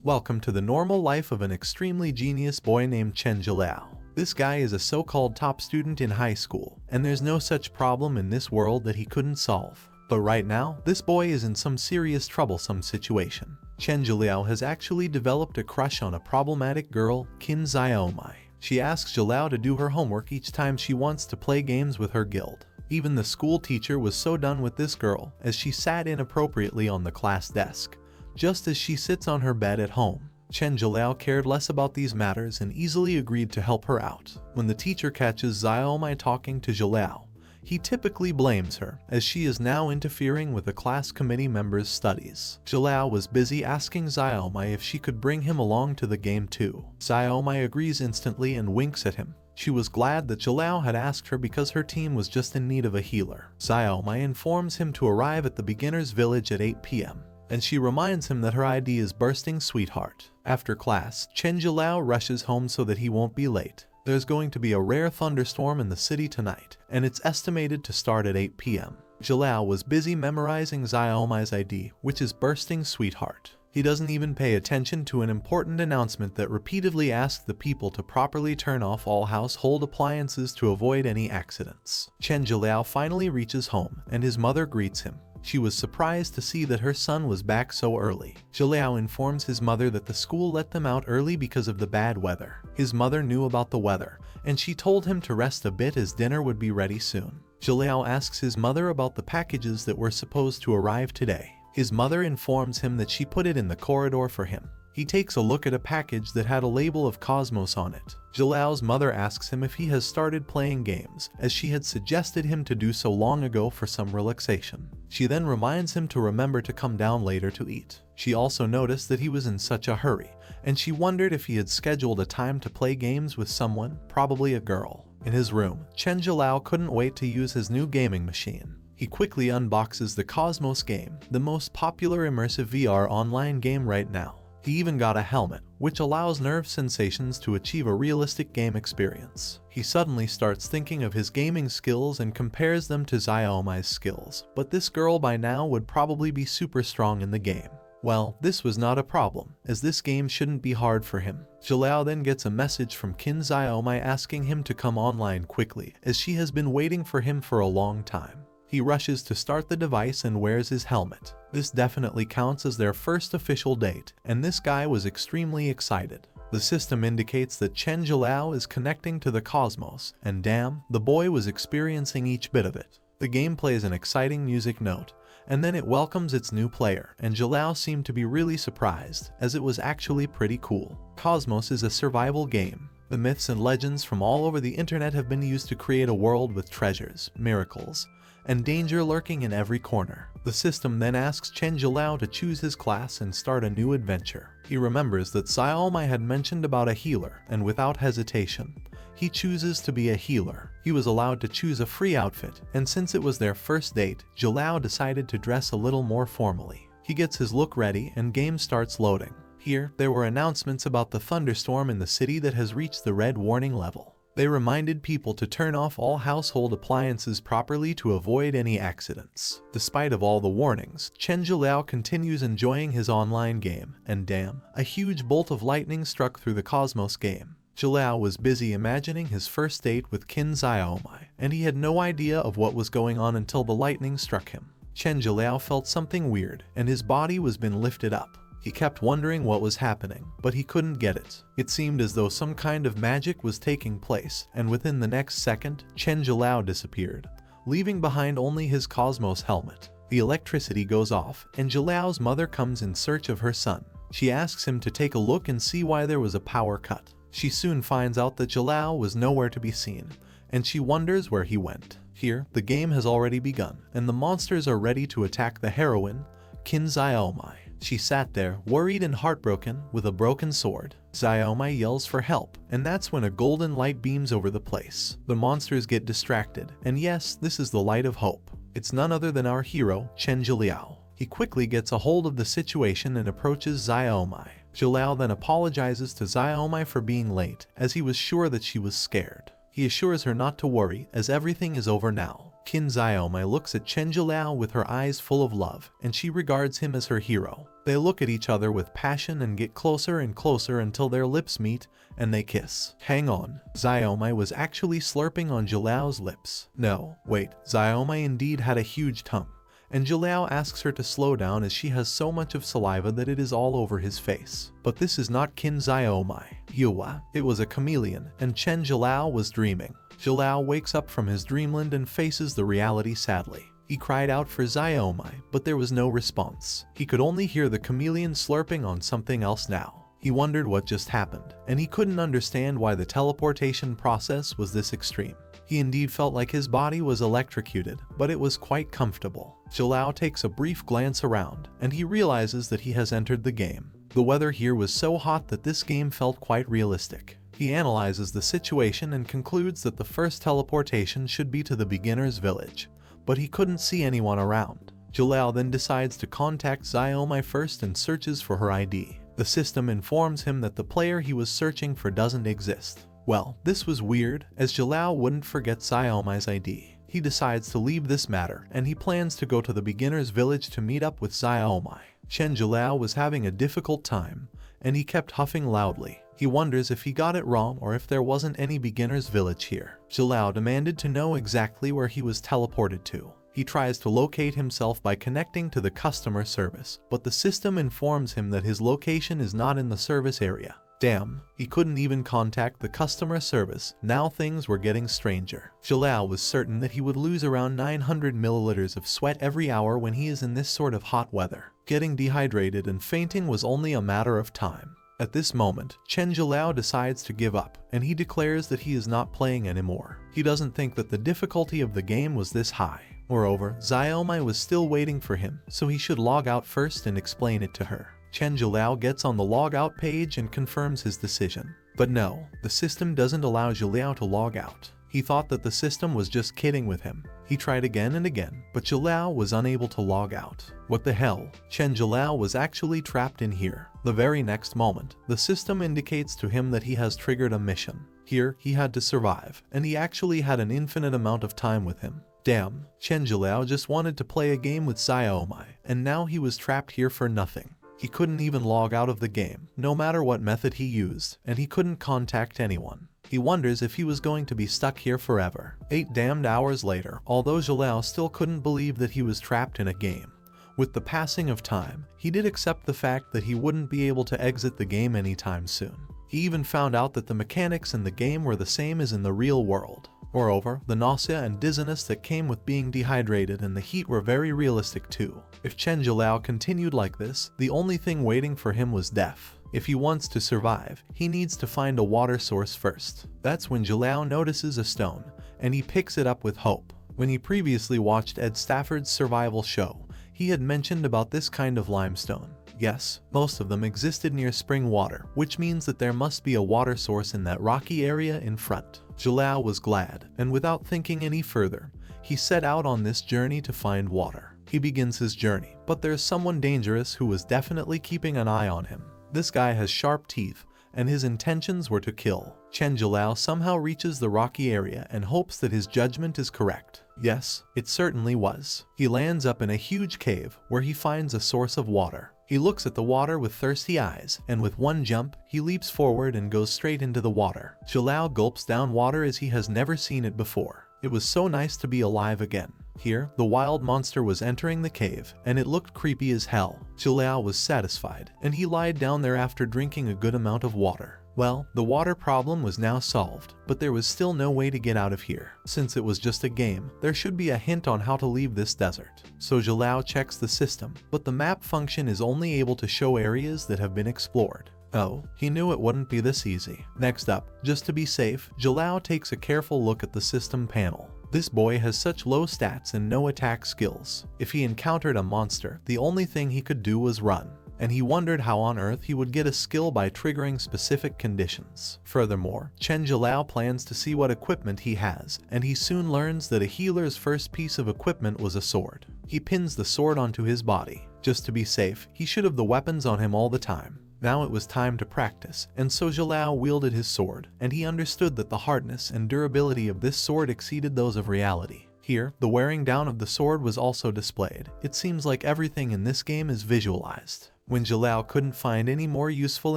Welcome to the normal life of an extremely genius boy named Chen Jilao. This guy is a so-called top student in high school, and there's no such problem in this world that he couldn't solve. But right now, this boy is in some serious troublesome situation. Chen Jilao has actually developed a crush on a problematic girl, Qin Xiaomai. She asks Jilao to do her homework each time she wants to play games with her guild. Even the school teacher was so done with this girl, as she sat inappropriately on the class desk, just as she sits on her bed at home. Chen Jilao cared less about these matters and easily agreed to help her out. When the teacher catches Xiaomai talking to Jilao, he typically blames her, as she is now interfering with the class committee member's studies. Jilao was busy asking Xiaomai if she could bring him along to the game too. Xiaomai agrees instantly and winks at him. She was glad that Jilao had asked her because her team was just in need of a healer. Xiaomai informs him to arrive at the beginner's village at 8 p.m. and she reminds him that her ID is bursting sweetheart. After class, Chen Jilao rushes home so that he won't be late. There's going to be a rare thunderstorm in the city tonight, and it's estimated to start at 8 p.m. Jilao was busy memorizing Xiaomai's ID, which is bursting sweetheart. He doesn't even pay attention to an important announcement that repeatedly asked the people to properly turn off all household appliances to avoid any accidents. Chen Jilao finally reaches home, and his mother greets him. She was surprised to see that her son was back so early. Jilao informs his mother that the school let them out early because of the bad weather. His mother knew about the weather, and she told him to rest a bit as dinner would be ready soon. Jilao asks his mother about the packages that were supposed to arrive today. His mother informs him that she put it in the corridor for him. He takes a look at a package that had a label of Cosmos on it. Jilao's mother asks him if he has started playing games, as she had suggested him to do so long ago for some relaxation. She then reminds him to remember to come down later to eat. She also noticed that he was in such a hurry, and she wondered if he had scheduled a time to play games with someone, probably a girl. In his room, Chen Jilao couldn't wait to use his new gaming machine. He quickly unboxes the Cosmos game, the most popular immersive VR online game right now. He even got a helmet, which allows nerve sensations to achieve a realistic game experience. He suddenly starts thinking of his gaming skills and compares them to Xiaomai's skills, but this girl by now would probably be super strong in the game. Well, this was not a problem, as this game shouldn't be hard for him. Jilao then gets a message from Qin Xiaomai asking him to come online quickly, as she has been waiting for him for a long time. He rushes to start the device and wears his helmet. This definitely counts as their first official date, and this guy was extremely excited. The system indicates that Chen Jilao is connecting to the cosmos, and damn, the boy was experiencing each bit of it. The game plays an exciting music note, and then it welcomes its new player, and Jilao seemed to be really surprised, as it was actually pretty cool. Cosmos is a survival game. The myths and legends from all over the internet have been used to create a world with treasures, miracles, and danger lurking in every corner. The system then asks Chen Jilao to choose his class and start a new adventure. He remembers that Xiaomai had mentioned about a healer, and without hesitation, he chooses to be a healer. He was allowed to choose a free outfit, and since it was their first date, Jilao decided to dress a little more formally. He gets his look ready and game starts loading. Here, there were announcements about the thunderstorm in the city that has reached the red warning level. They reminded people to turn off all household appliances properly to avoid any accidents. Despite of all the warnings, Chen Jilao continues enjoying his online game, and damn, a huge bolt of lightning struck through the Cosmos game. Jilao was busy imagining his first date with Qin Xiaomai, and he had no idea of what was going on until the lightning struck him. Chen Jilao felt something weird, and his body was being lifted up. He kept wondering what was happening, but he couldn't get it. It seemed as though some kind of magic was taking place, and within the next second, Chen Jilao disappeared, leaving behind only his Cosmos helmet. The electricity goes off, and Jilao's mother comes in search of her son. She asks him to take a look and see why there was a power cut. She soon finds out that Jilao was nowhere to be seen, and she wonders where he went. Here, the game has already begun, and the monsters are ready to attack the heroine, Qin Xiaomai. She sat there, worried and heartbroken, with a broken sword. Xiaomai yells for help, and that's when a golden light beams over the place. The monsters get distracted, and yes, this is the light of hope. It's none other than our hero, Chen Jilao. He quickly gets a hold of the situation and approaches Xiaomai. Jilao then apologizes to Xiaomai for being late, as he was sure that she was scared. He assures her not to worry, as everything is over now. Qin Xiaomai looks at Chen Zhilao with her eyes full of love, and she regards him as her hero. They look at each other with passion and get closer and closer until their lips meet and they kiss. Hang on, Xiaomai was actually slurping on Zhilao's lips. No, wait, Xiaomai indeed had a huge tongue, and Zhilao asks her to slow down as she has so much of saliva that it is all over his face. But this is not Qin Xiaomai. Yua, it was a chameleon, and Chen Zhilao was dreaming. Zhilao wakes up from his dreamland and faces the reality sadly. He cried out for Xiaomai, but there was no response. He could only hear the chameleon slurping on something else now. He wondered what just happened, and he couldn't understand why the teleportation process was this extreme. He indeed felt like his body was electrocuted, but it was quite comfortable. Zhilao takes a brief glance around, and he realizes that he has entered the game. The weather here was so hot that this game felt quite realistic. He analyzes the situation and concludes that the first teleportation should be to the beginner's village, but he couldn't see anyone around. Zhilao then decides to contact Xiaomai first and searches for her ID. The system informs him that the player he was searching for doesn't exist. Well, this was weird, as Zhilao wouldn't forget Xiaomai's ID. He decides to leave this matter, and he plans to go to the beginner's village to meet up with Xiaomai. Chen Zhilao was having a difficult time, and he kept huffing loudly. He wonders if he got it wrong or if there wasn't any beginner's village here. Zhilao demanded to know exactly where he was teleported to. He tries to locate himself by connecting to the customer service, but the system informs him that his location is not in the service area. Damn, he couldn't even contact the customer service. Now things were getting stranger. Zhilao was certain that he would lose around 900 milliliters of sweat every hour when he is in this sort of hot weather. Getting dehydrated and fainting was only a matter of time. At this moment, Chen Zhilao decides to give up, and he declares that he is not playing anymore. He doesn't think that the difficulty of the game was this high. Moreover, Xiaomai was still waiting for him, so he should log out first and explain it to her. Chen Zhilao gets on the log out page and confirms his decision. But no, the system doesn't allow Zhilao to log out. He thought that the system was just kidding with him. He tried again and again, but Zhilao was unable to log out. What the hell? Chen Zhilao was actually trapped in here. The very next moment, the system indicates to him that he has triggered a mission. Here, he had to survive, and he actually had an infinite amount of time with him. Damn, Chen Zhilao just wanted to play a game with Xiaomai, and now he was trapped here for nothing. He couldn't even log out of the game, no matter what method he used, and he couldn't contact anyone. He wonders if he was going to be stuck here forever. 8 damned hours later, although Zhilao still couldn't believe that he was trapped in a game. With the passing of time, he did accept the fact that he wouldn't be able to exit the game anytime soon. He even found out that the mechanics in the game were the same as in the real world. Moreover, the nausea and dizziness that came with being dehydrated and the heat were very realistic too. If Chen Zhilao continued like this, the only thing waiting for him was death. If he wants to survive, he needs to find a water source first. That's when Zhilao notices a stone, and he picks it up with hope. When he previously watched Ed Stafford's survival show, he had mentioned about this kind of limestone. Yes, most of them existed near spring water, which means that there must be a water source in that rocky area in front. Zhilao was glad, and without thinking any further, he set out on this journey to find water. He begins his journey, but there's someone dangerous who was definitely keeping an eye on him. This guy has sharp teeth, and his intentions were to kill. Chen Zhilao somehow reaches the rocky area and hopes that his judgment is correct. Yes, it certainly was. He lands up in a huge cave where he finds a source of water. He looks at the water with thirsty eyes, and with one jump, he leaps forward and goes straight into the water. Zhilao gulps down water as he has never seen it before. It was so nice to be alive again. Here, the wild monster was entering the cave, and it looked creepy as hell. Zhilao was satisfied, and he lied down there after drinking a good amount of water. Well, the water problem was now solved, but there was still no way to get out of here. Since it was just a game, there should be a hint on how to leave this desert. So Zhilao checks the system, but the map function is only able to show areas that have been explored. Oh, he knew it wouldn't be this easy. Next up, just to be safe, Zhilao takes a careful look at the system panel. This boy has such low stats and no attack skills. If he encountered a monster, the only thing he could do was run. And he wondered how on earth he would get a skill by triggering specific conditions. Furthermore, Chen Zhilao plans to see what equipment he has, and he soon learns that a healer's first piece of equipment was a sword. He pins the sword onto his body. Just to be safe, he should have the weapons on him all the time. Now it was time to practice, and so Zhilao wielded his sword, and he understood that the hardness and durability of this sword exceeded those of reality. Here, the wearing down of the sword was also displayed. It seems like everything in this game is visualized. When Jalal couldn't find any more useful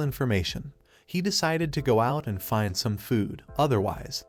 information, he decided to go out and find some food. Otherwise,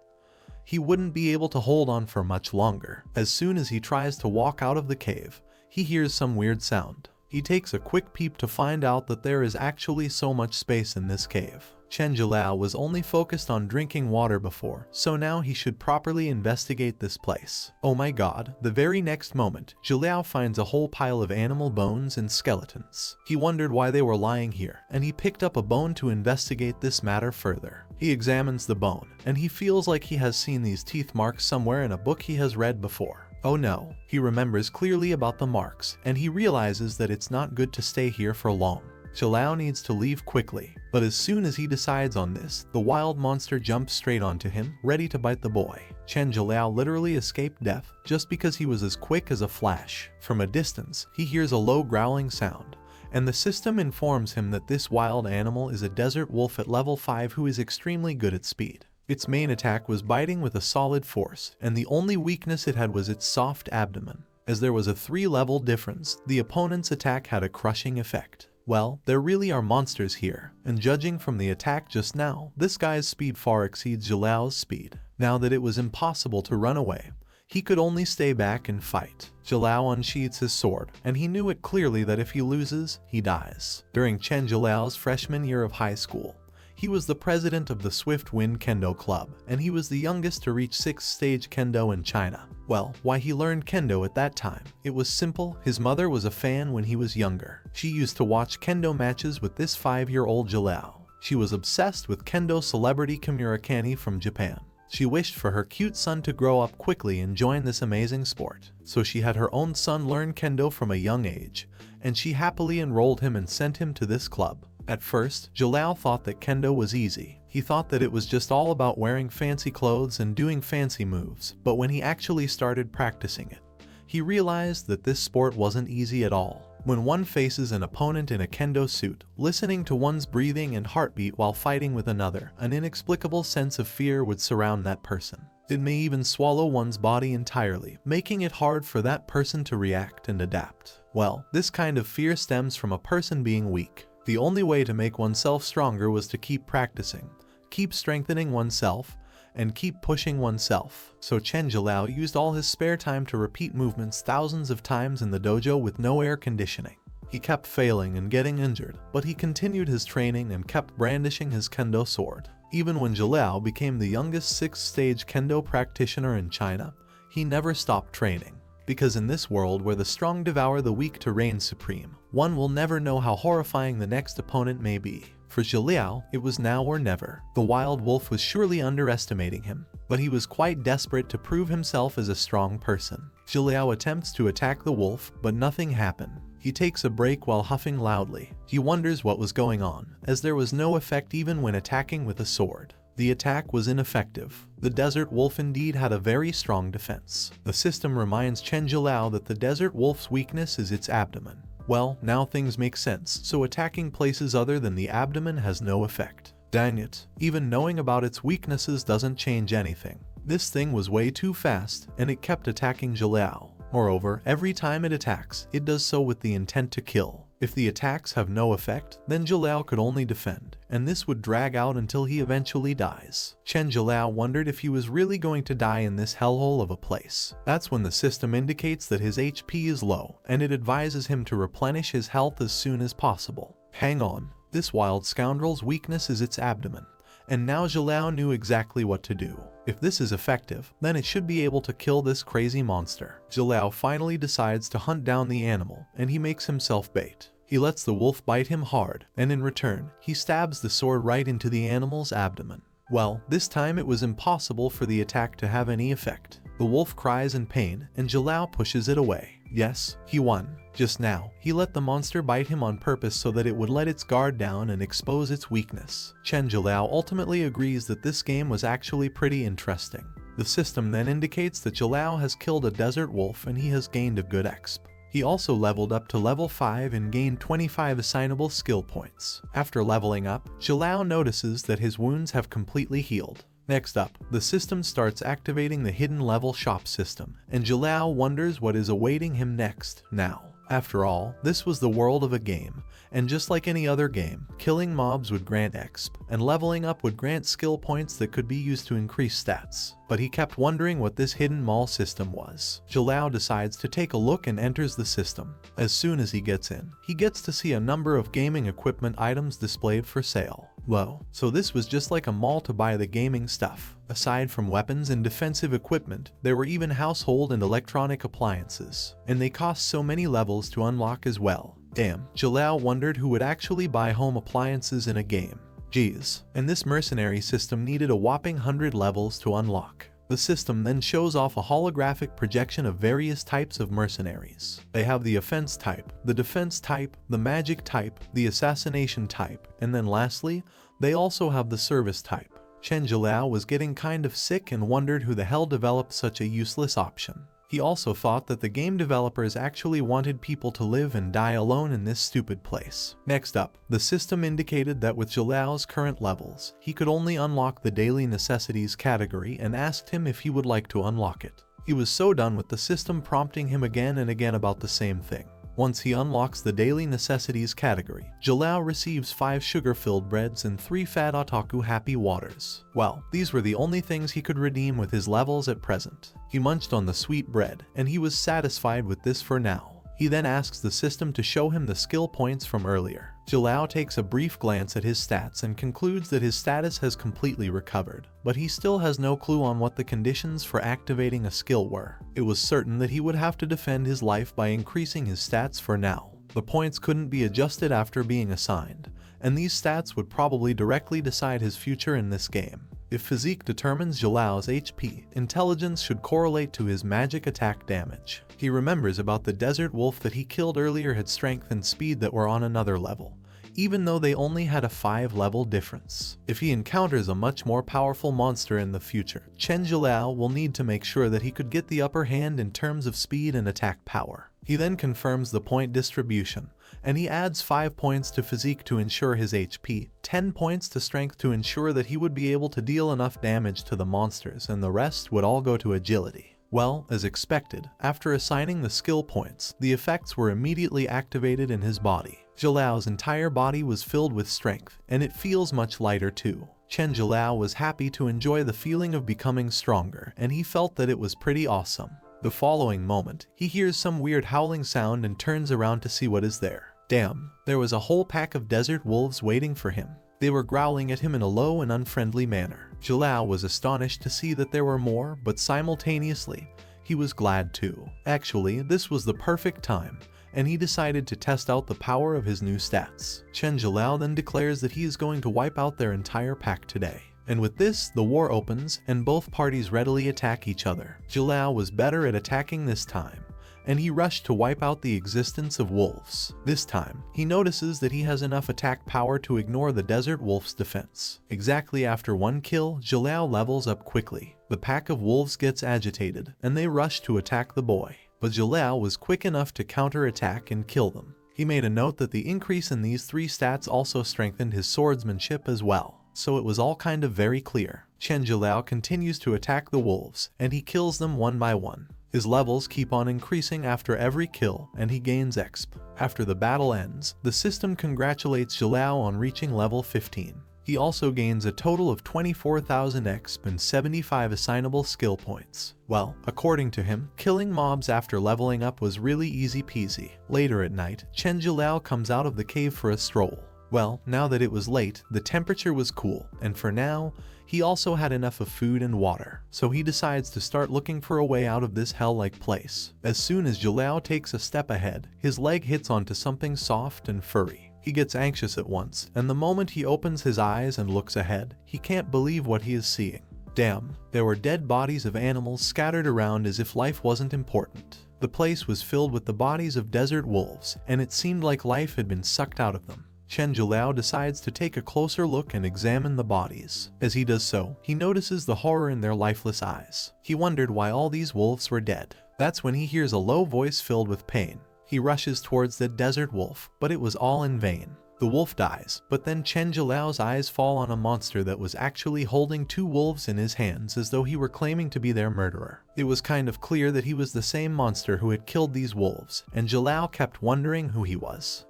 he wouldn't be able to hold on for much longer. As soon as he tries to walk out of the cave, he hears some weird sound. He takes a quick peep to find out that there is actually so much space in this cave. Chen Jalal was only focused on drinking water before, so now he should properly investigate this place. Oh my god, the very next moment, Jalal finds a whole pile of animal bones and skeletons. He wondered why they were lying here, and he picked up a bone to investigate this matter further. He examines the bone, and he feels like he has seen these teeth marks somewhere in a book he has read before. Oh no, he remembers clearly about the marks, and he realizes that it's not good to stay here for long. Jalal needs to leave quickly, but as soon as he decides on this, the wild monster jumps straight onto him, ready to bite the boy. Chen Jalal literally escaped death just because he was as quick as a flash. From a distance, he hears a low growling sound, and the system informs him that this wild animal is a desert wolf at level 5 who is extremely good at speed. Its main attack was biting with a solid force, and the only weakness it had was its soft abdomen. As there was a 3-level difference, the opponent's attack had a crushing effect. Well, there really are monsters here, and judging from the attack just now, this guy's speed far exceeds Jalal's speed. Now that it was impossible to run away, he could only stay back and fight. Jalal unsheathes his sword, and he knew it clearly that if he loses, he dies. During Chen Jalal's freshman year of high school, he was the president of the Swift Wind Kendo Club, and he was the youngest to reach 6th stage Kendo in China. Well, why he learned Kendo at that time? It was simple. His mother was a fan when he was younger. She used to watch Kendo matches with this 5-year-old Jalal. She was obsessed with Kendo celebrity Kamurakani from Japan. She wished for her cute son to grow up quickly and join this amazing sport. So she had her own son learn Kendo from a young age, and she happily enrolled him and sent him to this club. At first, Jalal thought that Kendo was easy. He thought that it was just all about wearing fancy clothes and doing fancy moves, but when he actually started practicing it, he realized that this sport wasn't easy at all. When one faces an opponent in a Kendo suit, listening to one's breathing and heartbeat while fighting with another, an inexplicable sense of fear would surround that person. It may even swallow one's body entirely, making it hard for that person to react and adapt. Well, this kind of fear stems from a person being weak. The only way to make oneself stronger was to keep practicing, keep strengthening oneself, and keep pushing oneself. So Chen Jalal used all his spare time to repeat movements thousands of times in the dojo with no air conditioning. He kept failing and getting injured, but he continued his training and kept brandishing his Kendo sword. Even when Jalal became the youngest 6th stage Kendo practitioner in China, he never stopped training. Because in this world where the strong devour the weak to reign supreme, one will never know how horrifying the next opponent may be. For Jalal, it was now or never. The wild wolf was surely underestimating him, but he was quite desperate to prove himself as a strong person. Jalal attempts to attack the wolf, but nothing happened. He takes a break while huffing loudly. He wonders what was going on, as there was no effect even when attacking with a sword. The attack was ineffective. The desert wolf indeed had a very strong defense. The system reminds Chen Jalal that the desert wolf's weakness is its abdomen. Well, now things make sense, so attacking places other than the abdomen has no effect. Dang it, even knowing about its weaknesses doesn't change anything. This thing was way too fast, and it kept attacking Jalal. Moreover, every time it attacks, it does so with the intent to kill. If the attacks have no effect, then Jalal could only defend, and this would drag out until he eventually dies. Chen Jalal wondered if he was really going to die in this hellhole of a place. That's when the system indicates that his HP is low, and it advises him to replenish his health as soon as possible. Hang on, this wild scoundrel's weakness is its abdomen, and now Jalal knew exactly what to do. If this is effective, then it should be able to kill this crazy monster. Jalal finally decides to hunt down the animal, and he makes himself bait. He lets the wolf bite him hard, and in return, he stabs the sword right into the animal's abdomen. Well, this time it was impossible for the attack to have any effect. The wolf cries in pain, and Jalal pushes it away. Yes, he won. Just now, he let the monster bite him on purpose so that it would let its guard down and expose its weakness. Chen Jalal ultimately agrees that this game was actually pretty interesting. The system then indicates that Jalal has killed a desert wolf and he has gained a good exp. He also leveled up to level 5 and gained 25 assignable skill points. After leveling up, Jalal notices that his wounds have completely healed. Next up, the system starts activating the hidden level shop system, and Jalal wonders what is awaiting him next. Now, after all, this was the world of a game, and just like any other game, killing mobs would grant exp, and leveling up would grant skill points that could be used to increase stats. But he kept wondering what this hidden mall system was. Jalal decides to take a look and enters the system. As soon as he gets in, he gets to see a number of gaming equipment items displayed for sale. Whoa, so this was just like a mall to buy the gaming stuff. Aside from weapons and defensive equipment, there were even household and electronic appliances, and they cost so many levels to unlock as well. Damn, Jalal wondered who would actually buy home appliances in a game. Geez, and this mercenary system needed a whopping 100 levels to unlock. The system then shows off a holographic projection of various types of mercenaries. They have the offense type, the defense type, the magic type, the assassination type, and then lastly, they also have the service type. Chen Jalal was getting kind of sick and wondered who the hell developed such a useless option. He also thought that the game developers actually wanted people to live and die alone in this stupid place. Next up, the system indicated that with Jalal's current levels, he could only unlock the daily necessities category and asked him if he would like to unlock it. He was so done with the system prompting him again and again about the same thing. Once he unlocks the daily necessities category, Jalal receives 5 sugar-filled breads and 3 fat otaku happy waters. Well, these were the only things he could redeem with his levels at present. He munched on the sweet bread, and he was satisfied with this for now. He then asks the system to show him the skill points from earlier. Jalal takes a brief glance at his stats and concludes that his status has completely recovered, but he still has no clue on what the conditions for activating a skill were. It was certain that he would have to defend his life by increasing his stats for now. The points couldn't be adjusted after being assigned, and these stats would probably directly decide his future in this game. If physique determines Jalal's HP, intelligence should correlate to his magic attack damage. He remembers about the desert wolf that he killed earlier had strength and speed that were on another level, even though they only had a 5-level difference. If he encounters a much more powerful monster in the future, Chen Jalal will need to make sure that he could get the upper hand in terms of speed and attack power. He then confirms the point distribution, and he adds 5 points to physique to ensure his HP, 10 points to strength to ensure that he would be able to deal enough damage to the monsters, and the rest would all go to agility. Well, as expected, after assigning the skill points, the effects were immediately activated in his body. Jalal's entire body was filled with strength, and it feels much lighter too. Chen Jalal was happy to enjoy the feeling of becoming stronger, and he felt that it was pretty awesome. The following moment, he hears some weird howling sound and turns around to see what is there. Damn, there was a whole pack of desert wolves waiting for him. They were growling at him in a low and unfriendly manner. Jalal was astonished to see that there were more, but simultaneously, he was glad too. Actually, this was the perfect time, and he decided to test out the power of his new stats. Chen Jalal then declares that he is going to wipe out their entire pack today. And with this, the war opens, and both parties readily attack each other. Jalal was better at attacking this time, and he rushed to wipe out the existence of wolves. This time, he notices that he has enough attack power to ignore the desert wolf's defense. Exactly after 1 kill, Jalal levels up quickly. The pack of wolves gets agitated, and they rush to attack the boy. But Jalal was quick enough to counterattack and kill them. He made a note that the increase in these 3 stats also strengthened his swordsmanship as well. So it was all kind of very clear. Chen Jalal continues to attack the wolves, and he kills them one by one. His levels keep on increasing after every kill, and he gains exp. After the battle ends, the system congratulates Jalal on reaching level 15. He also gains a total of 24,000 exp and 75 assignable skill points. Well, according to him, killing mobs after leveling up was really easy peasy. Later at night, Chen Jalal comes out of the cave for a stroll. Well, now that it was late, the temperature was cool, and for now, he also had enough of food and water, so he decides to start looking for a way out of this hell-like place. As soon as Jalal takes a step ahead, his leg hits onto something soft and furry. He gets anxious at once, and the moment he opens his eyes and looks ahead, he can't believe what he is seeing. Damn, there were dead bodies of animals scattered around as if life wasn't important. The place was filled with the bodies of desert wolves, and it seemed like life had been sucked out of them. Chen Jalal decides to take a closer look and examine the bodies. As he does so, he notices the horror in their lifeless eyes. He wondered why all these wolves were dead. That's when he hears a low voice filled with pain. He rushes towards the desert wolf, but it was all in vain. The wolf dies, but then Chen Jilao's eyes fall on a monster that was actually holding 2 wolves in his hands as though he were claiming to be their murderer. It was kind of clear that he was the same monster who had killed these wolves, and Jilao kept wondering who he was.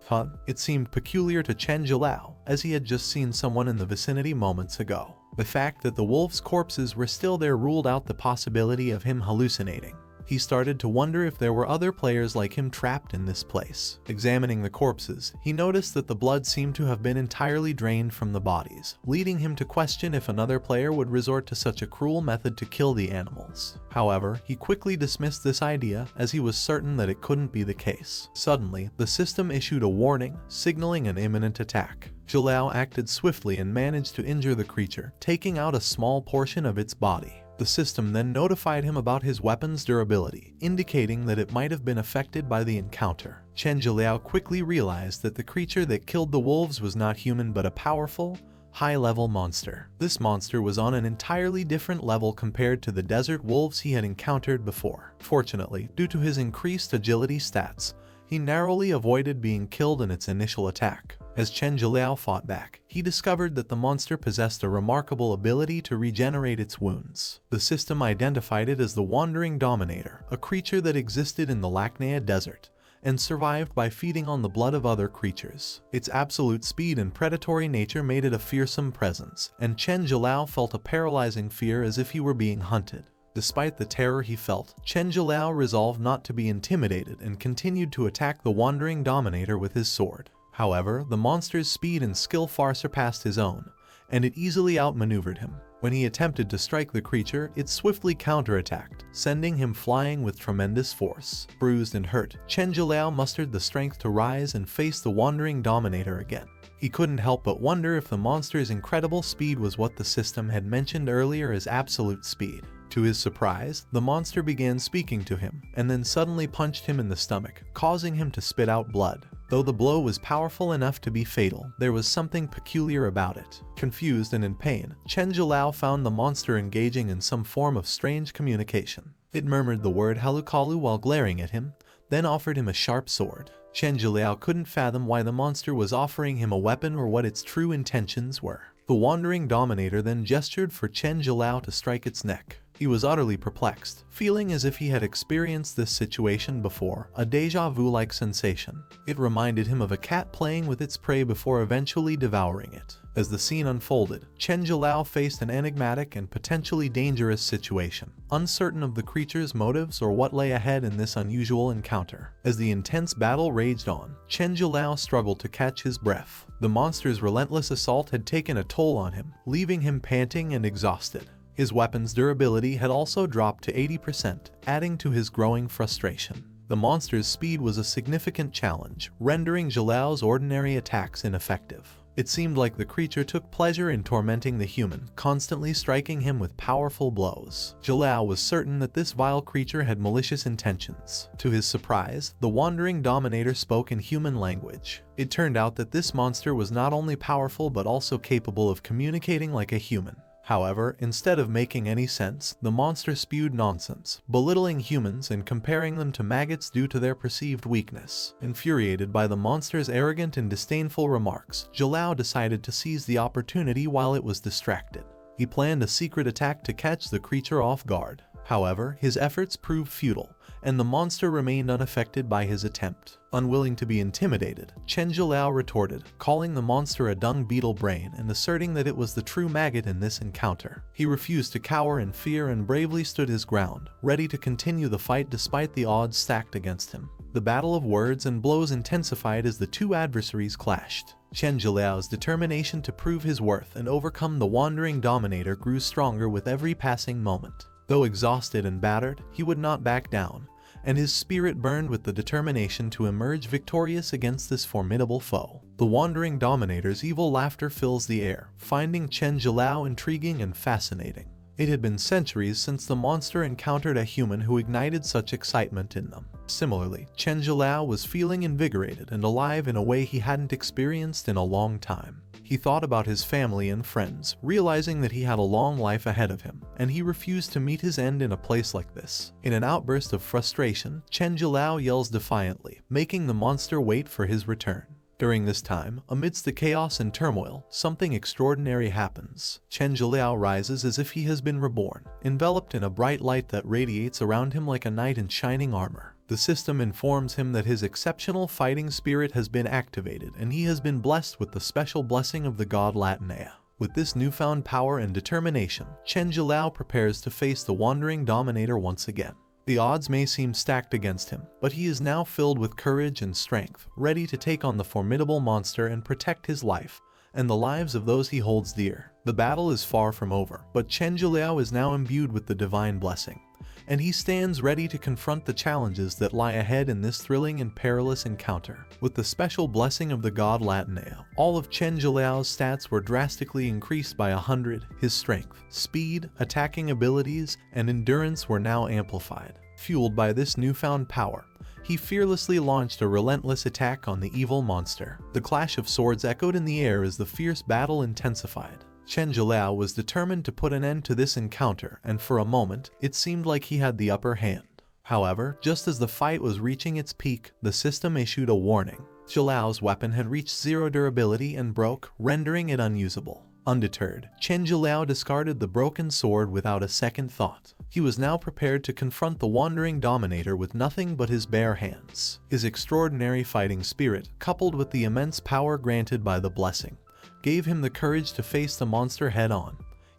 It seemed peculiar to Chen Jilao, as he had just seen someone in the vicinity moments ago. The fact that the wolves' corpses were still there ruled out the possibility of him hallucinating. He started to wonder if there were other players like him trapped in this place. Examining the corpses, he noticed that the blood seemed to have been entirely drained from the bodies, leading him to question if another player would resort to such a cruel method to kill the animals. However, he quickly dismissed this idea as he was certain that it couldn't be the case. Suddenly, the system issued a warning, signaling an imminent attack. Jilao acted swiftly and managed to injure the creature, taking out a small portion of its body. The system then notified him about his weapon's durability, indicating that it might have been affected by the encounter. Chen Jiliao quickly realized that the creature that killed the wolves was not human but a powerful, high-level monster. This monster was on an entirely different level compared to the desert wolves he had encountered before. Fortunately, due to his increased agility stats, he narrowly avoided being killed in its initial attack. As Chen Jiliao fought back, he discovered that the monster possessed a remarkable ability to regenerate its wounds. The system identified it as the Wandering Dominator, a creature that existed in the Lachnea Desert and survived by feeding on the blood of other creatures. Its absolute speed and predatory nature made it a fearsome presence, and Chen Jilao felt a paralyzing fear as if he were being hunted. Despite the terror he felt, Chen Jilao resolved not to be intimidated and continued to attack the Wandering Dominator with his sword. However, the monster's speed and skill far surpassed his own, and it easily outmaneuvered him. When he attempted to strike the creature, it swiftly counterattacked, sending him flying with tremendous force. Bruised and hurt, Chen Jilao mustered the strength to rise and face the Wandering Dominator again. He couldn't help but wonder if the monster's incredible speed was what the system had mentioned earlier as absolute speed. To his surprise, the monster began speaking to him, and then suddenly punched him in the stomach, causing him to spit out blood. Though the blow was powerful enough to be fatal, there was something peculiar about it. Confused and in pain, Chen Jilao found the monster engaging in some form of strange communication. It murmured the word Halukalu while glaring at him, then offered him a sharp sword. Chen Jilao couldn't fathom why the monster was offering him a weapon or what its true intentions were. The Wandering Dominator then gestured for Chen Jilao to strike its neck. He was utterly perplexed, feeling as if he had experienced this situation before, a déjà vu-like sensation. It reminded him of a cat playing with its prey before eventually devouring it. As the scene unfolded, Chen Jilao faced an enigmatic and potentially dangerous situation, uncertain of the creature's motives or what lay ahead in this unusual encounter. As the intense battle raged on, Chen Jilao struggled to catch his breath. The monster's relentless assault had taken a toll on him, leaving him panting and exhausted. His weapon's durability had also dropped to 80%, adding to his growing frustration. The monster's speed was a significant challenge, rendering Jilao's ordinary attacks ineffective. It seemed like the creature took pleasure in tormenting the human, constantly striking him with powerful blows. Jilao was certain that this vile creature had malicious intentions. To his surprise, the Wandering Dominator spoke in human language. It turned out that this monster was not only powerful but also capable of communicating like a human. However, instead of making any sense, the monster spewed nonsense, belittling humans and comparing them to maggots due to their perceived weakness. Infuriated by the monster's arrogant and disdainful remarks, Jilao decided to seize the opportunity while it was distracted. He planned a secret attack to catch the creature off guard. However, his efforts proved futile, and the monster remained unaffected by his attempt. Unwilling to be intimidated, Chen Jilao retorted, calling the monster a dung beetle brain and asserting that it was the true maggot in this encounter. He refused to cower in fear and bravely stood his ground, ready to continue the fight despite the odds stacked against him. The battle of words and blows intensified as the two adversaries clashed. Chen Jilao's determination to prove his worth and overcome the Wandering Dominator grew stronger with every passing moment. Though exhausted and battered, he would not back down, and his spirit burned with the determination to emerge victorious against this formidable foe. The Wandering Dominator's evil laughter fills the air, finding Chen Jilao intriguing and fascinating. It had been centuries since the monster encountered a human who ignited such excitement in them. Similarly, Chen Jilao was feeling invigorated and alive in a way he hadn't experienced in a long time. He thought about his family and friends, realizing that he had a long life ahead of him, and he refused to meet his end in a place like this. In an outburst of frustration, Chen Jilao yells defiantly, making the monster wait for his return. During this time, amidst the chaos and turmoil, something extraordinary happens. Chen Zhiliao rises as if he has been reborn, enveloped in a bright light that radiates around him like a knight in shining armor. The system informs him that his exceptional fighting spirit has been activated and he has been blessed with the special blessing of the god Latinea. With this newfound power and determination, Chen Zhiliao prepares to face the wandering dominator once again. The odds may seem stacked against him, but he is now filled with courage and strength, ready to take on the formidable monster and protect his life and the lives of those he holds dear. The battle is far from over, but Chen Zhiliao is now imbued with the divine blessing, and he stands ready to confront the challenges that lie ahead in this thrilling and perilous encounter. With the special blessing of the god Latinea, all of Chen Zhiliao's stats were drastically increased by 100. His strength, speed, attacking abilities, and endurance were now amplified. Fueled by this newfound power, he fearlessly launched a relentless attack on the evil monster. The clash of swords echoed in the air as the fierce battle intensified. Chen Zhiliao was determined to put an end to this encounter, and for a moment, it seemed like he had the upper hand. However, just as the fight was reaching its peak, the system issued a warning. Zhiliao's weapon had reached zero durability and broke, rendering it unusable. Undeterred, Chen Zhiliao discarded the broken sword without a second thought. He was now prepared to confront the wandering dominator with nothing but his bare hands. His extraordinary fighting spirit, coupled with the immense power granted by the blessing, gave him the courage to face the monster head-on,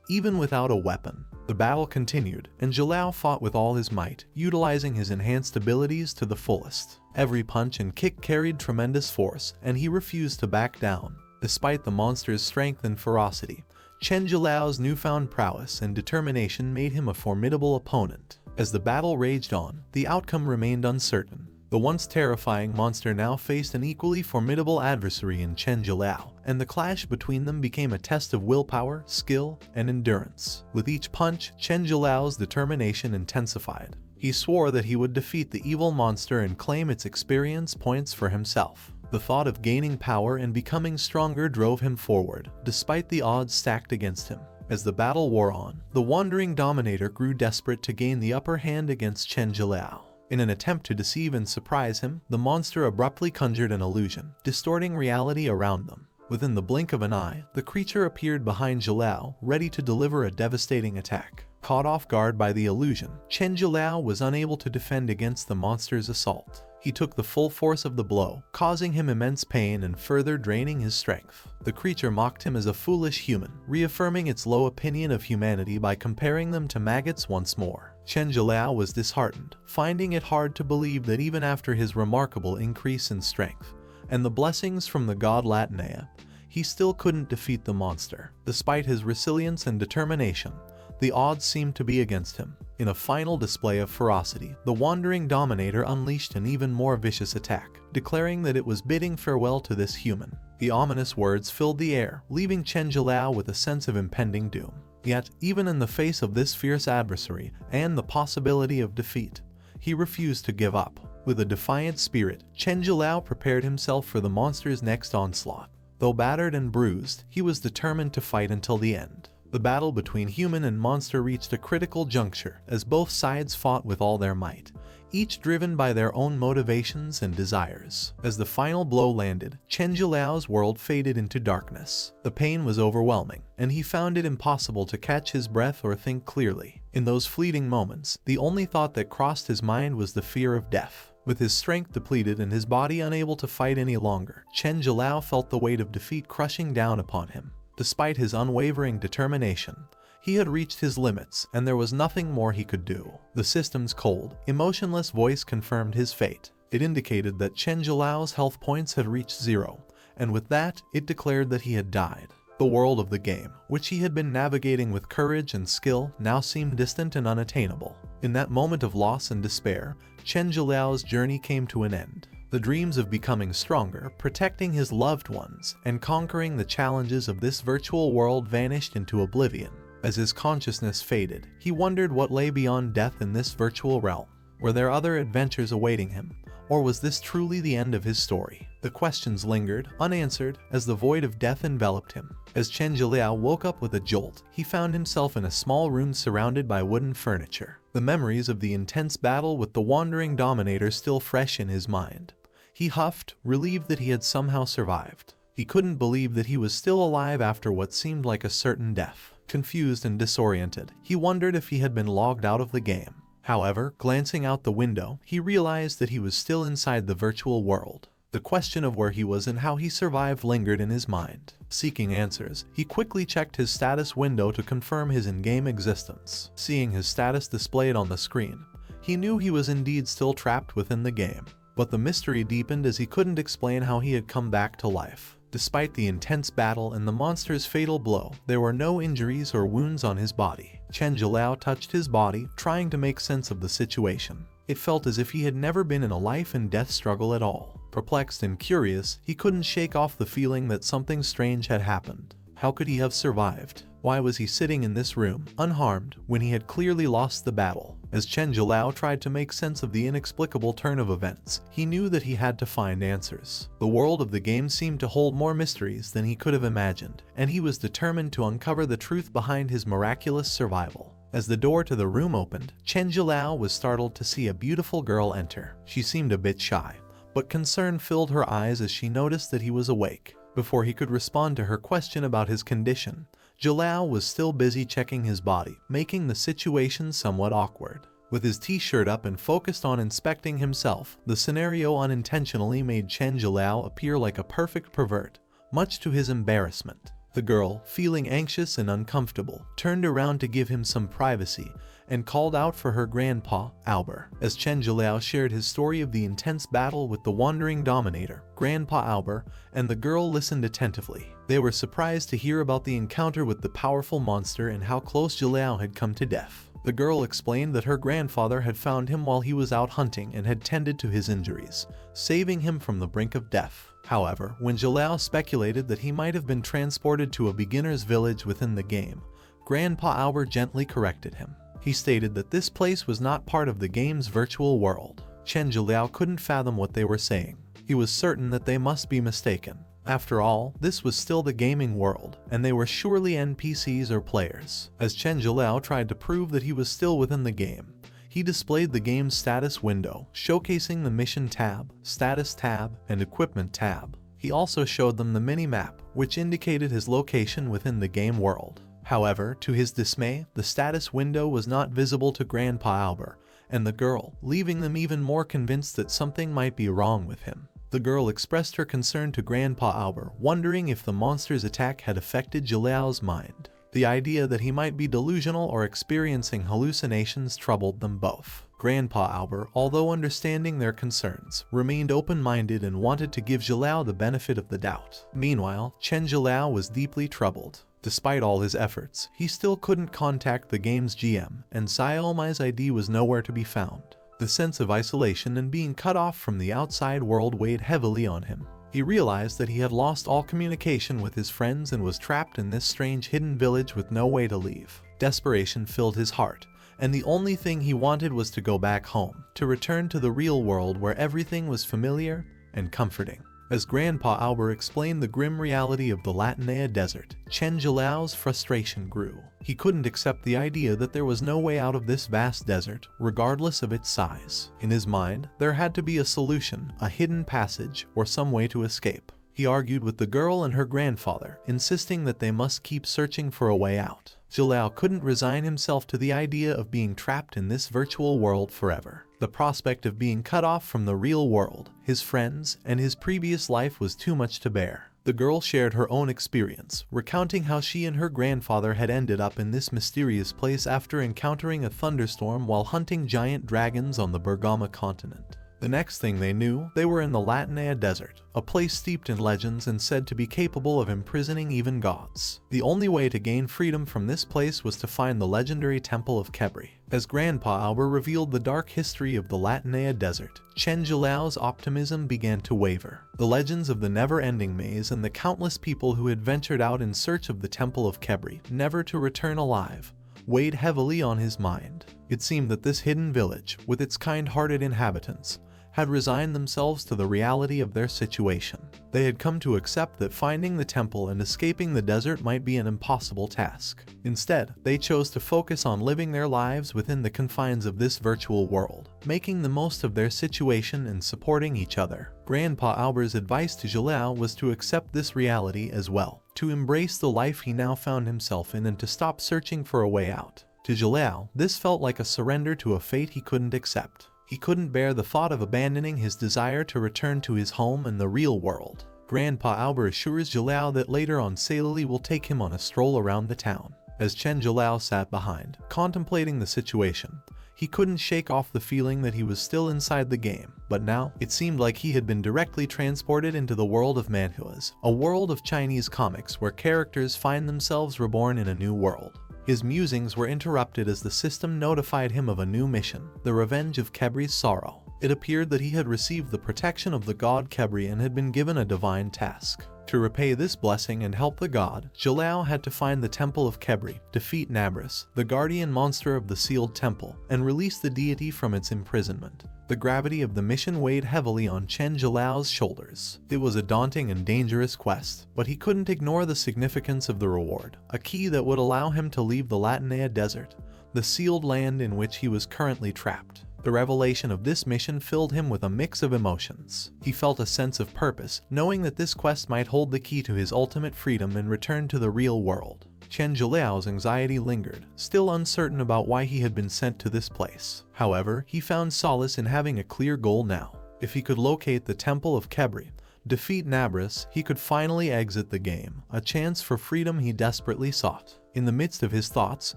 even without a weapon. The battle continued, and Zhiliao fought with all his might, utilizing his enhanced abilities to the fullest. Every punch and kick carried tremendous force, and he refused to back down. Despite the monster's strength and ferocity, Chen Zhiliao's newfound prowess and determination made him a formidable opponent. As the battle raged on, the outcome remained uncertain. The once terrifying monster now faced an equally formidable adversary in Chen Zhiliao, and the clash between them became a test of willpower, skill, and endurance. With each punch, Chen Zhiliao's determination intensified. He swore that he would defeat the evil monster and claim its experience points for himself. The thought of gaining power and becoming stronger drove him forward, despite the odds stacked against him. As the battle wore on, the wandering dominator grew desperate to gain the upper hand against Chen Zhiliao. In an attempt to deceive and surprise him, the monster abruptly conjured an illusion, distorting reality around them. Within the blink of an eye, the creature appeared behind Zhiliao, ready to deliver a devastating attack. Caught off guard by the illusion, Chen Zhiliao was unable to defend against the monster's assault. He took the full force of the blow, causing him immense pain and further draining his strength. The creature mocked him as a foolish human, reaffirming its low opinion of humanity by comparing them to maggots once more. Chen Zhiliao was disheartened, finding it hard to believe that even after his remarkable increase in strength and the blessings from the god Latinea, he still couldn't defeat the monster. Despite his resilience and determination, the odds seemed to be against him. In a final display of ferocity, the wandering dominator unleashed an even more vicious attack, declaring that it was bidding farewell to this human. The ominous words filled the air, leaving Chen Zhiliao with a sense of impending doom. Yet, even in the face of this fierce adversary and the possibility of defeat, he refused to give up. With a defiant spirit, Chen Zhiliao prepared himself for the monster's next onslaught. Though battered and bruised, he was determined to fight until the end. The battle between human and monster reached a critical juncture as both sides fought with all their might, each driven by their own motivations and desires. As the final blow landed, Chen Zhiliao's world faded into darkness. The pain was overwhelming, and he found it impossible to catch his breath or think clearly. In those fleeting moments, the only thought that crossed his mind was the fear of death. With his strength depleted and his body unable to fight any longer, Chen Zhiliao felt the weight of defeat crushing down upon him. Despite his unwavering determination, he had reached his limits and there was nothing more he could do. The system's cold, emotionless voice confirmed his fate. It indicated that Chen Zhiliao's health points had reached zero, and with that, it declared that he had died. The world of the game, which he had been navigating with courage and skill, now seemed distant and unattainable. In that moment of loss and despair, Chen Zhiliao's journey came to an end. The dreams of becoming stronger, protecting his loved ones, and conquering the challenges of this virtual world vanished into oblivion. As his consciousness faded, he wondered what lay beyond death in this virtual realm. Were there other adventures awaiting him, or was this truly the end of his story? The questions lingered, unanswered, as the void of death enveloped him. As Chen Zhiliao woke up with a jolt, he found himself in a small room surrounded by wooden furniture. The memories of the intense battle with the wandering dominator still fresh in his mind. He huffed, relieved that he had somehow survived. He couldn't believe that he was still alive after what seemed like a certain death. Confused and disoriented, he wondered if he had been logged out of the game. However, glancing out the window, he realized that he was still inside the virtual world. The question of where he was and how he survived lingered in his mind. Seeking answers, he quickly checked his status window to confirm his in-game existence. Seeing his status displayed on the screen, he knew he was indeed still trapped within the game. But the mystery deepened as he couldn't explain how he had come back to life. Despite the intense battle and the monster's fatal blow, there were no injuries or wounds on his body. Chen Zhilao touched his body, trying to make sense of the situation. It felt as if he had never been in a life and death struggle at all. Perplexed and curious, he couldn't shake off the feeling that something strange had happened. How could he have survived? Why was he sitting in this room, unharmed, when he had clearly lost the battle? As Chen Zhilao tried to make sense of the inexplicable turn of events, he knew that he had to find answers. The world of the game seemed to hold more mysteries than he could have imagined, and he was determined to uncover the truth behind his miraculous survival. As the door to the room opened, Chen Zhilao was startled to see a beautiful girl enter. She seemed a bit shy, but concern filled her eyes as she noticed that he was awake. Before he could respond to her question about his condition, Zhilao was still busy checking his body, making the situation somewhat awkward. With his t-shirt up and focused on inspecting himself, the scenario unintentionally made Chen Zhilao appear like a perfect pervert, much to his embarrassment. The girl, feeling anxious and uncomfortable, turned around to give him some privacy and called out for her grandpa, Albert. As Chen Zhilao shared his story of the intense battle with the wandering dominator, Grandpa Albert, and the girl listened attentively. They were surprised to hear about the encounter with the powerful monster and how close Zhilao had come to death. The girl explained that her grandfather had found him while he was out hunting and had tended to his injuries, saving him from the brink of death. However, when Zhilao speculated that he might have been transported to a beginner's village within the game, Grandpa Albert gently corrected him. He stated that this place was not part of the game's virtual world. Chen Zhilao couldn't fathom what they were saying. He was certain that they must be mistaken. After all, this was still the gaming world, and they were surely NPCs or players. As Chen Zhilao tried to prove that he was still within the game, he displayed the game's status window, showcasing the Mission tab, Status tab, and Equipment tab. He also showed them the mini-map, which indicated his location within the game world. However, to his dismay, the status window was not visible to Grandpa Albert and the girl, leaving them even more convinced that something might be wrong with him. The girl expressed her concern to Grandpa Albert, wondering if the monster's attack had affected Zhilao's mind. The idea that he might be delusional or experiencing hallucinations troubled them both. Grandpa Albert, although understanding their concerns, remained open-minded and wanted to give Zhilao the benefit of the doubt. Meanwhile, Chen Zhilao was deeply troubled. Despite all his efforts, he still couldn't contact the game's GM, and Xiaomai's ID was nowhere to be found. The sense of isolation and being cut off from the outside world weighed heavily on him. He realized that he had lost all communication with his friends and was trapped in this strange hidden village with no way to leave. Desperation filled his heart, and the only thing he wanted was to go back home, to return to the real world where everything was familiar and comforting. As Grandpa Albert explained the grim reality of the Latinea desert, Chen Zhilao's frustration grew. He couldn't accept the idea that there was no way out of this vast desert, regardless of its size. In his mind, there had to be a solution, a hidden passage, or some way to escape. He argued with the girl and her grandfather, insisting that they must keep searching for a way out. Zhilao couldn't resign himself to the idea of being trapped in this virtual world forever. The prospect of being cut off from the real world, his friends, and his previous life was too much to bear. The girl shared her own experience, recounting how she and her grandfather had ended up in this mysterious place after encountering a thunderstorm while hunting giant dragons on the Bergama continent. The next thing they knew, they were in the Latinea desert, a place steeped in legends and said to be capable of imprisoning even gods. The only way to gain freedom from this place was to find the legendary Temple of Kebri. As Grandpa Albert revealed the dark history of the Latinea desert, Chen Zhilao's optimism began to waver. The legends of the never-ending maze and the countless people who had ventured out in search of the Temple of Kebri, never to return alive, weighed heavily on his mind. It seemed that this hidden village, with its kind-hearted inhabitants, had resigned themselves to the reality of their situation. They had come to accept that finding the temple and escaping the desert might be an impossible task. Instead, they chose to focus on living their lives within the confines of this virtual world, making the most of their situation and supporting each other. Grandpa Albert's advice to Jalal was to accept this reality as well, to embrace the life he now found himself in and to stop searching for a way out. To Jalal, this felt like a surrender to a fate he couldn't accept. He couldn't bear the thought of abandoning his desire to return to his home in the real world. Grandpa Albert assures Jalal that later on Sailali will take him on a stroll around the town. As Chen Jalal sat behind, contemplating the situation, he couldn't shake off the feeling that he was still inside the game, but now it seemed like he had been directly transported into the world of manhwas, a world of Chinese comics where characters find themselves reborn in a new world. His musings were interrupted as the system notified him of a new mission, the revenge of Kebri's sorrow. It appeared that he had received the protection of the god Kebri and had been given a divine task. To repay this blessing and help the god, Jalal had to find the temple of Kebri, defeat Nabris, the guardian monster of the sealed temple, and release the deity from its imprisonment. The gravity of the mission weighed heavily on Chen Jalal's shoulders. It was a daunting and dangerous quest, but he couldn't ignore the significance of the reward, a key that would allow him to leave the Latinea desert, the sealed land in which he was currently trapped. The revelation of this mission filled him with a mix of emotions. He felt a sense of purpose, knowing that this quest might hold the key to his ultimate freedom and return to the real world. Chen Jalal's anxiety lingered, still uncertain about why he had been sent to this place. However, he found solace in having a clear goal now. If he could locate the temple of Kebri, defeat Nabris, he could finally exit the game, a chance for freedom he desperately sought. In the midst of his thoughts,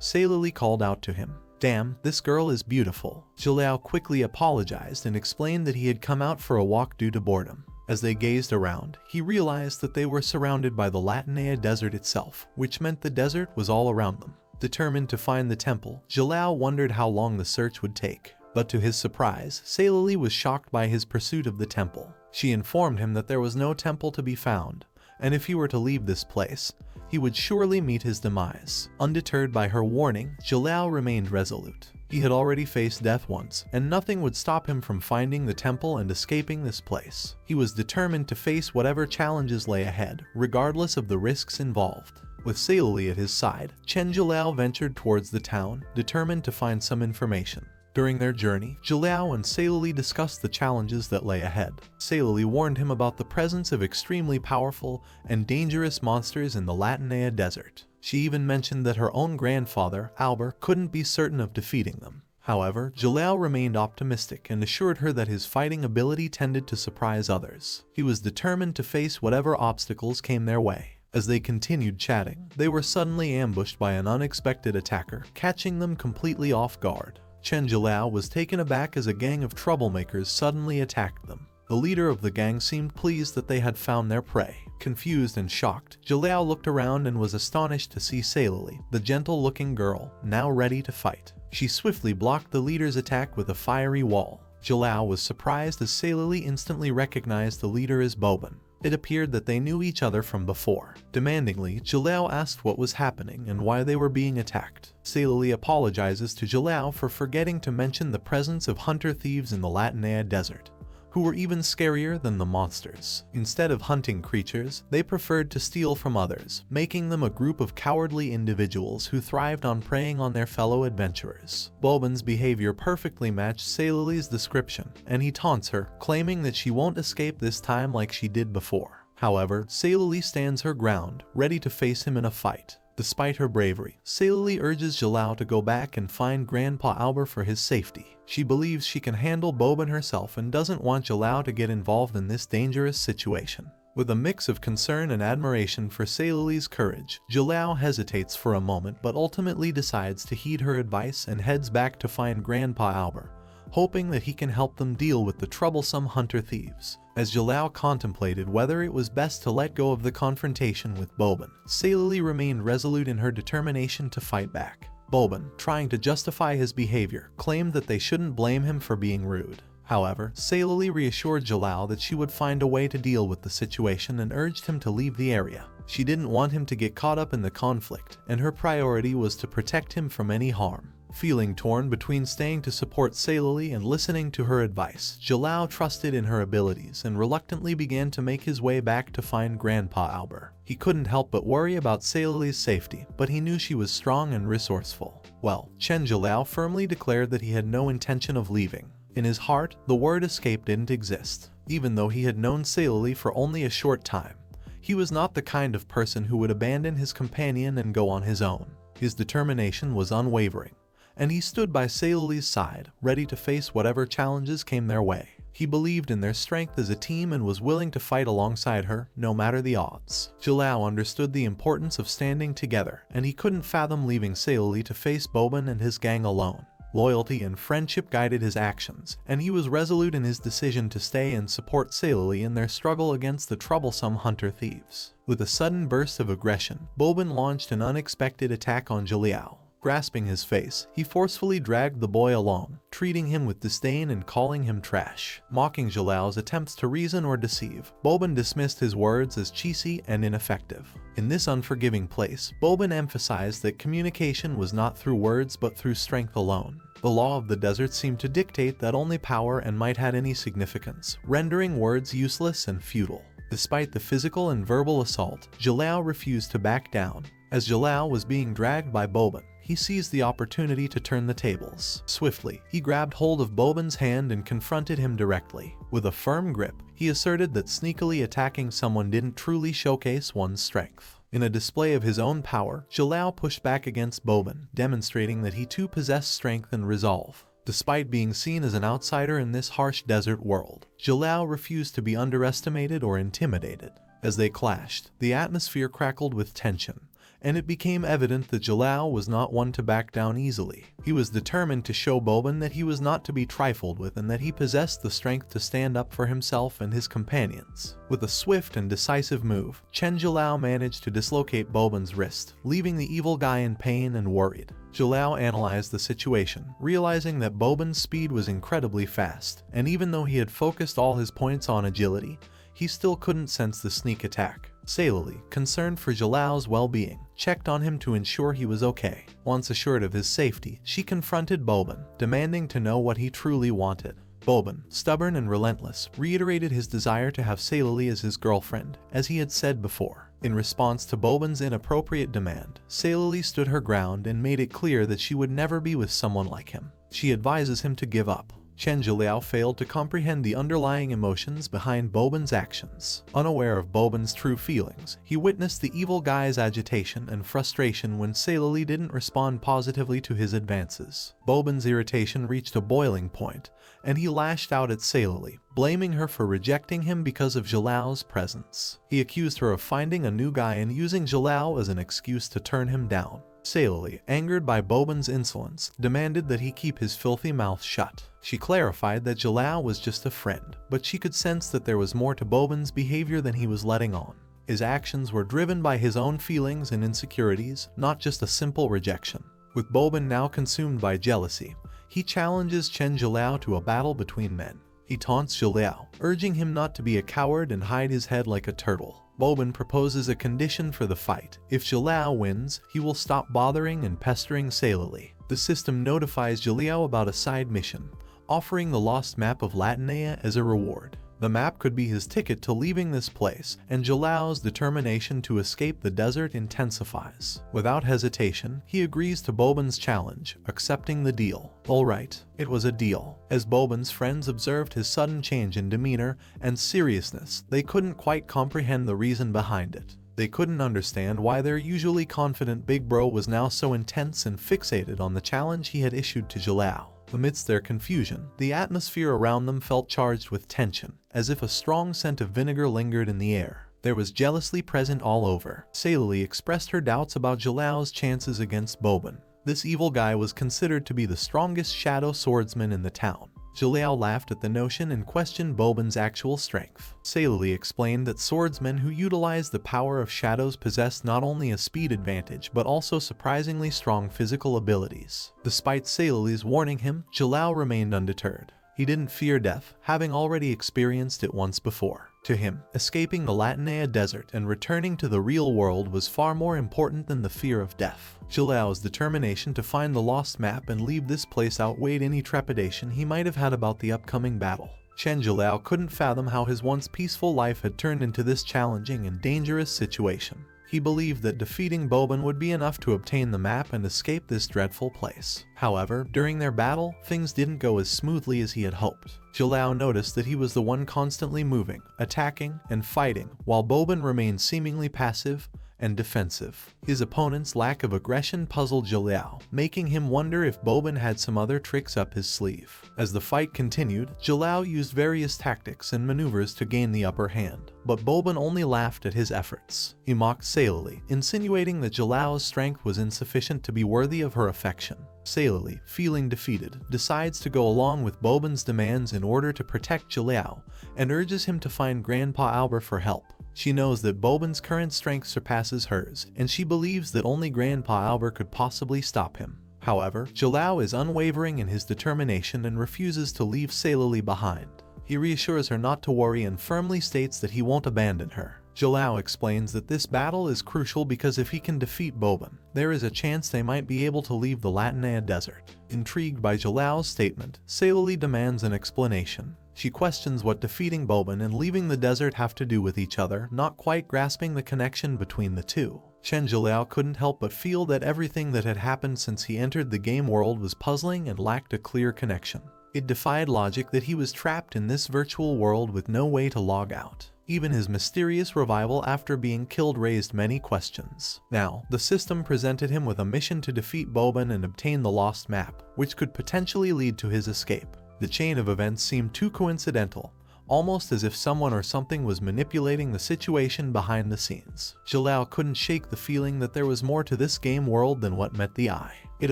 Sailali called out to him. "Damn, this girl is beautiful." Jalal quickly apologized and explained that he had come out for a walk due to boredom. As they gazed around, he realized that they were surrounded by the Latinea desert itself, which meant the desert was all around them. Determined to find the temple, Jalal wondered how long the search would take. But to his surprise, Sailali was shocked by his pursuit of the temple. She informed him that there was no temple to be found, and if he were to leave this place, he would surely meet his demise. Undeterred by her warning, Jalal remained resolute. He had already faced death once, and nothing would stop him from finding the temple and escaping this place. He was determined to face whatever challenges lay ahead, regardless of the risks involved. With Sailali at his side, Chen Jalal ventured towards the town, determined to find some information. During their journey, Jalal and Sailali discussed the challenges that lay ahead. Sailali warned him about the presence of extremely powerful and dangerous monsters in the Latinea desert. She even mentioned that her own grandfather, Albert, couldn't be certain of defeating them. However, Jalal remained optimistic and assured her that his fighting ability tended to surprise others. He was determined to face whatever obstacles came their way. As they continued chatting, they were suddenly ambushed by an unexpected attacker, catching them completely off guard. Chen Jalal was taken aback as a gang of troublemakers suddenly attacked them. The leader of the gang seemed pleased that they had found their prey. Confused and shocked, Jalal looked around and was astonished to see Sailali, the gentle-looking girl, now ready to fight. She swiftly blocked the leader's attack with a fiery wall. Jalal was surprised as Sailali instantly recognized the leader as Boban. It appeared that they knew each other from before. Demandingly, Jalal asked what was happening and why they were being attacked. Sailali apologizes to Jalal for forgetting to mention the presence of hunter-thieves in the Latinea desert, who were even scarier than the monsters. Instead of hunting creatures, they preferred to steal from others, making them a group of cowardly individuals who thrived on preying on their fellow adventurers. Boban's behavior perfectly matched Sailali's description, and he taunts her, claiming that she won't escape this time like she did before. However, Sailali stands her ground, ready to face him in a fight. Despite her bravery, Sailali urges Jalal to go back and find Grandpa Albert for his safety. She believes she can handle Boban herself and doesn't want Jalal to get involved in this dangerous situation. With a mix of concern and admiration for Sailali's courage, Jalal hesitates for a moment but ultimately decides to heed her advice and heads back to find Grandpa Albert, hoping that he can help them deal with the troublesome hunter-thieves. As Jalal contemplated whether it was best to let go of the confrontation with Boban, Sailali remained resolute in her determination to fight back. Boban, trying to justify his behavior, claimed that they shouldn't blame him for being rude. However, Sailali reassured Jalal that she would find a way to deal with the situation and urged him to leave the area. She didn't want him to get caught up in the conflict, and her priority was to protect him from any harm. Feeling torn between staying to support Sailali and listening to her advice, Jalal trusted in her abilities and reluctantly began to make his way back to find Grandpa Albert. He couldn't help but worry about Sailali's safety, but he knew she was strong and resourceful. Well, Chen Jalal firmly declared that he had no intention of leaving. In his heart, the word escape didn't exist. Even though he had known Sailali for only a short time, he was not the kind of person who would abandon his companion and go on his own. His determination was unwavering, and he stood by Sailali's side, ready to face whatever challenges came their way. He believed in their strength as a team and was willing to fight alongside her, no matter the odds. Jalal understood the importance of standing together, and he couldn't fathom leaving Sailali to face Boban and his gang alone. Loyalty and friendship guided his actions, and he was resolute in his decision to stay and support Sailali in their struggle against the troublesome hunter-thieves. With a sudden burst of aggression, Boban launched an unexpected attack on Jalal. Grasping his face, he forcefully dragged the boy along, treating him with disdain and calling him trash. Mocking Jalal's attempts to reason or deceive, Boban dismissed his words as cheesy and ineffective. In this unforgiving place, Boban emphasized that communication was not through words but through strength alone. The law of the desert seemed to dictate that only power and might had any significance, rendering words useless and futile. Despite the physical and verbal assault, Jalal refused to back down. As Jalal was being dragged by Boban, he seized the opportunity to turn the tables. Swiftly, he grabbed hold of Boban's hand and confronted him directly. With a firm grip, he asserted that sneakily attacking someone didn't truly showcase one's strength. In a display of his own power, Jalal pushed back against Boban, demonstrating that he too possessed strength and resolve. Despite being seen as an outsider in this harsh desert world, Jalal refused to be underestimated or intimidated. As they clashed, the atmosphere crackled with tension, and it became evident that Jalal was not one to back down easily. He was determined to show Boban that he was not to be trifled with and that he possessed the strength to stand up for himself and his companions. With a swift and decisive move, Chen Jalal managed to dislocate Boban's wrist, leaving the evil guy in pain and worried. Jalal analyzed the situation, realizing that Boban's speed was incredibly fast, and even though he had focused all his points on agility, he still couldn't sense the sneak attack. Sailali, concerned for Jalal's well-being, checked on him to ensure he was okay. Once assured of his safety, she confronted Boban, demanding to know what he truly wanted. Boban, stubborn and relentless, reiterated his desire to have Sailali as his girlfriend, as he had said before. In response to Boban's inappropriate demand, Sailali stood her ground and made it clear that she would never be with someone like him. She advises him to give up. Chen Jalal failed to comprehend the underlying emotions behind Boban's actions. Unaware of Boban's true feelings, he witnessed the evil guy's agitation and frustration when Sailali didn't respond positively to his advances. Boban's irritation reached a boiling point, and he lashed out at Sailali, blaming her for rejecting him because of Jalal's presence. He accused her of finding a new guy and using Jalal as an excuse to turn him down. Sailali, angered by Boban's insolence, demanded that he keep his filthy mouth shut. She clarified that Jalal was just a friend, but she could sense that there was more to Boban's behavior than he was letting on. His actions were driven by his own feelings and insecurities, not just a simple rejection. With Boban now consumed by jealousy, he challenges Chen Jalal to a battle between men. He taunts Jalal, urging him not to be a coward and hide his head like a turtle. Boban proposes a condition for the fight. If Jalal wins, he will stop bothering and pestering Sailali. The system notifies Jalal about a side mission, offering the lost map of Latinea as a reward. The map could be his ticket to leaving this place, and Jalal's determination to escape the desert intensifies. Without hesitation, he agrees to Boban's challenge, accepting the deal. Alright, it was a deal. As Boban's friends observed his sudden change in demeanor and seriousness, they couldn't quite comprehend the reason behind it. They couldn't understand why their usually confident big bro was now so intense and fixated on the challenge he had issued to Jalal. Amidst their confusion, the atmosphere around them felt charged with tension, as if a strong scent of vinegar lingered in the air. There was jealousy present all over. Sailali expressed her doubts about Jalal's chances against Boban. This evil guy was considered to be the strongest shadow swordsman in the town. Jalal laughed at the notion and questioned Boban's actual strength. Sailali explained that swordsmen who utilized the power of shadows possessed not only a speed advantage but also surprisingly strong physical abilities. Despite Sailali's warning him, Jalal remained undeterred. He didn't fear death, having already experienced it once before. To him, escaping the Latinea desert and returning to the real world was far more important than the fear of death. Jilao's determination to find the lost map and leave this place outweighed any trepidation he might have had about the upcoming battle. Chen Jilao couldn't fathom how his once peaceful life had turned into this challenging and dangerous situation. He believed that defeating Boban would be enough to obtain the map and escape this dreadful place. However, during their battle, things didn't go as smoothly as he had hoped. Jilao noticed that he was the one constantly moving, attacking, and fighting, while Boban remained seemingly passive and defensive. His opponent's lack of aggression puzzled Jilao, making him wonder if Boban had some other tricks up his sleeve. As the fight continued, Jilao used various tactics and maneuvers to gain the upper hand, but Boban only laughed at his efforts. He mocked salily, insinuating that Jilao's strength was insufficient to be worthy of her affection. Salily, feeling defeated, decides to go along with Boban's demands in order to protect Jilao, and urges him to find Grandpa Albert for help. She knows that Boban's current strength surpasses hers, and she believes that only Grandpa Albert could possibly stop him. However, Jilao is unwavering in his determination and refuses to leave Salili behind. He reassures her not to worry and firmly states that he won't abandon her. Jilao explains that this battle is crucial because if he can defeat Boban, there is a chance they might be able to leave the Latinea desert. Intrigued by Jilao's statement, Salili demands an explanation. She questions what defeating Boban and leaving the desert have to do with each other, not quite grasping the connection between the two. Chen Jilao couldn't help but feel that everything that had happened since he entered the game world was puzzling and lacked a clear connection. It defied logic that he was trapped in this virtual world with no way to log out. Even his mysterious revival after being killed raised many questions. Now, the system presented him with a mission to defeat Boban and obtain the lost map, which could potentially lead to his escape. The chain of events seemed too coincidental, almost as if someone or something was manipulating the situation behind the scenes. Jilao couldn't shake the feeling that there was more to this game world than what met the eye. It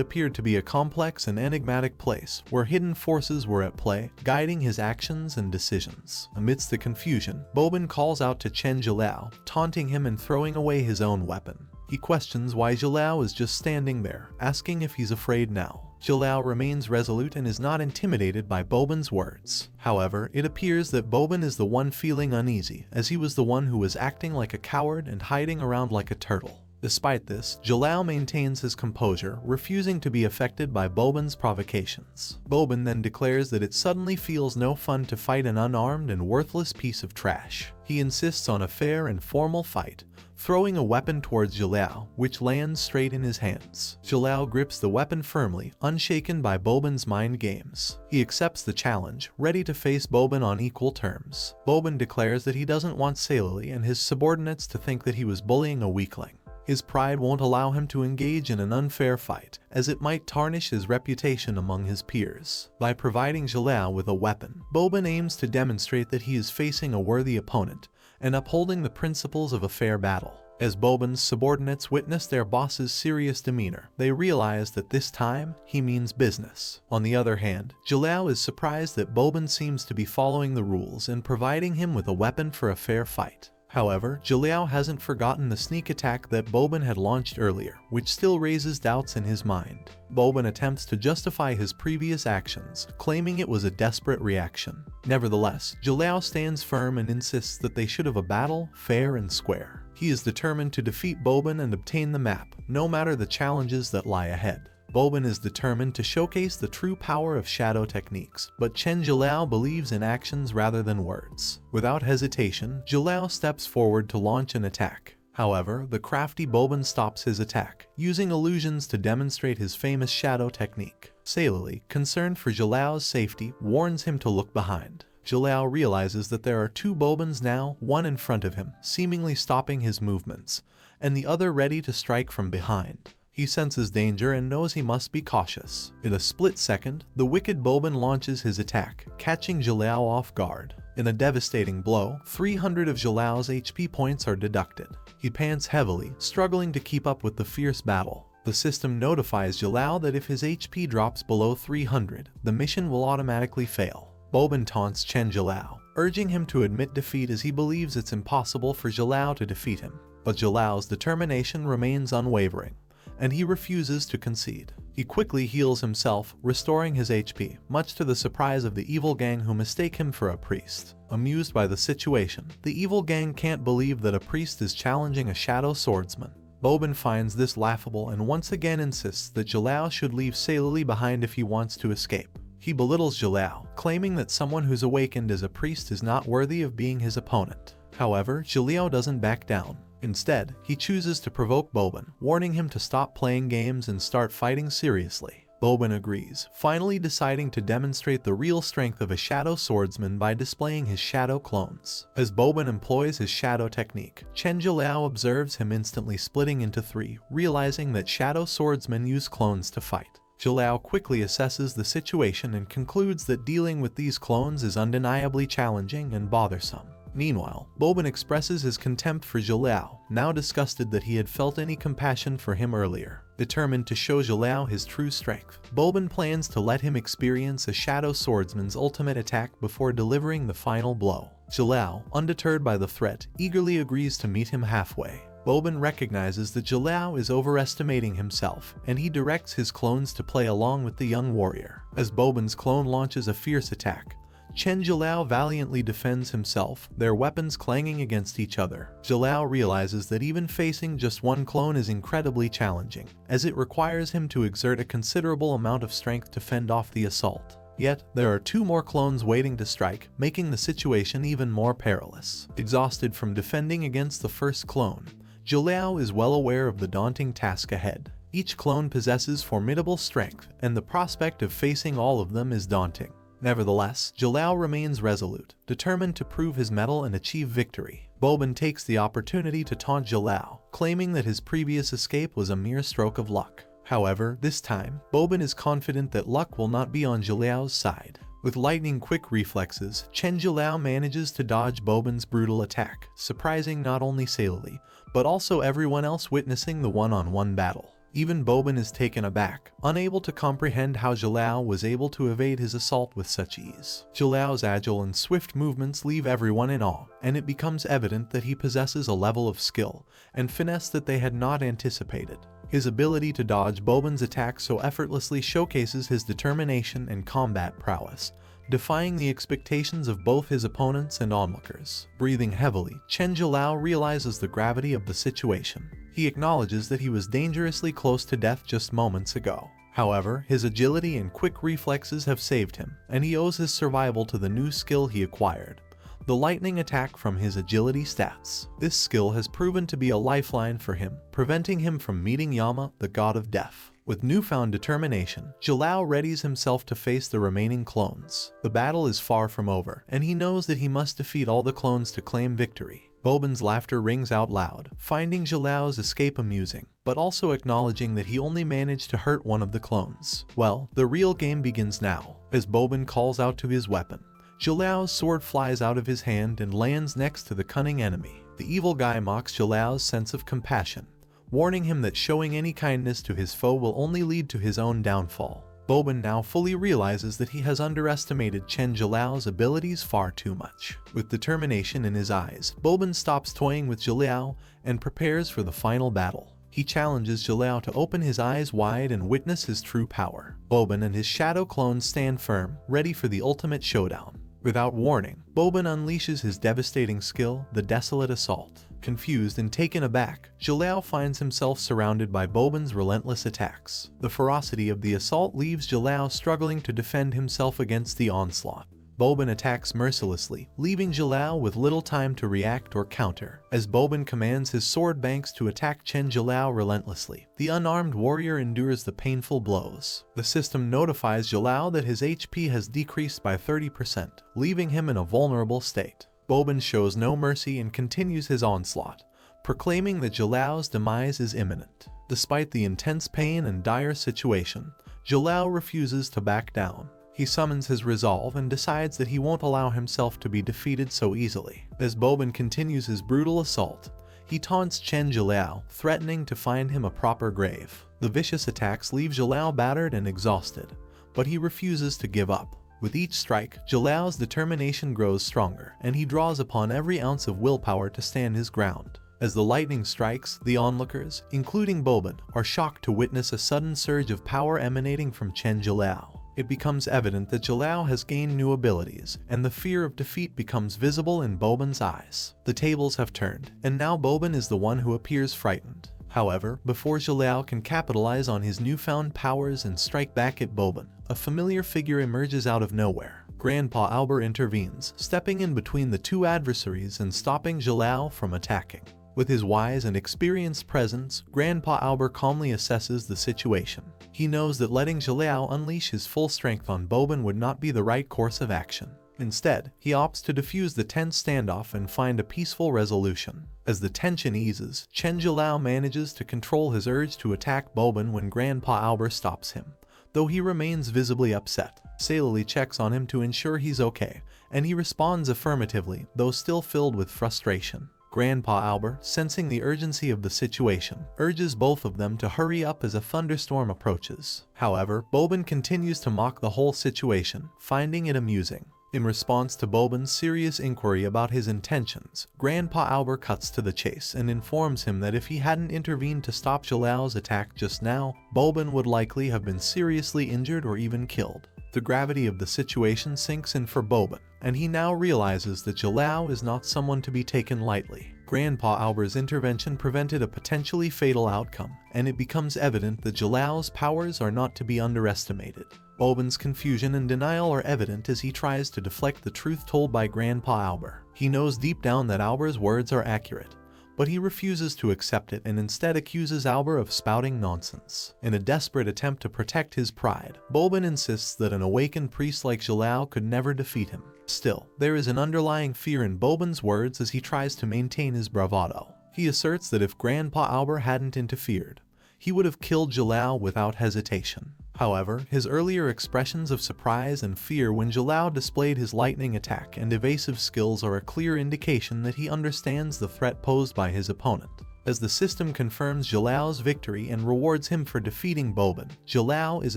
appeared to be a complex and enigmatic place, where hidden forces were at play, guiding his actions and decisions. Amidst the confusion, Boban calls out to Chen Jilao, taunting him and throwing away his own weapon. He questions why Jilao is just standing there, asking if he's afraid now. Jilao remains resolute and is not intimidated by Boban's words. However, it appears that Boban is the one feeling uneasy, as he was the one who was acting like a coward and hiding around like a turtle. Despite this, Jilao maintains his composure, refusing to be affected by Boban's provocations. Boban then declares that it suddenly feels no fun to fight an unarmed and worthless piece of trash. He insists on a fair and formal fight, throwing a weapon towards Jilao, which lands straight in his hands. Jilao grips the weapon firmly, unshaken by Boban's mind games. He accepts the challenge, ready to face Boban on equal terms. Boban declares that he doesn't want Salili and his subordinates to think that he was bullying a weakling. His pride won't allow him to engage in an unfair fight, as it might tarnish his reputation among his peers. By providing Jilao with a weapon, Boban aims to demonstrate that he is facing a worthy opponent and upholding the principles of a fair battle. As Boban's subordinates witness their boss's serious demeanor, they realize that this time, he means business. On the other hand, Jilao is surprised that Boban seems to be following the rules and providing him with a weapon for a fair fight. However, Jilao hasn't forgotten the sneak attack that Boban had launched earlier, which still raises doubts in his mind. Boban attempts to justify his previous actions, claiming it was a desperate reaction. Nevertheless, Jilao stands firm and insists that they should have a battle, fair and square. He is determined to defeat Boban and obtain the map, no matter the challenges that lie ahead. Boban is determined to showcase the true power of shadow techniques, but Chen Jilao believes in actions rather than words. Without hesitation, Jilao steps forward to launch an attack. However, the crafty Boban stops his attack, using illusions to demonstrate his famous shadow technique. Salili, concerned for Jilao's safety, warns him to look behind. Jilao realizes that there are two Bobans now, one in front of him, seemingly stopping his movements, and the other ready to strike from behind. He senses danger and knows he must be cautious. In a split second, the wicked Boban launches his attack, catching Jilao off guard. In a devastating blow, 300 of Jilao's HP points are deducted. He pants heavily, struggling to keep up with the fierce battle. The system notifies Jilao that if his HP drops below 300, the mission will automatically fail. Boban taunts Chen Jilao, urging him to admit defeat as he believes it's impossible for Jilao to defeat him. But Jilao's determination remains unwavering, and he refuses to concede. He quickly heals himself, restoring his HP, much to the surprise of the evil gang who mistake him for a priest. Amused by the situation, the evil gang can't believe that a priest is challenging a shadow swordsman. Bobin finds this laughable and once again insists that Jalal should leave Sailali behind if he wants to escape. He belittles Jalal, claiming that someone who's awakened as a priest is not worthy of being his opponent. However, Jalal doesn't back down. Instead, he chooses to provoke Bobin, warning him to stop playing games and start fighting seriously. Bobin agrees, finally deciding to demonstrate the real strength of a shadow swordsman by displaying his shadow clones. As Bobin employs his shadow technique, Chen Jalal observes him instantly splitting into three, realizing that shadow swordsmen use clones to fight. Jalal quickly assesses the situation and concludes that dealing with these clones is undeniably challenging and bothersome. Meanwhile, Bobin expresses his contempt for Jalal, now disgusted that he had felt any compassion for him earlier. Determined to show Jalal his true strength, Bobin plans to let him experience a shadow swordsman's ultimate attack before delivering the final blow. Jalal, undeterred by the threat, eagerly agrees to meet him halfway. Bobin recognizes that Jalal is overestimating himself, and he directs his clones to play along with the young warrior. As Bobin's clone launches a fierce attack, Chen Jalal valiantly defends himself, their weapons clanging against each other. Jalal realizes that even facing just one clone is incredibly challenging, as it requires him to exert a considerable amount of strength to fend off the assault. Yet, there are two more clones waiting to strike, making the situation even more perilous. Exhausted from defending against the first clone, Jalal is well aware of the daunting task ahead. Each clone possesses formidable strength, and the prospect of facing all of them is daunting. Nevertheless, Jalal remains resolute, determined to prove his mettle and achieve victory. Bobin takes the opportunity to taunt Jalal, claiming that his previous escape was a mere stroke of luck. However, this time, Bobin is confident that luck will not be on Jalal's side. With lightning-quick reflexes, Chen Jalal manages to dodge Bobin's brutal attack, surprising not only Sailali, but also everyone else witnessing the one-on-one battle. Even Bobin is taken aback, unable to comprehend how Jalal was able to evade his assault with such ease. Jalal's agile and swift movements leave everyone in awe, and it becomes evident that he possesses a level of skill and finesse that they had not anticipated. His ability to dodge Bobin's attack so effortlessly showcases his determination and combat prowess, defying the expectations of both his opponents and onlookers. Breathing heavily, Chen Jalal realizes the gravity of the situation. He acknowledges that he was dangerously close to death just moments ago. However, his agility and quick reflexes have saved him, and he owes his survival to the new skill he acquired, the lightning attack from his agility stats. This skill has proven to be a lifeline for him, preventing him from meeting Yama, the god of death. With newfound determination, Jalal readies himself to face the remaining clones. The battle is far from over, and he knows that he must defeat all the clones to claim victory. Bobin's laughter rings out loud, finding Jalal's escape amusing, but also acknowledging that he only managed to hurt one of the clones. Well, the real game begins now, as Bobin calls out to his weapon. Jalal's sword flies out of his hand and lands next to the cunning enemy. The evil guy mocks Jalal's sense of compassion, warning him that showing any kindness to his foe will only lead to his own downfall. Bobin now fully realizes that he has underestimated Chen Jalal's abilities far too much. With determination in his eyes, Bobin stops toying with Jalal and prepares for the final battle. He challenges Jalal to open his eyes wide and witness his true power. Bobin and his shadow clones stand firm, ready for the ultimate showdown. Without warning, Bobin unleashes his devastating skill, the Desolate Assault. Confused and taken aback, Jalal finds himself surrounded by Bobin's relentless attacks. The ferocity of the assault leaves Jalal struggling to defend himself against the onslaught. Bobin attacks mercilessly, leaving Jalal with little time to react or counter. As Bobin commands his sword banks to attack Chen Jalal relentlessly, the unarmed warrior endures the painful blows. The system notifies Jalal that his HP has decreased by 30%, leaving him in a vulnerable state. Bobin shows no mercy and continues his onslaught, proclaiming that Jalal's demise is imminent. Despite the intense pain and dire situation, Jalal refuses to back down. He summons his resolve and decides that he won't allow himself to be defeated so easily. As Bobin continues his brutal assault, he taunts Chen Jalal, threatening to find him a proper grave. The vicious attacks leave Jalal battered and exhausted, but he refuses to give up. With each strike, Jalal's determination grows stronger, and he draws upon every ounce of willpower to stand his ground. As the lightning strikes, the onlookers, including Bobin, are shocked to witness a sudden surge of power emanating from Chen Jilao. It becomes evident that Jilao has gained new abilities, and the fear of defeat becomes visible in Bobin's eyes. The tables have turned, and now Bobin is the one who appears frightened. However, before Jilao can capitalize on his newfound powers and strike back at Bobin, a familiar figure emerges out of nowhere. Grandpa Albert intervenes, stepping in between the two adversaries and stopping Jilao from attacking. With his wise and experienced presence, Grandpa Albert calmly assesses the situation. He knows that letting Jilao unleash his full strength on Bobin would not be the right course of action. Instead, he opts to defuse the tense standoff and find a peaceful resolution. As the tension eases, Chen Jilao manages to control his urge to attack Bobin when Grandpa Albert stops him, though he remains visibly upset. Sailor checks on him to ensure he's okay, and he responds affirmatively, though still filled with frustration. Grandpa Albert, sensing the urgency of the situation, urges both of them to hurry up as a thunderstorm approaches. However, Bobin continues to mock the whole situation, finding it amusing. In response to Bobin's serious inquiry about his intentions, Grandpa Albert cuts to the chase and informs him that if he hadn't intervened to stop Jilao's attack just now, Bobin would likely have been seriously injured or even killed. The gravity of the situation sinks in for Bobin, and he now realizes that Jilao is not someone to be taken lightly. Grandpa Albert's intervention prevented a potentially fatal outcome, and it becomes evident that Jilao's powers are not to be underestimated. Bobin's confusion and denial are evident as he tries to deflect the truth told by Grandpa Albert. He knows deep down that Albert's words are accurate, but he refuses to accept it and instead accuses Albert of spouting nonsense. In a desperate attempt to protect his pride, Bobin insists that an awakened priest like Jilao could never defeat him. Still, there is an underlying fear in Bobin's words as he tries to maintain his bravado. He asserts that if Grandpa Albert hadn't interfered, he would have killed Jilao without hesitation. However, his earlier expressions of surprise and fear when Jilao displayed his lightning attack and evasive skills are a clear indication that he understands the threat posed by his opponent. As the system confirms Jilao's victory and rewards him for defeating Bobin, Jilao is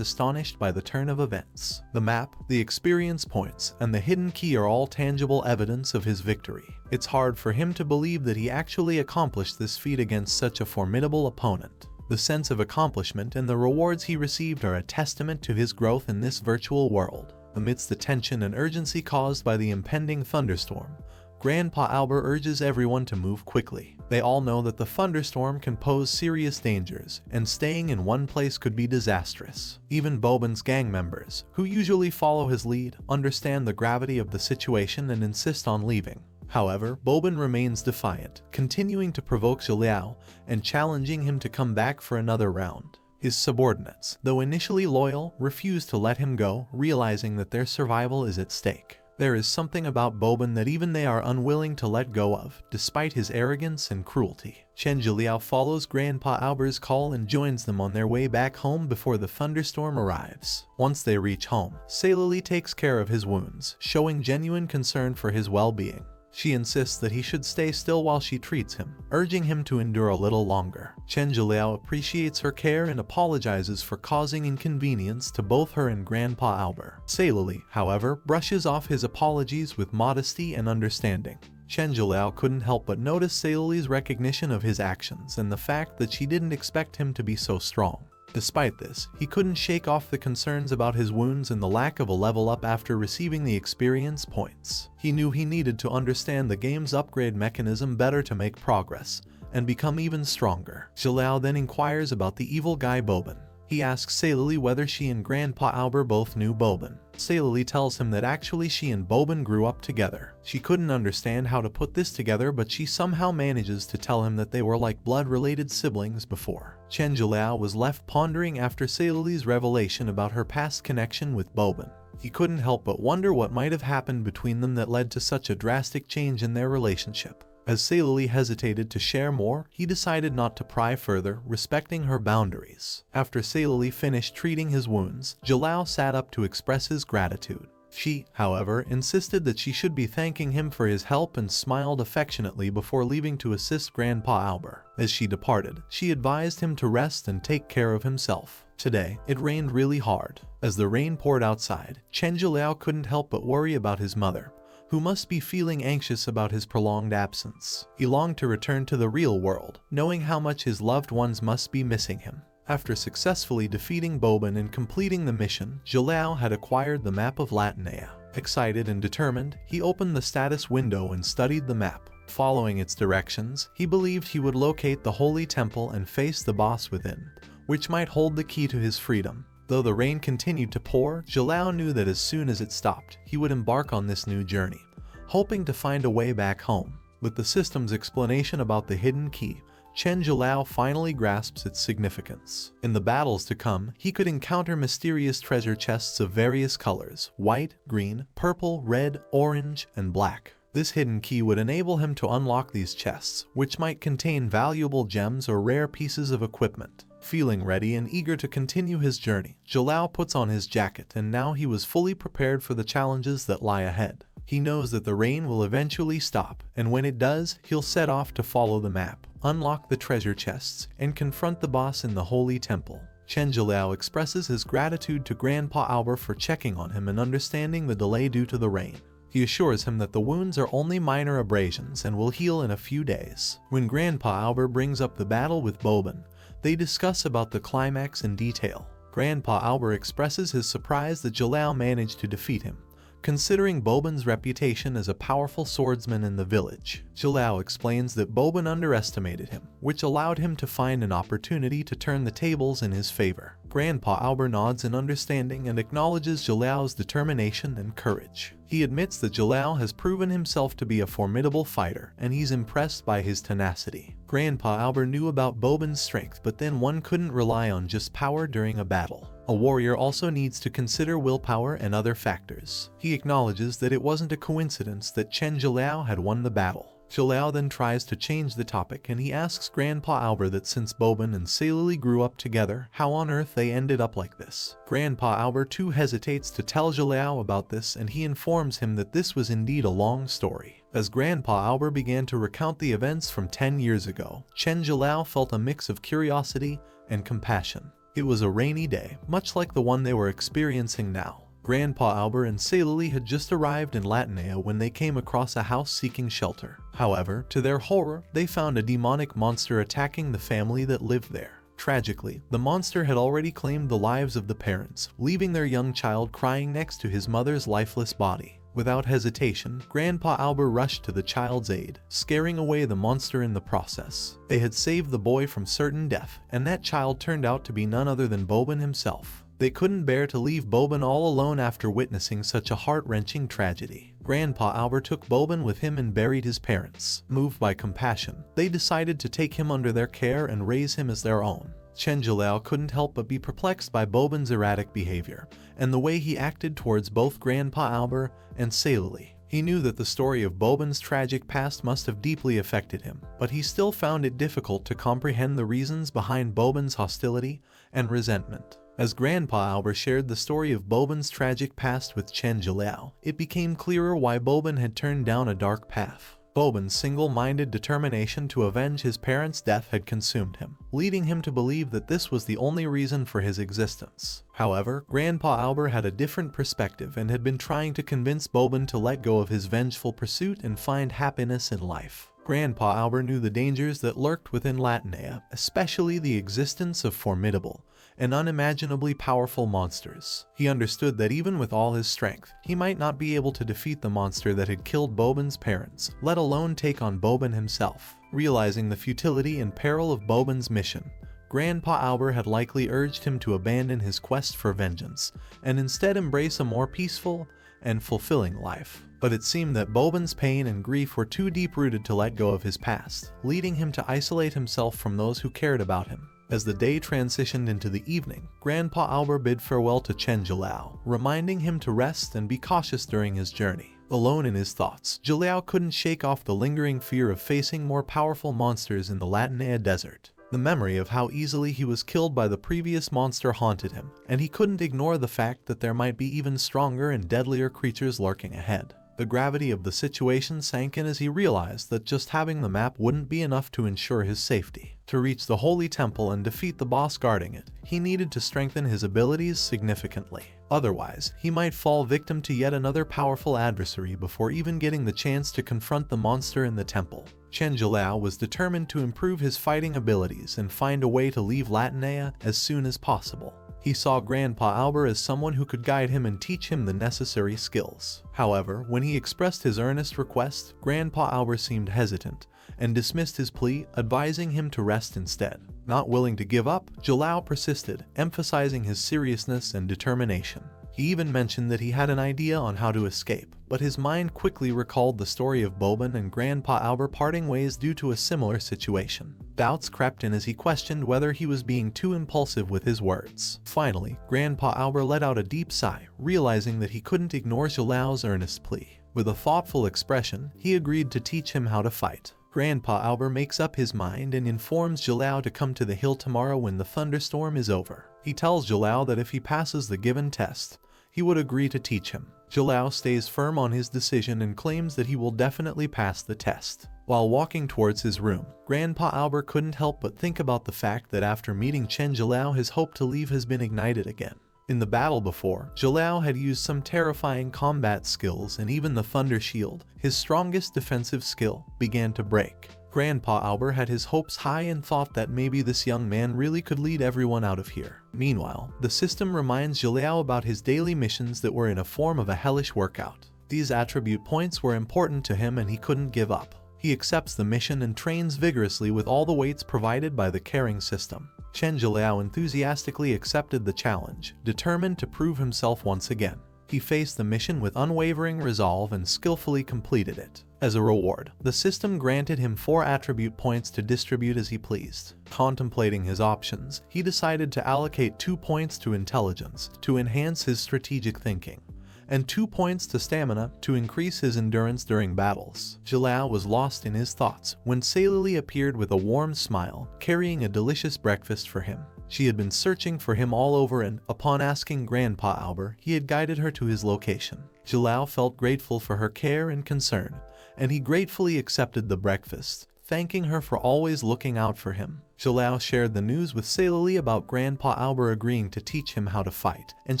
astonished by the turn of events. The map, the experience points, and the hidden key are all tangible evidence of his victory. It's hard for him to believe that he actually accomplished this feat against such a formidable opponent. The sense of accomplishment and the rewards he received are a testament to his growth in this virtual world. Amidst the tension and urgency caused by the impending thunderstorm, Grandpa Albert urges everyone to move quickly. They all know that the thunderstorm can pose serious dangers, and staying in one place could be disastrous. Even Bobin's gang members, who usually follow his lead, understand the gravity of the situation and insist on leaving. However, Bobin remains defiant, continuing to provoke Jilao and challenging him to come back for another round. His subordinates, though initially loyal, refuse to let him go, realizing that their survival is at stake. There is something about Bobin that even they are unwilling to let go of, despite his arrogance and cruelty. Chen Jilao follows Grandpa Albert's call and joins them on their way back home before the thunderstorm arrives. Once they reach home, Sailor takes care of his wounds, showing genuine concern for his well-being. She insists that he should stay still while she treats him, urging him to endure a little longer. Chen Jilao appreciates her care and apologizes for causing inconvenience to both her and Grandpa Albert. Sailor, however, brushes off his apologies with modesty and understanding. Chen Jilao couldn't help but notice Sailor's recognition of his actions and the fact that she didn't expect him to be so strong. Despite this, he couldn't shake off the concerns about his wounds and the lack of a level up after receiving the experience points. He knew he needed to understand the game's upgrade mechanism better to make progress and become even stronger. Jilao then inquires about the evil guy Bobin. He asks Sailor whether she and Grandpa Albert both knew Bobin. Sailor tells him that actually she and Bobin grew up together. She couldn't understand how to put this together, but she somehow manages to tell him that they were like blood-related siblings before. Chen Jilao was left pondering after Sailor's revelation about her past connection with Bobin. He couldn't help but wonder what might have happened between them that led to such a drastic change in their relationship. As Sailor hesitated to share more, he decided not to pry further, respecting her boundaries. After Sailor finished treating his wounds, Jilao sat up to express his gratitude. She, however, insisted that she should be thanking him for his help and smiled affectionately before leaving to assist Grandpa Albert. As she departed, she advised him to rest and take care of himself. Today, it rained really hard. As the rain poured outside, Chen Jilao couldn't help but worry about his mother, who must be feeling anxious about his prolonged absence. He longed to return to the real world, knowing how much his loved ones must be missing him. After successfully defeating Boban and completing the mission, Jalal had acquired the map of Latinea. Excited and determined, he opened the status window and studied the map. Following its directions, he believed he would locate the Holy Temple and face the boss within, which might hold the key to his freedom. Though the rain continued to pour, Jalal knew that as soon as it stopped, he would embark on this new journey, hoping to find a way back home. With the system's explanation about the hidden key, Chen Jalal finally grasps its significance. In the battles to come, he could encounter mysterious treasure chests of various colors: white, green, purple, red, orange, and black. This hidden key would enable him to unlock these chests, which might contain valuable gems or rare pieces of equipment. Feeling ready and eager to continue his journey, Jalal puts on his jacket, and now he was fully prepared for the challenges that lie ahead. He knows that the rain will eventually stop, and when it does, he'll set off to follow the map, unlock the treasure chests, and confront the boss in the Holy Temple. Chen Jalal expresses his gratitude to Grandpa Albert for checking on him and understanding the delay due to the rain. He assures him that the wounds are only minor abrasions and will heal in a few days. When Grandpa Albert brings up the battle with Boban, they discuss about the climax in detail. Grandpa Albert expresses his surprise that Jalal managed to defeat him, considering Boban's reputation as a powerful swordsman in the village. Jalal explains that Boban underestimated him, which allowed him to find an opportunity to turn the tables in his favor. Grandpa Albert nods in understanding and acknowledges Jalal's determination and courage. He admits that Jalal has proven himself to be a formidable fighter, and he's impressed by his tenacity. Grandpa Albert knew about Boban's strength, but then one couldn't rely on just power during a battle. A warrior also needs to consider willpower and other factors. He acknowledges that it wasn't a coincidence that Chen Jalal had won the battle. Jalal then tries to change the topic, and he asks Grandpa Albert that since Boban and Salili grew up together, how on earth they ended up like this. Grandpa Albert too hesitates to tell Jalal about this, and he informs him that this was indeed a long story. As Grandpa Albert began to recount the events from 10 years ago, Chen Jalal felt a mix of curiosity and compassion. It was a rainy day, much like the one they were experiencing now. Grandpa Albert and Salili had just arrived in Latinea when they came across a house seeking shelter. However, to their horror, they found a demonic monster attacking the family that lived there. Tragically, the monster had already claimed the lives of the parents, leaving their young child crying next to his mother's lifeless body. Without hesitation, Grandpa Albert rushed to the child's aid, scaring away the monster in the process. They had saved the boy from certain death, and that child turned out to be none other than Boban himself. They couldn't bear to leave Boban all alone after witnessing such a heart-wrenching tragedy. Grandpa Albert took Boban with him and buried his parents. Moved by compassion, they decided to take him under their care and raise him as their own. Chen Jalal couldn't help but be perplexed by Boban's erratic behavior, and the way he acted towards both Grandpa Albert and Salili. He knew that the story of Boban's tragic past must have deeply affected him, but he still found it difficult to comprehend the reasons behind Boban's hostility and resentment. As Grandpa Albert shared the story of Boban's tragic past with Chen Jalal, it became clearer why Boban had turned down a dark path. Boban's single-minded determination to avenge his parents' death had consumed him, leading him to believe that this was the only reason for his existence. However, Grandpa Albert had a different perspective and had been trying to convince Boban to let go of his vengeful pursuit and find happiness in life. Grandpa Albert knew the dangers that lurked within Latinea, especially the existence of formidable and unimaginably powerful monsters. He understood that even with all his strength, he might not be able to defeat the monster that had killed Boban's parents, let alone take on Boban himself. Realizing the futility and peril of Boban's mission, Grandpa Albert had likely urged him to abandon his quest for vengeance and instead embrace a more peaceful and fulfilling life. But it seemed that Boban's pain and grief were too deep-rooted to let go of his past, leading him to isolate himself from those who cared about him. As the day transitioned into the evening, Grandpa Albert bid farewell to Chen Jalal, reminding him to rest and be cautious during his journey. Alone in his thoughts, Jalal couldn't shake off the lingering fear of facing more powerful monsters in the Latinea desert. The memory of how easily he was killed by the previous monster haunted him, and he couldn't ignore the fact that there might be even stronger and deadlier creatures lurking ahead. The gravity of the situation sank in as he realized that just having the map wouldn't be enough to ensure his safety. To reach the Holy Temple and defeat the boss guarding it, he needed to strengthen his abilities significantly. Otherwise, he might fall victim to yet another powerful adversary before even getting the chance to confront the monster in the temple. Chen Zhiliao was determined to improve his fighting abilities and find a way to leave Latinea as soon as possible. He saw Grandpa Albert as someone who could guide him and teach him the necessary skills. However, when he expressed his earnest request, Grandpa Albert seemed hesitant and dismissed his plea, advising him to rest instead. Not willing to give up, Zhiliao persisted, emphasizing his seriousness and determination. He even mentioned that he had an idea on how to escape, but his mind quickly recalled the story of Boban and Grandpa Albert parting ways due to a similar situation. Doubts crept in as he questioned whether he was being too impulsive with his words. Finally, Grandpa Albert let out a deep sigh, realizing that he couldn't ignore Zhiliao's earnest plea. With a thoughtful expression, he agreed to teach him how to fight. Grandpa Albert makes up his mind and informs Zhiliao to come to the hill tomorrow when the thunderstorm is over. He tells Zhiliao that if he passes the given test, he would agree to teach him. Zhiliao stays firm on his decision and claims that he will definitely pass the test. While walking towards his room, Grandpa Albert couldn't help but think about the fact that after meeting Chen Zhiliao, his hope to leave has been ignited again. In the battle before, Zhiliao had used some terrifying combat skills, and even the Thunder Shield, his strongest defensive skill, began to break. Grandpa Albert had his hopes high and thought that maybe this young man really could lead everyone out of here. Meanwhile, the system reminds Zhiliao about his daily missions that were in a form of a hellish workout. These attribute points were important to him and he couldn't give up. He accepts the mission and trains vigorously with all the weights provided by the carrying system. Chen Zhiliao enthusiastically accepted the challenge, determined to prove himself once again. He faced the mission with unwavering resolve and skillfully completed it. As a reward, the system granted him 4 attribute points to distribute as he pleased. Contemplating his options, he decided to allocate 2 points to intelligence to enhance his strategic thinking, and 2 points to stamina to increase his endurance during battles. Zhiliao was lost in his thoughts when Ceylili appeared with a warm smile, carrying a delicious breakfast for him. She had been searching for him all over and, upon asking Grandpa Albert, he had guided her to his location. Zhiliao felt grateful for her care and concern, and he gratefully accepted the breakfast, thanking her for always looking out for him. Zhiliao shared the news with Ceylili about Grandpa Albert agreeing to teach him how to fight, and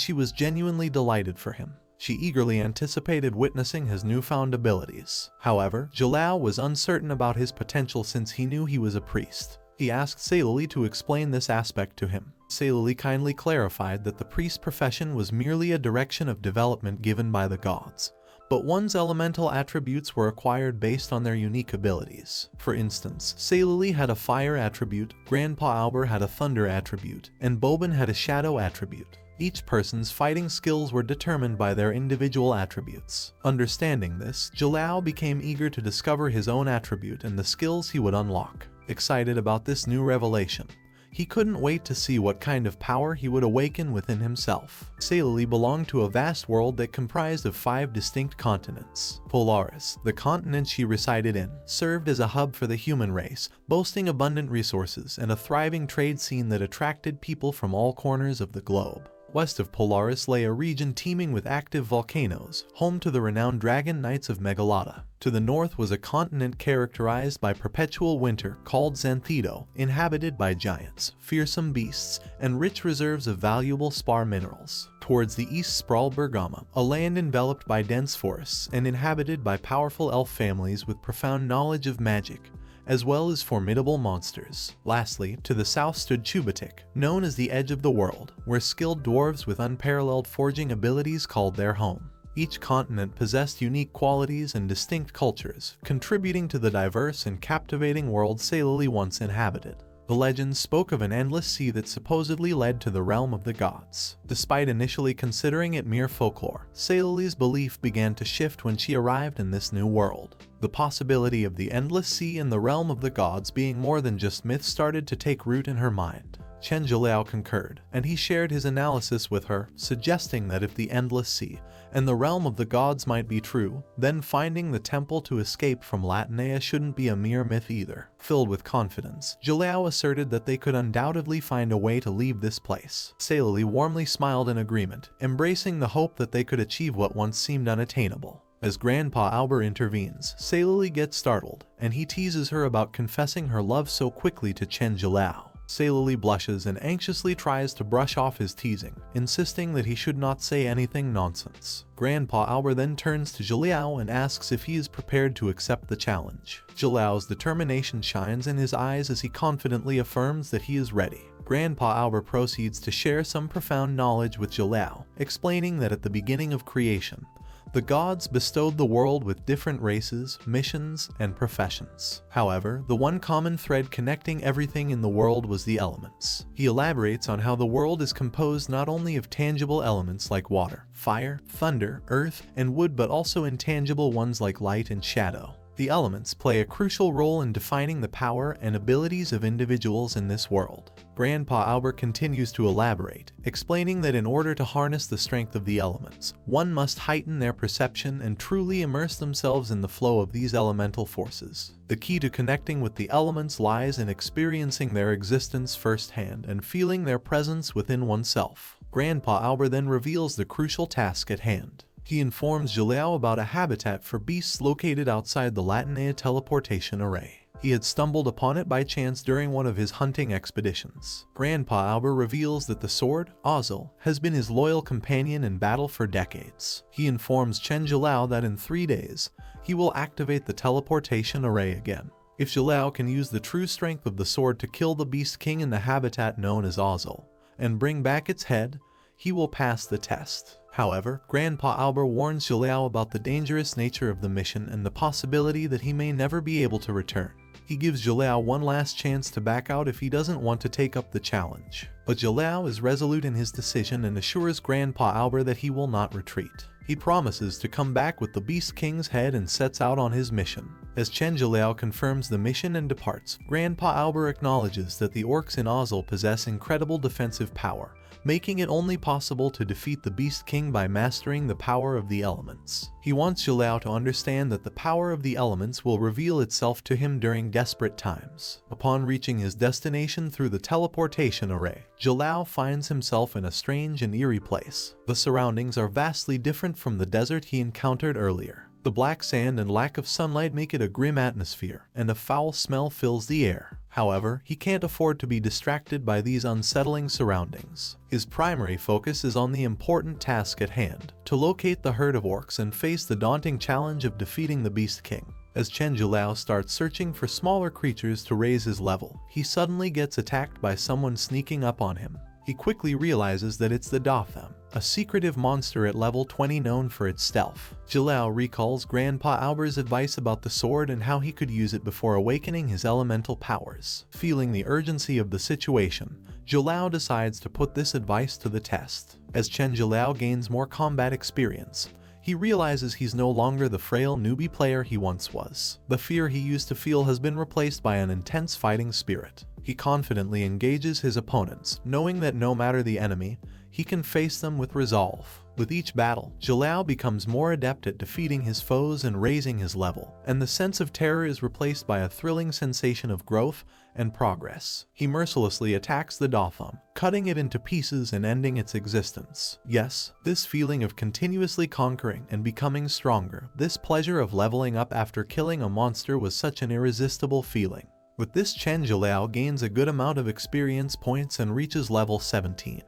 she was genuinely delighted for him. She eagerly anticipated witnessing his newfound abilities. However, Zhiliao was uncertain about his potential since he knew he was a priest. He asked Ceylili to explain this aspect to him. Ceylili kindly clarified that the priest profession was merely a direction of development given by the gods, but one's elemental attributes were acquired based on their unique abilities. For instance, Ceylili had a fire attribute, Grandpa Albert had a thunder attribute, and Boban had a shadow attribute. Each person's fighting skills were determined by their individual attributes. Understanding this, Zhiliao became eager to discover his own attribute and the skills he would unlock. Excited about this new revelation, he couldn't wait to see what kind of power he would awaken within himself. Ceylili belonged to a vast world that comprised of 5 distinct continents. Polaris, the continent she resided in, served as a hub for the human race, boasting abundant resources and a thriving trade scene that attracted people from all corners of the globe. West of Polaris lay a region teeming with active volcanoes, home to the renowned Dragon Knights of Megalada. To the north was a continent characterized by perpetual winter called Xanthido, inhabited by giants, fearsome beasts, and rich reserves of valuable spar minerals. Towards the east sprawled Bergama, a land enveloped by dense forests and inhabited by powerful elf families with profound knowledge of magic, as well as formidable monsters. Lastly, to the south stood Chubatik, known as the Edge of the World, where skilled dwarves with unparalleled forging abilities called their home. Each continent possessed unique qualities and distinct cultures, contributing to the diverse and captivating world Ceylili once inhabited. The legends spoke of an endless sea that supposedly led to the realm of the gods. Despite initially considering it mere folklore, Ceylili's belief began to shift when she arrived in this new world. The possibility of the endless sea and the realm of the gods being more than just myth started to take root in her mind. Chen Zhiliao concurred, and he shared his analysis with her, suggesting that if the endless sea and the realm of the gods might be true, then finding the temple to escape from Latinea shouldn't be a mere myth either. Filled with confidence, Zhiliao asserted that they could undoubtedly find a way to leave this place. Ceylili warmly smiled in agreement, embracing the hope that they could achieve what once seemed unattainable. As Grandpa Albert intervenes, Sailili gets startled, and he teases her about confessing her love so quickly to Chen Zhilao. Sailili blushes and anxiously tries to brush off his teasing, insisting that he should not say anything nonsense. Grandpa Albert then turns to Zhiliao and asks if he is prepared to accept the challenge. Zhiliao's determination shines in his eyes as he confidently affirms that he is ready. Grandpa Albert proceeds to share some profound knowledge with Zhiliao, explaining that at the beginning of creation, the gods bestowed the world with different races, missions, and professions. However, the one common thread connecting everything in the world was the elements. He elaborates on how the world is composed not only of tangible elements like water, fire, thunder, earth, and wood, but also intangible ones like light and shadow. The elements play a crucial role in defining the power and abilities of individuals in this world. Grandpa Albert continues to elaborate, explaining that in order to harness the strength of the elements, one must heighten their perception and truly immerse themselves in the flow of these elemental forces. The key to connecting with the elements lies in experiencing their existence firsthand and feeling their presence within oneself. Grandpa Albert then reveals the crucial task at hand. He informs Zhiliao about a habitat for beasts located outside the Latinea teleportation array. He had stumbled upon it by chance during one of his hunting expeditions. Grandpa Albert reveals that the sword, Ozil, has been his loyal companion in battle for decades. He informs Chen Zhiliao that in 3 days, he will activate the teleportation array again. If Zhiliao can use the true strength of the sword to kill the Beast King in the habitat known as Ozil, and bring back its head, he will pass the test. However, Grandpa Albert warns Zhiliao about the dangerous nature of the mission and the possibility that he may never be able to return. He gives Zhiliao one last chance to back out if he doesn't want to take up the challenge. But Zhiliao is resolute in his decision and assures Grandpa Albert that he will not retreat. He promises to come back with the Beast King's head and sets out on his mission. As Chen Zhiliao confirms the mission and departs, Grandpa Albert acknowledges that the orcs in Ozil possess incredible defensive power, making it only possible to defeat the Beast King by mastering the power of the elements. He wants Zhiliao to understand that the power of the elements will reveal itself to him during desperate times. Upon reaching his destination through the teleportation array, Zhiliao finds himself in a strange and eerie place. The surroundings are vastly different from the desert he encountered earlier. The black sand and lack of sunlight make it a grim atmosphere, and a foul smell fills the air. However, he can't afford to be distracted by these unsettling surroundings. His primary focus is on the important task at hand, to locate the herd of orcs and face the daunting challenge of defeating the Beast King. As Chen Zhiliao starts searching for smaller creatures to raise his level, he suddenly gets attacked by someone sneaking up on him. He quickly realizes that it's the Datham, a secretive monster at level 20 known for its stealth. Zhiliao recalls Grandpa Albert's advice about the sword and how he could use it before awakening his elemental powers. Feeling the urgency of the situation, Zhiliao decides to put this advice to the test. As Chen Zhiliao gains more combat experience, he realizes he's no longer the frail newbie player he once was. The fear he used to feel has been replaced by an intense fighting spirit. He confidently engages his opponents, knowing that no matter the enemy, he can face them with resolve. With each battle, Zhiliao becomes more adept at defeating his foes and raising his level, and the sense of terror is replaced by a thrilling sensation of growth and progress. He mercilessly attacks the Datham, cutting it into pieces and ending its existence. Yes, this feeling of continuously conquering and becoming stronger, this pleasure of leveling up after killing a monster was such an irresistible feeling. With this, Chen Zhiliao gains a good amount of experience points and reaches level 17.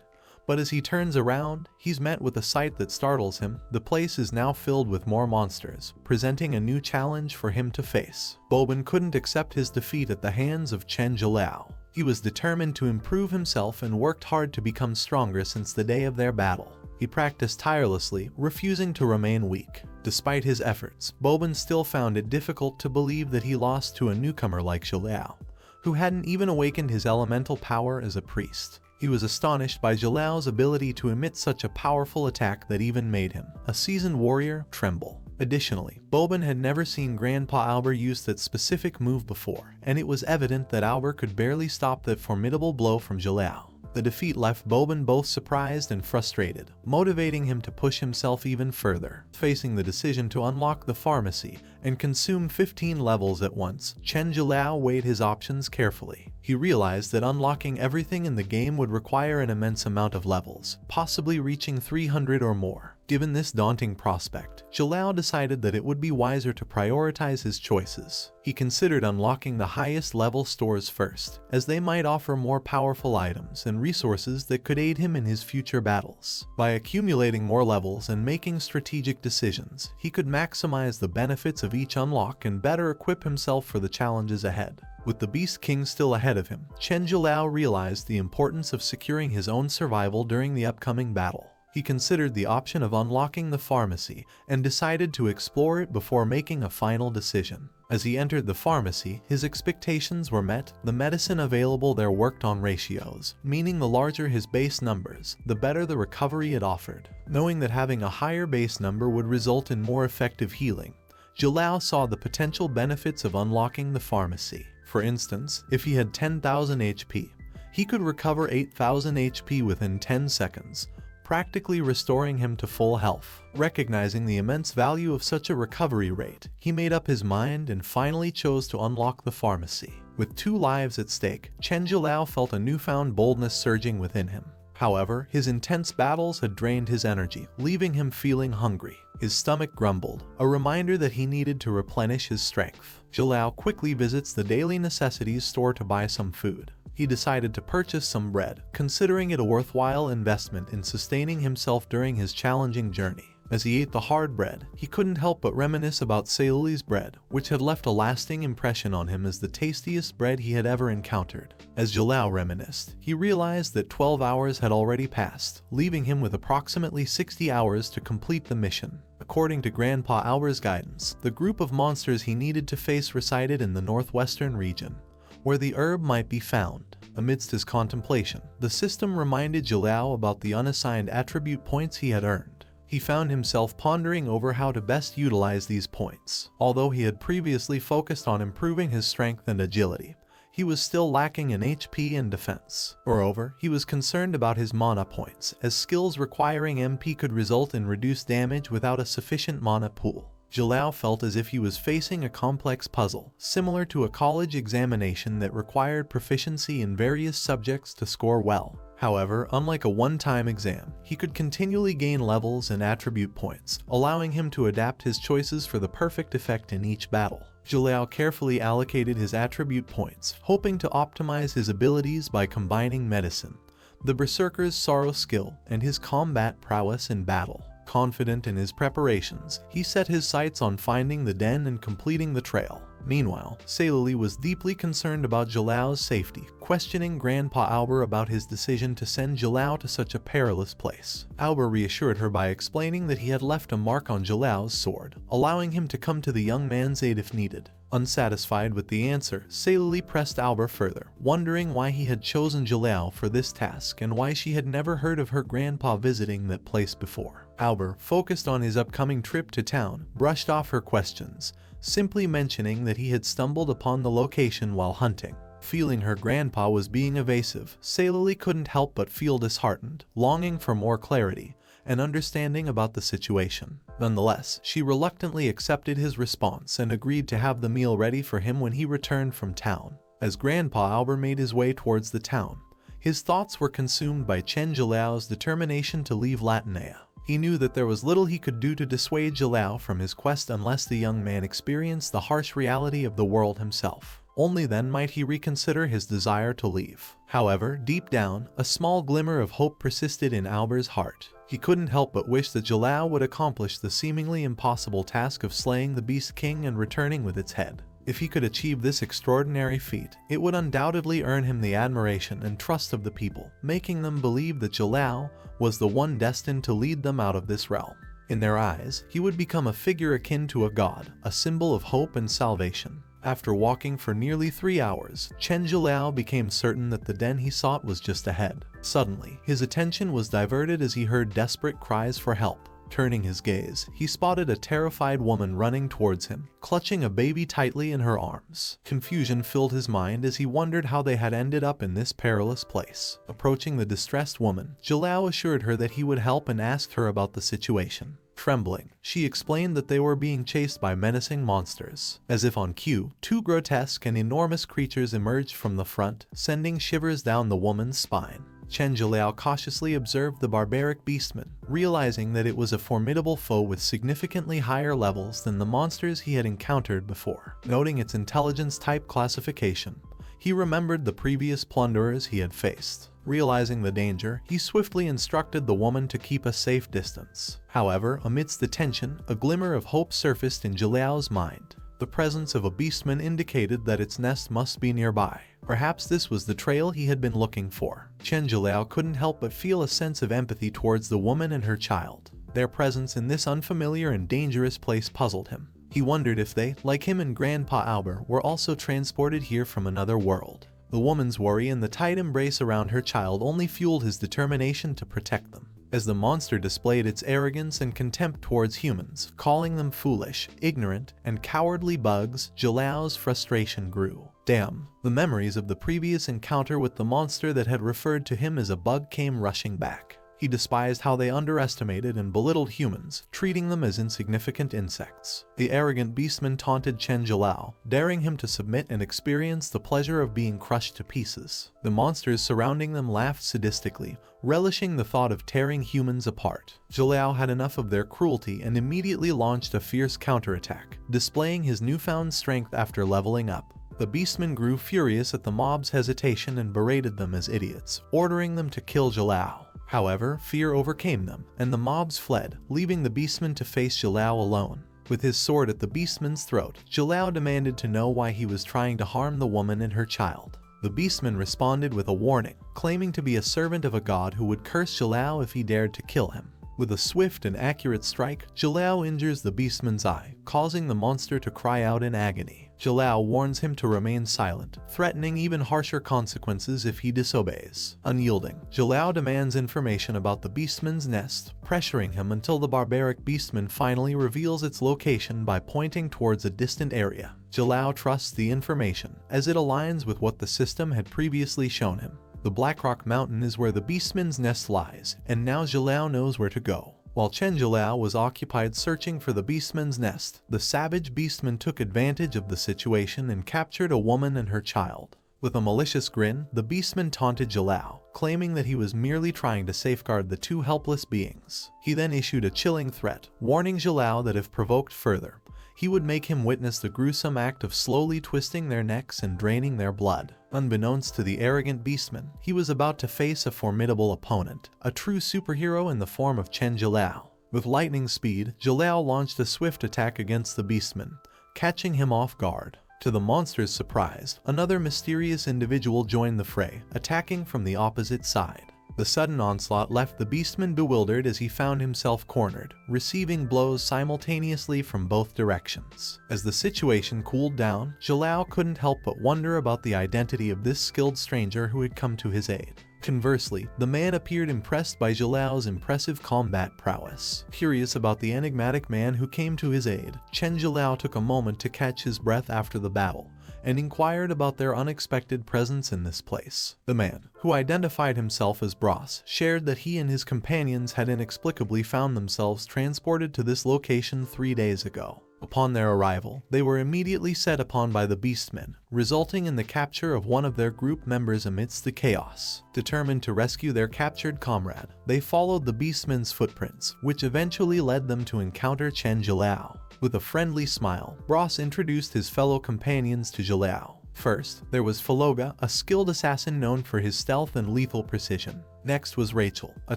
But as he turns around, he's met with a sight that startles him. The place is now filled with more monsters, presenting a new challenge for him to face. Boban couldn't accept his defeat at the hands of Chen Zhiliao. He was determined to improve himself and worked hard to become stronger since the day of their battle. He practiced tirelessly, refusing to remain weak. Despite his efforts, Boban still found it difficult to believe that he lost to a newcomer like Zhiliao, who hadn't even awakened his elemental power as a priest. He was astonished by Zhiliao's ability to emit such a powerful attack that even made him, a seasoned warrior, tremble. Additionally, Boban had never seen Grandpa Albert use that specific move before, and it was evident that Albert could barely stop that formidable blow from Zhiliao. The defeat left Boban both surprised and frustrated, motivating him to push himself even further. Facing the decision to unlock the pharmacy and consume 15 levels at once, Chen Zhiliao weighed his options carefully. He realized that unlocking everything in the game would require an immense amount of levels, possibly reaching 300 or more. Given this daunting prospect, Jalal decided that it would be wiser to prioritize his choices. He considered unlocking the highest level stores first, as they might offer more powerful items and resources that could aid him in his future battles. By accumulating more levels and making strategic decisions, he could maximize the benefits of each unlock and better equip himself for the challenges ahead. With the Beast King still ahead of him, Chen Zhulao realized the importance of securing his own survival during the upcoming battle. He considered the option of unlocking the pharmacy and decided to explore it before making a final decision. As he entered the pharmacy, his expectations were met. The medicine available there worked on ratios, meaning the larger his base numbers, the better the recovery it offered. Knowing that having a higher base number would result in more effective healing, Jalal saw the potential benefits of unlocking the pharmacy. For instance, if he had 10,000 HP, he could recover 8,000 HP within 10 seconds, practically restoring him to full health. Recognizing the immense value of such a recovery rate, he made up his mind and finally chose to unlock the pharmacy. With 2 lives at stake, Chen Zhulao felt a newfound boldness surging within him. However, his intense battles had drained his energy, leaving him feeling hungry. His stomach grumbled, a reminder that he needed to replenish his strength. Zhulao quickly visits the daily necessities store to buy some food. He decided to purchase some bread, considering it a worthwhile investment in sustaining himself during his challenging journey. As he ate the hard bread, he couldn't help but reminisce about Seiluli's bread, which had left a lasting impression on him as the tastiest bread he had ever encountered. As Jalal reminisced, he realized that 12 hours had already passed, leaving him with approximately 60 hours to complete the mission. According to Grandpa Alber's guidance, the group of monsters he needed to face resided in the northwestern region, where the herb might be found. Amidst his contemplation, the system reminded Jalal about the unassigned attribute points he had earned. He found himself pondering over how to best utilize these points. Although he had previously focused on improving his strength and agility, he was still lacking in HP and defense. Moreover, he was concerned about his mana points, as skills requiring MP could result in reduced damage without a sufficient mana pool. Jalal felt as if he was facing a complex puzzle, similar to a college examination that required proficiency in various subjects to score well. However, unlike a one-time exam, he could continually gain levels and attribute points, allowing him to adapt his choices for the perfect effect in each battle. Jalal carefully allocated his attribute points, hoping to optimize his abilities by combining medicine, the Berserker's sorrow skill, and his combat prowess in battle. Confident in his preparations, he set his sights on finding the den and completing the trail. Meanwhile, Seiluli was deeply concerned about Jalal's safety, questioning Grandpa Albert about his decision to send Jalal to such a perilous place. Albert reassured her by explaining that he had left a mark on Jalal's sword, allowing him to come to the young man's aid if needed. Unsatisfied with the answer, Seiluli pressed Albert further, wondering why he had chosen Jalal for this task and why she had never heard of her grandpa visiting that place before. Albert, focused on his upcoming trip to town, brushed off her questions, simply mentioning that he had stumbled upon the location while hunting. Feeling her grandpa was being evasive, Seiluli couldn't help but feel disheartened, longing for more clarity and understanding about the situation. Nonetheless, she reluctantly accepted his response and agreed to have the meal ready for him when he returned from town. As Grandpa Albert made his way towards the town, his thoughts were consumed by Chen Jilao's determination to leave Latinea. He knew that there was little he could do to dissuade Jalal from his quest unless the young man experienced the harsh reality of the world himself. Only then might he reconsider his desire to leave. However, deep down, a small glimmer of hope persisted in Albert's heart. He couldn't help but wish that Jalal would accomplish the seemingly impossible task of slaying the Beast King and returning with its head. If he could achieve this extraordinary feat, it would undoubtedly earn him the admiration and trust of the people, making them believe that Jalal was the one destined to lead them out of this realm. In their eyes, he would become a figure akin to a god, a symbol of hope and salvation. After walking for nearly 3 hours, Chen Jalal became certain that the den he sought was just ahead. Suddenly, his attention was diverted as he heard desperate cries for help. Turning his gaze, he spotted a terrified woman running towards him, clutching a baby tightly in her arms. Confusion filled his mind as he wondered how they had ended up in this perilous place. Approaching the distressed woman, Jalal assured her that he would help and asked her about the situation. Trembling, she explained that they were being chased by menacing monsters. As if on cue, 2 grotesque and enormous creatures emerged from the front, sending shivers down the woman's spine. Chen Jiliao cautiously observed the barbaric beastman, realizing that it was a formidable foe with significantly higher levels than the monsters he had encountered before. Noting its intelligence type classification, he remembered the previous plunderers he had faced. Realizing the danger, he swiftly instructed the woman to keep a safe distance. However, amidst the tension, a glimmer of hope surfaced in Jiliao's mind. The presence of a beastman indicated that its nest must be nearby. Perhaps this was the trail he had been looking for. Chen Jiliao couldn't help but feel a sense of empathy towards the woman and her child. Their presence in this unfamiliar and dangerous place puzzled him. He wondered if they, like him and Grandpa Albert, were also transported here from another world. The woman's worry and the tight embrace around her child only fueled his determination to protect them. As the monster displayed its arrogance and contempt towards humans, calling them foolish, ignorant, and cowardly bugs, Jiliao's frustration grew. Damn, the memories of the previous encounter with the monster that had referred to him as a bug came rushing back. He despised how they underestimated and belittled humans, treating them as insignificant insects. The arrogant beastman taunted Chen Jiliao, daring him to submit and experience the pleasure of being crushed to pieces. The monsters surrounding them laughed sadistically, relishing the thought of tearing humans apart. Jiliao had enough of their cruelty and immediately launched a fierce counterattack, displaying his newfound strength after leveling up. The beastman grew furious at the mob's hesitation and berated them as idiots, ordering them to kill Jiliao. However, fear overcame them, and the mobs fled, leaving the beastman to face Jiliao alone. With his sword at the beastman's throat, Jiliao demanded to know why he was trying to harm the woman and her child. The beastman responded with a warning, claiming to be a servant of a god who would curse Jiliao if he dared to kill him. With a swift and accurate strike, Jiliao injures the beastman's eye, causing the monster to cry out in agony. Jiliao warns him to remain silent, threatening even harsher consequences if he disobeys. Unyielding, Jiliao demands information about the beastman's nest, pressuring him until the barbaric beastman finally reveals its location by pointing towards a distant area. Jiliao trusts the information, as it aligns with what the system had previously shown him. The Blackrock Mountain is where the beastman's nest lies, and now Jiliao knows where to go. While Chen Jiliao was occupied searching for the beastman's nest, the savage beastman took advantage of the situation and captured a woman and her child. With a malicious grin, the beastman taunted Jiliao, claiming that he was merely trying to safeguard the two helpless beings. He then issued a chilling threat, warning Jiliao that if provoked further, he would make him witness the gruesome act of slowly twisting their necks and draining their blood. Unbeknownst to the arrogant beastman, he was about to face a formidable opponent, a true superhero in the form of Chen Jiliao. With lightning speed, Jiliao launched a swift attack against the beastman, catching him off guard. To the monster's surprise, another mysterious individual joined the fray, attacking from the opposite side. The sudden onslaught left the beastman bewildered as he found himself cornered, receiving blows simultaneously from both directions. As the situation cooled down, Jiliao couldn't help but wonder about the identity of this skilled stranger who had come to his aid. Conversely, the man appeared impressed by Jiliao's impressive combat prowess. Curious about the enigmatic man who came to his aid, Chen Jiliao took a moment to catch his breath after the battle, and inquired about their unexpected presence in this place. The man, who identified himself as Bros, shared that he and his companions had inexplicably found themselves transported to this location 3 days ago. Upon their arrival, they were immediately set upon by the beastmen, resulting in the capture of one of their group members amidst the chaos. Determined to rescue their captured comrade, they followed the beastmen's footprints, which eventually led them to encounter Chen Jiliao. With a friendly smile, Bros introduced his fellow companions to Jiliao. First, there was Faloga, a skilled assassin known for his stealth and lethal precision. Next was Rachel, a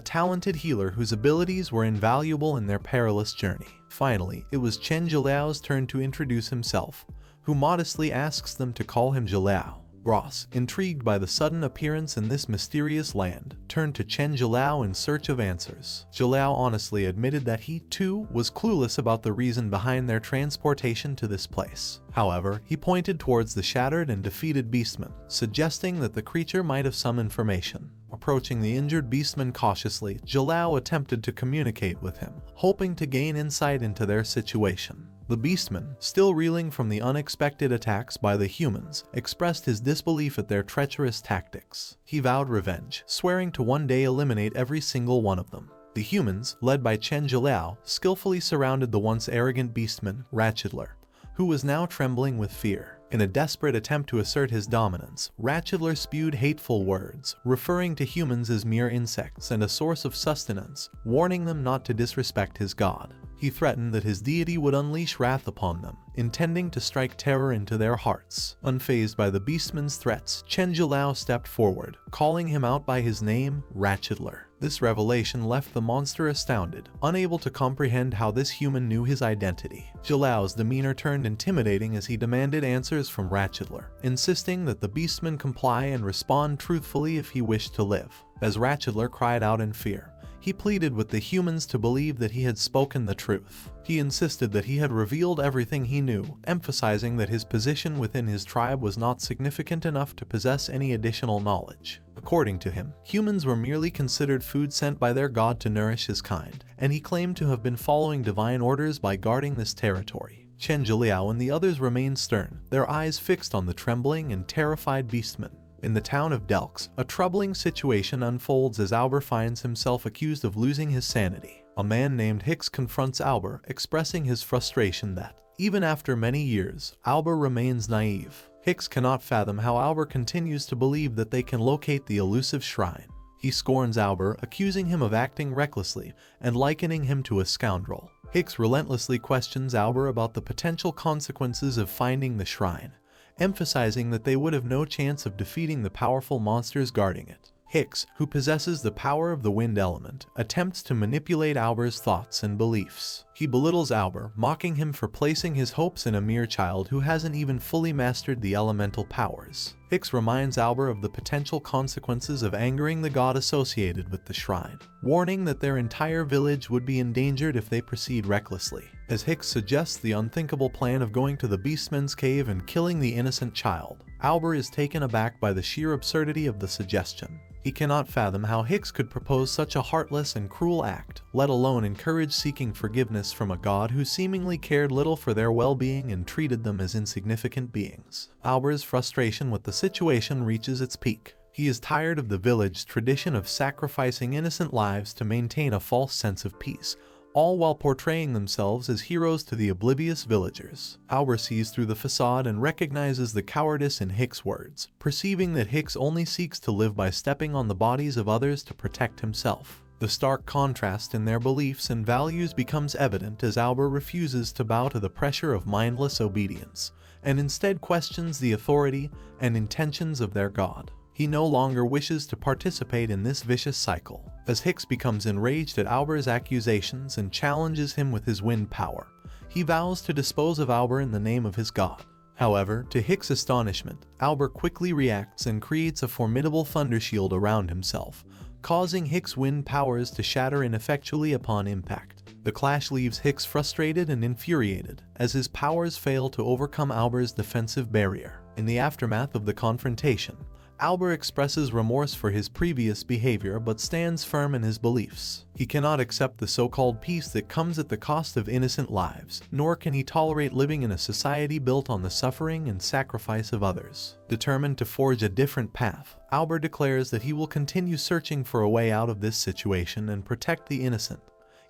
talented healer whose abilities were invaluable in their perilous journey. Finally, it was Chen Jiliao's turn to introduce himself, who modestly asks them to call him Jiliao. Bros, intrigued by the sudden appearance in this mysterious land, turned to Chen Jiliao in search of answers. Jiliao honestly admitted that he, too, was clueless about the reason behind their transportation to this place. However, he pointed towards the shattered and defeated beastman, suggesting that the creature might have some information. Approaching the injured beastman cautiously, Jiliao attempted to communicate with him, hoping to gain insight into their situation. The beastman, still reeling from the unexpected attacks by the humans, expressed his disbelief at their treacherous tactics. He vowed revenge, swearing to one day eliminate every single one of them. The humans, led by Chen Jiliao, skillfully surrounded the once arrogant beastman, Ratchedler, who was now trembling with fear. In a desperate attempt to assert his dominance, Ratchidler spewed hateful words, referring to humans as mere insects and a source of sustenance, warning them not to disrespect his god. He threatened that his deity would unleash wrath upon them, intending to strike terror into their hearts. Unfazed by the beastman's threats, Chen Zhilao stepped forward, calling him out by his name, Ratchidler. This revelation left the monster astounded, unable to comprehend how this human knew his identity. Zhilao's demeanor turned intimidating as he demanded answers from Ratchidler, insisting that the beastman comply and respond truthfully if he wished to live. As Ratchidler cried out in fear, he pleaded with the humans to believe that he had spoken the truth. He insisted that he had revealed everything he knew, emphasizing that his position within his tribe was not significant enough to possess any additional knowledge. According to him, humans were merely considered food sent by their god to nourish his kind, and he claimed to have been following divine orders by guarding this territory. Chen Zhiliao and the others remained stern, their eyes fixed on the trembling and terrified beastman. In the town of Delks, a troubling situation unfolds as Albert finds himself accused of losing his sanity. A man named Hicks confronts Albert, expressing his frustration that, even after many years, Albert remains naive. Hicks cannot fathom how Albert continues to believe that they can locate the elusive shrine. He scorns Albert, accusing him of acting recklessly and likening him to a scoundrel. Hicks relentlessly questions Albert about the potential consequences of finding the shrine, emphasizing that they would have no chance of defeating the powerful monsters guarding it. Hicks, who possesses the power of the wind element, attempts to manipulate Albert's thoughts and beliefs. He belittles Albert, mocking him for placing his hopes in a mere child who hasn't even fully mastered the elemental powers. Hicks reminds Albert of the potential consequences of angering the god associated with the shrine, warning that their entire village would be endangered if they proceed recklessly. As Hicks suggests the unthinkable plan of going to the beastman's cave and killing the innocent child, Albert is taken aback by the sheer absurdity of the suggestion. He cannot fathom how Hicks could propose such a heartless and cruel act, let alone encourage seeking forgiveness from a god who seemingly cared little for their well-being and treated them as insignificant beings. Albert's frustration with the situation reaches its peak. He is tired of the village's tradition of sacrificing innocent lives to maintain a false sense of peace, all while portraying themselves as heroes to the oblivious villagers. Albert sees through the facade and recognizes the cowardice in Hicks' words, perceiving that Hicks only seeks to live by stepping on the bodies of others to protect himself. The stark contrast in their beliefs and values becomes evident as Albert refuses to bow to the pressure of mindless obedience, and instead questions the authority and intentions of their god. He no longer wishes to participate in this vicious cycle. As Hicks becomes enraged at Albert's accusations and challenges him with his wind power, he vows to dispose of Albert in the name of his god. However, to Hicks' astonishment, Albert quickly reacts and creates a formidable thunder shield around himself, causing Hicks' wind powers to shatter ineffectually upon impact. The clash leaves Hicks frustrated and infuriated, as his powers fail to overcome Albert's defensive barrier. In the aftermath of the confrontation, Albert expresses remorse for his previous behavior but stands firm in his beliefs. He cannot accept the so-called peace that comes at the cost of innocent lives, nor can he tolerate living in a society built on the suffering and sacrifice of others. Determined to forge a different path, Albert declares that he will continue searching for a way out of this situation and protect the innocent,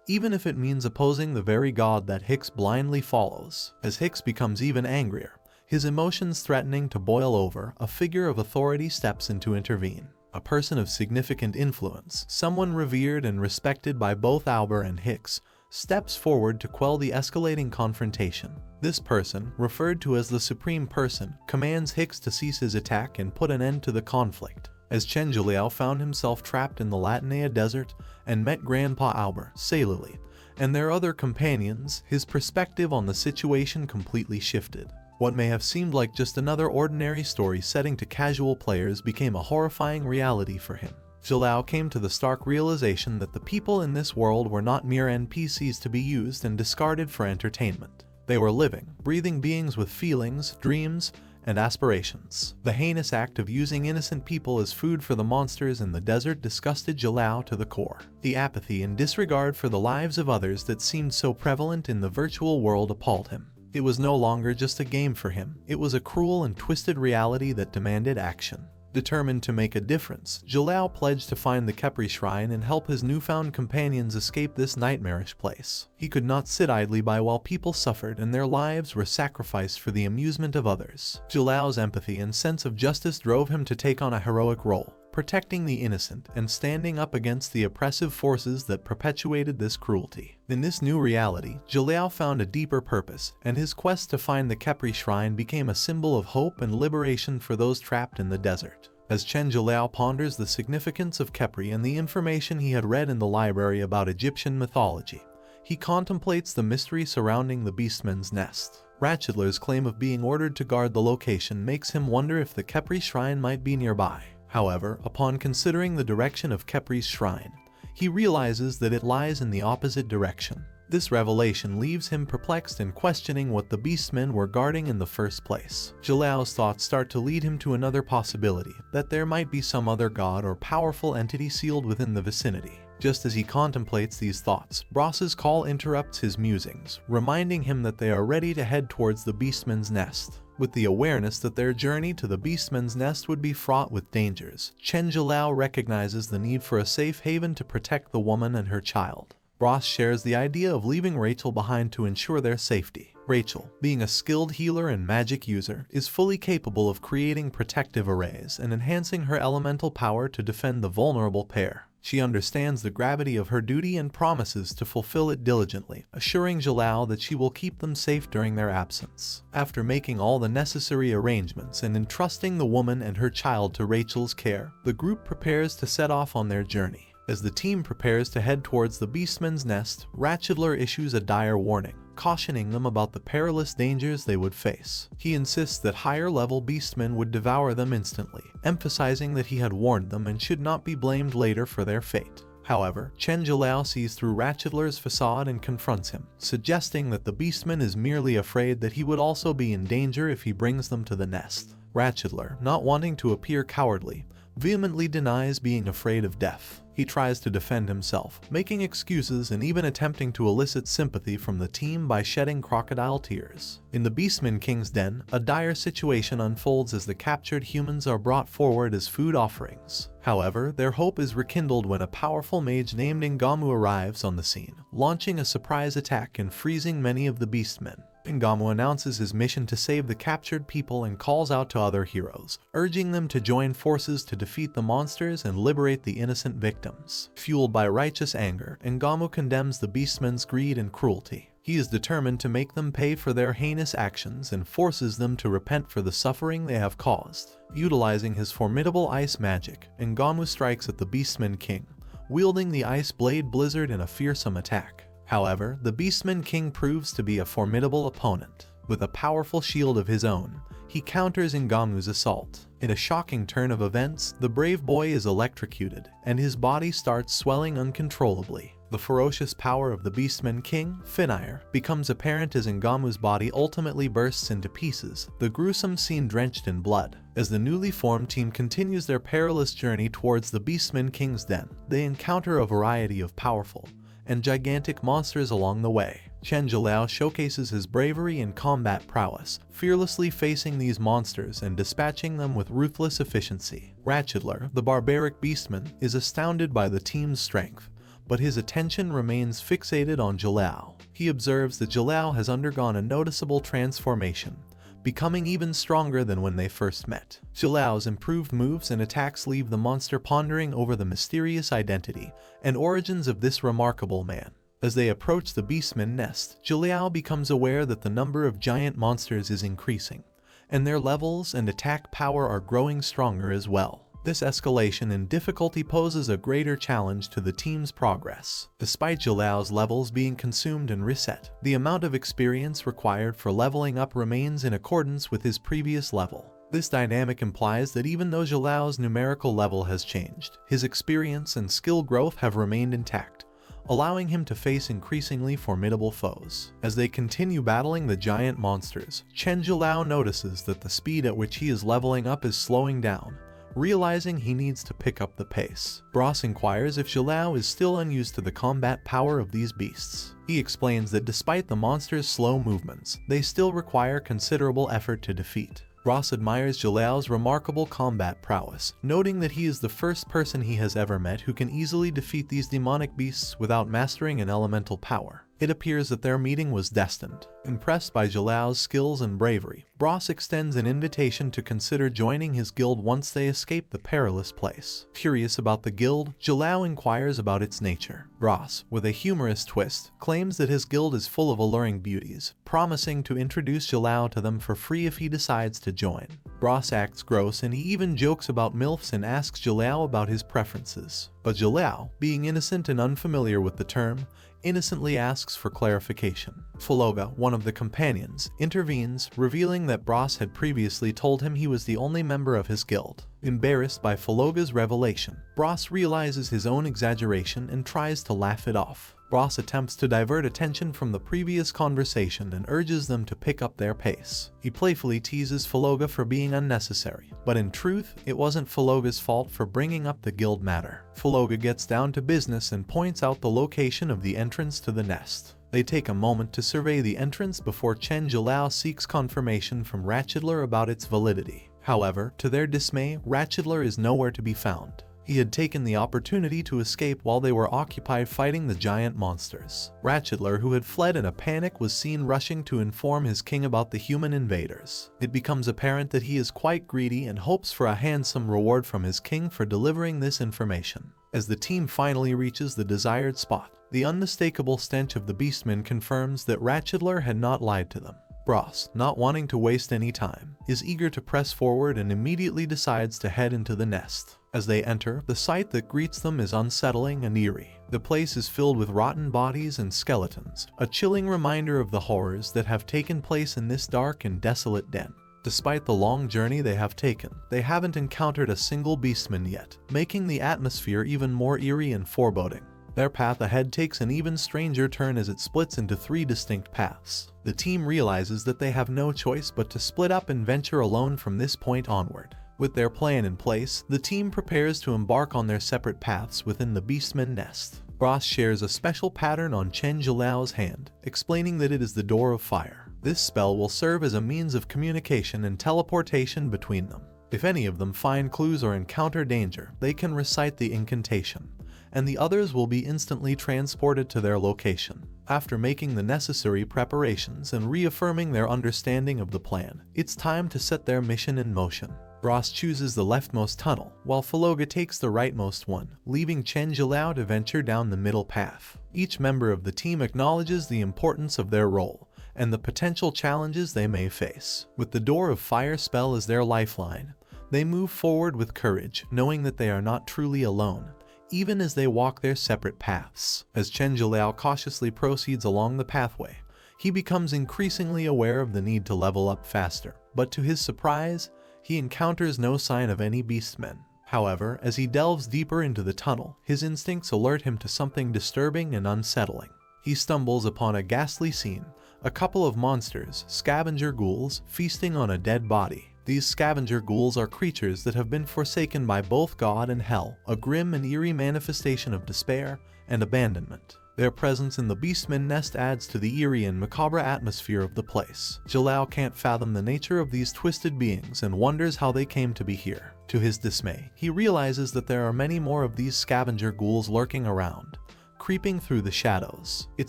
even if it means opposing the very god that Hicks blindly follows. As Hicks becomes even angrier, his emotions threatening to boil over, a figure of authority steps in to intervene. A person of significant influence, someone revered and respected by both Albert and Hicks, steps forward to quell the escalating confrontation. This person, referred to as the Supreme Person, commands Hicks to cease his attack and put an end to the conflict. As Chen Zhiliao found himself trapped in the Latinea desert and met Grandpa Albert, Salili, and their other companions, his perspective on the situation completely shifted. What may have seemed like just another ordinary story setting to casual players became a horrifying reality for him. Zhiliao came to the stark realization that the people in this world were not mere NPCs to be used and discarded for entertainment. They were living, breathing beings with feelings, dreams, and aspirations. The heinous act of using innocent people as food for the monsters in the desert disgusted Zhiliao to the core. The apathy and disregard for the lives of others that seemed so prevalent in the virtual world appalled him. It was no longer just a game for him, it was a cruel and twisted reality that demanded action. Determined to make a difference, Jalal pledged to find the Khepri shrine and help his newfound companions escape this nightmarish place. He could not sit idly by while people suffered and their lives were sacrificed for the amusement of others. Jalal's empathy and sense of justice drove him to take on a heroic role, protecting the innocent and standing up against the oppressive forces that perpetuated this cruelty. In this new reality, Jalal found a deeper purpose, and his quest to find the Khepri shrine became a symbol of hope and liberation for those trapped in the desert. As Chen Jalal ponders the significance of Khepri and the information he had read in the library about Egyptian mythology, he contemplates the mystery surrounding the Beastman's nest. Ratchedler's claim of being ordered to guard the location makes him wonder if the Khepri shrine might be nearby. However, upon considering the direction of Khepri's shrine, he realizes that it lies in the opposite direction. This revelation leaves him perplexed and questioning what the Beastmen were guarding in the first place. Jalal's thoughts start to lead him to another possibility, that there might be some other god or powerful entity sealed within the vicinity. Just as he contemplates these thoughts, Bross's call interrupts his musings, reminding him that they are ready to head towards the Beastman's nest. With the awareness that their journey to the Beastman's nest would be fraught with dangers, Chen Jalal recognizes the need for a safe haven to protect the woman and her child. Bross shares the idea of leaving Rachel behind to ensure their safety. Rachel, being a skilled healer and magic user, is fully capable of creating protective arrays and enhancing her elemental power to defend the vulnerable pair. She understands the gravity of her duty and promises to fulfill it diligently, assuring Jalal that she will keep them safe during their absence. After making all the necessary arrangements and entrusting the woman and her child to Rachel's care, the group prepares to set off on their journey. As the team prepares to head towards the Beastman's nest, Ratchedler issues a dire warning, cautioning them about the perilous dangers they would face. He insists that higher-level beastmen would devour them instantly, emphasizing that he had warned them and should not be blamed later for their fate. However, Chen Jalal sees through Ratchedler's facade and confronts him, suggesting that the beastman is merely afraid that he would also be in danger if he brings them to the nest. Ratchedler, not wanting to appear cowardly, vehemently denies being afraid of death. He tries to defend himself, making excuses and even attempting to elicit sympathy from the team by shedding crocodile tears. In the Beastman King's den, a dire situation unfolds as the captured humans are brought forward as food offerings. However, their hope is rekindled when a powerful mage named Ngamu arrives on the scene, launching a surprise attack and freezing many of the Beastmen. Ngamu announces his mission to save the captured people and calls out to other heroes, urging them to join forces to defeat the monsters and liberate the innocent victims. Fueled by righteous anger, Ngamu condemns the Beastmen's greed and cruelty. He is determined to make them pay for their heinous actions and forces them to repent for the suffering they have caused. Utilizing his formidable ice magic, Ngamu strikes at the Beastman King, wielding the ice blade blizzard in a fearsome attack. However, the Beastman King proves to be a formidable opponent. With a powerful shield of his own, he counters Ngamu's assault. In a shocking turn of events, the brave boy is electrocuted, and his body starts swelling uncontrollably. The ferocious power of the Beastman King, Finire, becomes apparent as Ngamu's body ultimately bursts into pieces, the gruesome scene drenched in blood. As the newly formed team continues their perilous journey towards the Beastman King's den, they encounter a variety of powerful and gigantic monsters along the way. Chen Jalal showcases his bravery and combat prowess, fearlessly facing these monsters and dispatching them with ruthless efficiency. Ratchedler, the barbaric beastman, is astounded by the team's strength, but his attention remains fixated on Jalal. He observes that Jalal has undergone a noticeable transformation, becoming even stronger than when they first met. Jalal's improved moves and attacks leave the monster pondering over the mysterious identity and origins of this remarkable man. As they approach the Beastman nest, Jalal becomes aware that the number of giant monsters is increasing, and their levels and attack power are growing stronger as well. This escalation in difficulty poses a greater challenge to the team's progress. Despite Jalal's levels being consumed and reset, the amount of experience required for leveling up remains in accordance with his previous level. This dynamic implies that even though Jalal's numerical level has changed, his experience and skill growth have remained intact, allowing him to face increasingly formidable foes. As they continue battling the giant monsters, Chen Jalal notices that the speed at which he is leveling up is slowing down, realizing he needs to pick up the pace. Bross inquires if Jalal is still unused to the combat power of these beasts. He explains that despite the monsters' slow movements, they still require considerable effort to defeat. Ross admires Jalao's remarkable combat prowess, noting that he is the first person he has ever met who can easily defeat these demonic beasts without mastering an elemental power. It appears that their meeting was destined. Impressed by Jalao's skills and bravery, Ross extends an invitation to consider joining his guild once they escape the perilous place. Curious about the guild, Jalao inquires about its nature. Ross, with a humorous twist, claims that his guild is full of alluring beauties, promising to introduce Jalao to them for free if he decides to join. Ross acts gross and he even jokes about MILFs and asks Jalao about his preferences. But Jalao, being innocent and unfamiliar with the term, innocently asks for clarification. Faloga, one of the companions, intervenes, revealing that Ross had previously told him he was the only member of his guild. Embarrassed by Faloga's revelation, Ross realizes his own exaggeration and tries to laugh it off. Ross attempts to divert attention from the previous conversation and urges them to pick up their pace. He playfully teases Faloga for being unnecessary, but in truth, it wasn't Faloga's fault for bringing up the guild matter. Faloga gets down to business and points out the location of the entrance to the nest. They take a moment to survey the entrance before Chen Jalao seeks confirmation from Ratchetler about its validity. However, to their dismay, Ratchetler is nowhere to be found. He had taken the opportunity to escape while they were occupied fighting the giant monsters. Ratchetler, who had fled in a panic, was seen rushing to inform his king about the human invaders. It becomes apparent that he is quite greedy and hopes for a handsome reward from his king for delivering this information. As the team finally reaches the desired spot, the unmistakable stench of the beastmen confirms that Ratchetler had not lied to them. Ross, not wanting to waste any time, is eager to press forward and immediately decides to head into the nest. As they enter, the sight that greets them is unsettling and eerie. The place is filled with rotten bodies and skeletons, a chilling reminder of the horrors that have taken place in this dark and desolate den. Despite the long journey they have taken, they haven't encountered a single beastman yet, making the atmosphere even more eerie and foreboding. Their path ahead takes an even stranger turn as it splits into 3 distinct paths. The team realizes that they have no choice but to split up and venture alone from this point onward. With their plan in place, the team prepares to embark on their separate paths within the Beastman nest. Ross shares a special pattern on Chen Jalao's hand, explaining that it is the Door of Fire. This spell will serve as a means of communication and teleportation between them. If any of them find clues or encounter danger, they can recite the incantation, and the others will be instantly transported to their location. After making the necessary preparations and reaffirming their understanding of the plan, it's time to set their mission in motion. Ross chooses the leftmost tunnel, while Faloga takes the rightmost one, leaving Chen Jalao to venture down the middle path. Each member of the team acknowledges the importance of their role and the potential challenges they may face. With the Door of Fire spell as their lifeline, they move forward with courage, knowing that they are not truly alone, even as they walk their separate paths. As Chen Jalao cautiously proceeds along the pathway, he becomes increasingly aware of the need to level up faster, but to his surprise, he encounters no sign of any beastmen. However, as he delves deeper into the tunnel, his instincts alert him to something disturbing and unsettling. He stumbles upon a ghastly scene, a couple of monsters, scavenger ghouls, feasting on a dead body. These scavenger ghouls are creatures that have been forsaken by both God and Hell, a grim and eerie manifestation of despair and abandonment. Their presence in the Beastman nest adds to the eerie and macabre atmosphere of the place. Jalao can't fathom the nature of these twisted beings and wonders how they came to be here. To his dismay, he realizes that there are many more of these scavenger ghouls lurking around, creeping through the shadows. It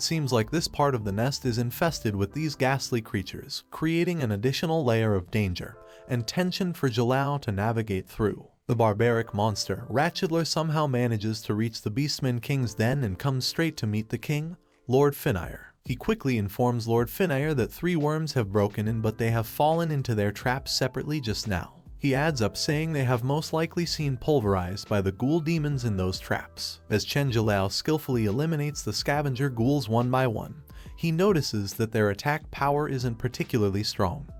seems like this part of the nest is infested with these ghastly creatures, creating an additional layer of danger and tension for Jalao to navigate through. The barbaric monster, Ratchetler, somehow manages to reach the Beastman King's den and comes straight to meet the king, Lord Finire. He quickly informs Lord Finire that 3 worms have broken in, but they have fallen into their traps separately just now. He adds up saying they have most likely seen pulverized by the ghoul demons in those traps. As Chen Jalao skillfully eliminates the scavenger ghouls one by one, he notices that their attack power isn't particularly strong,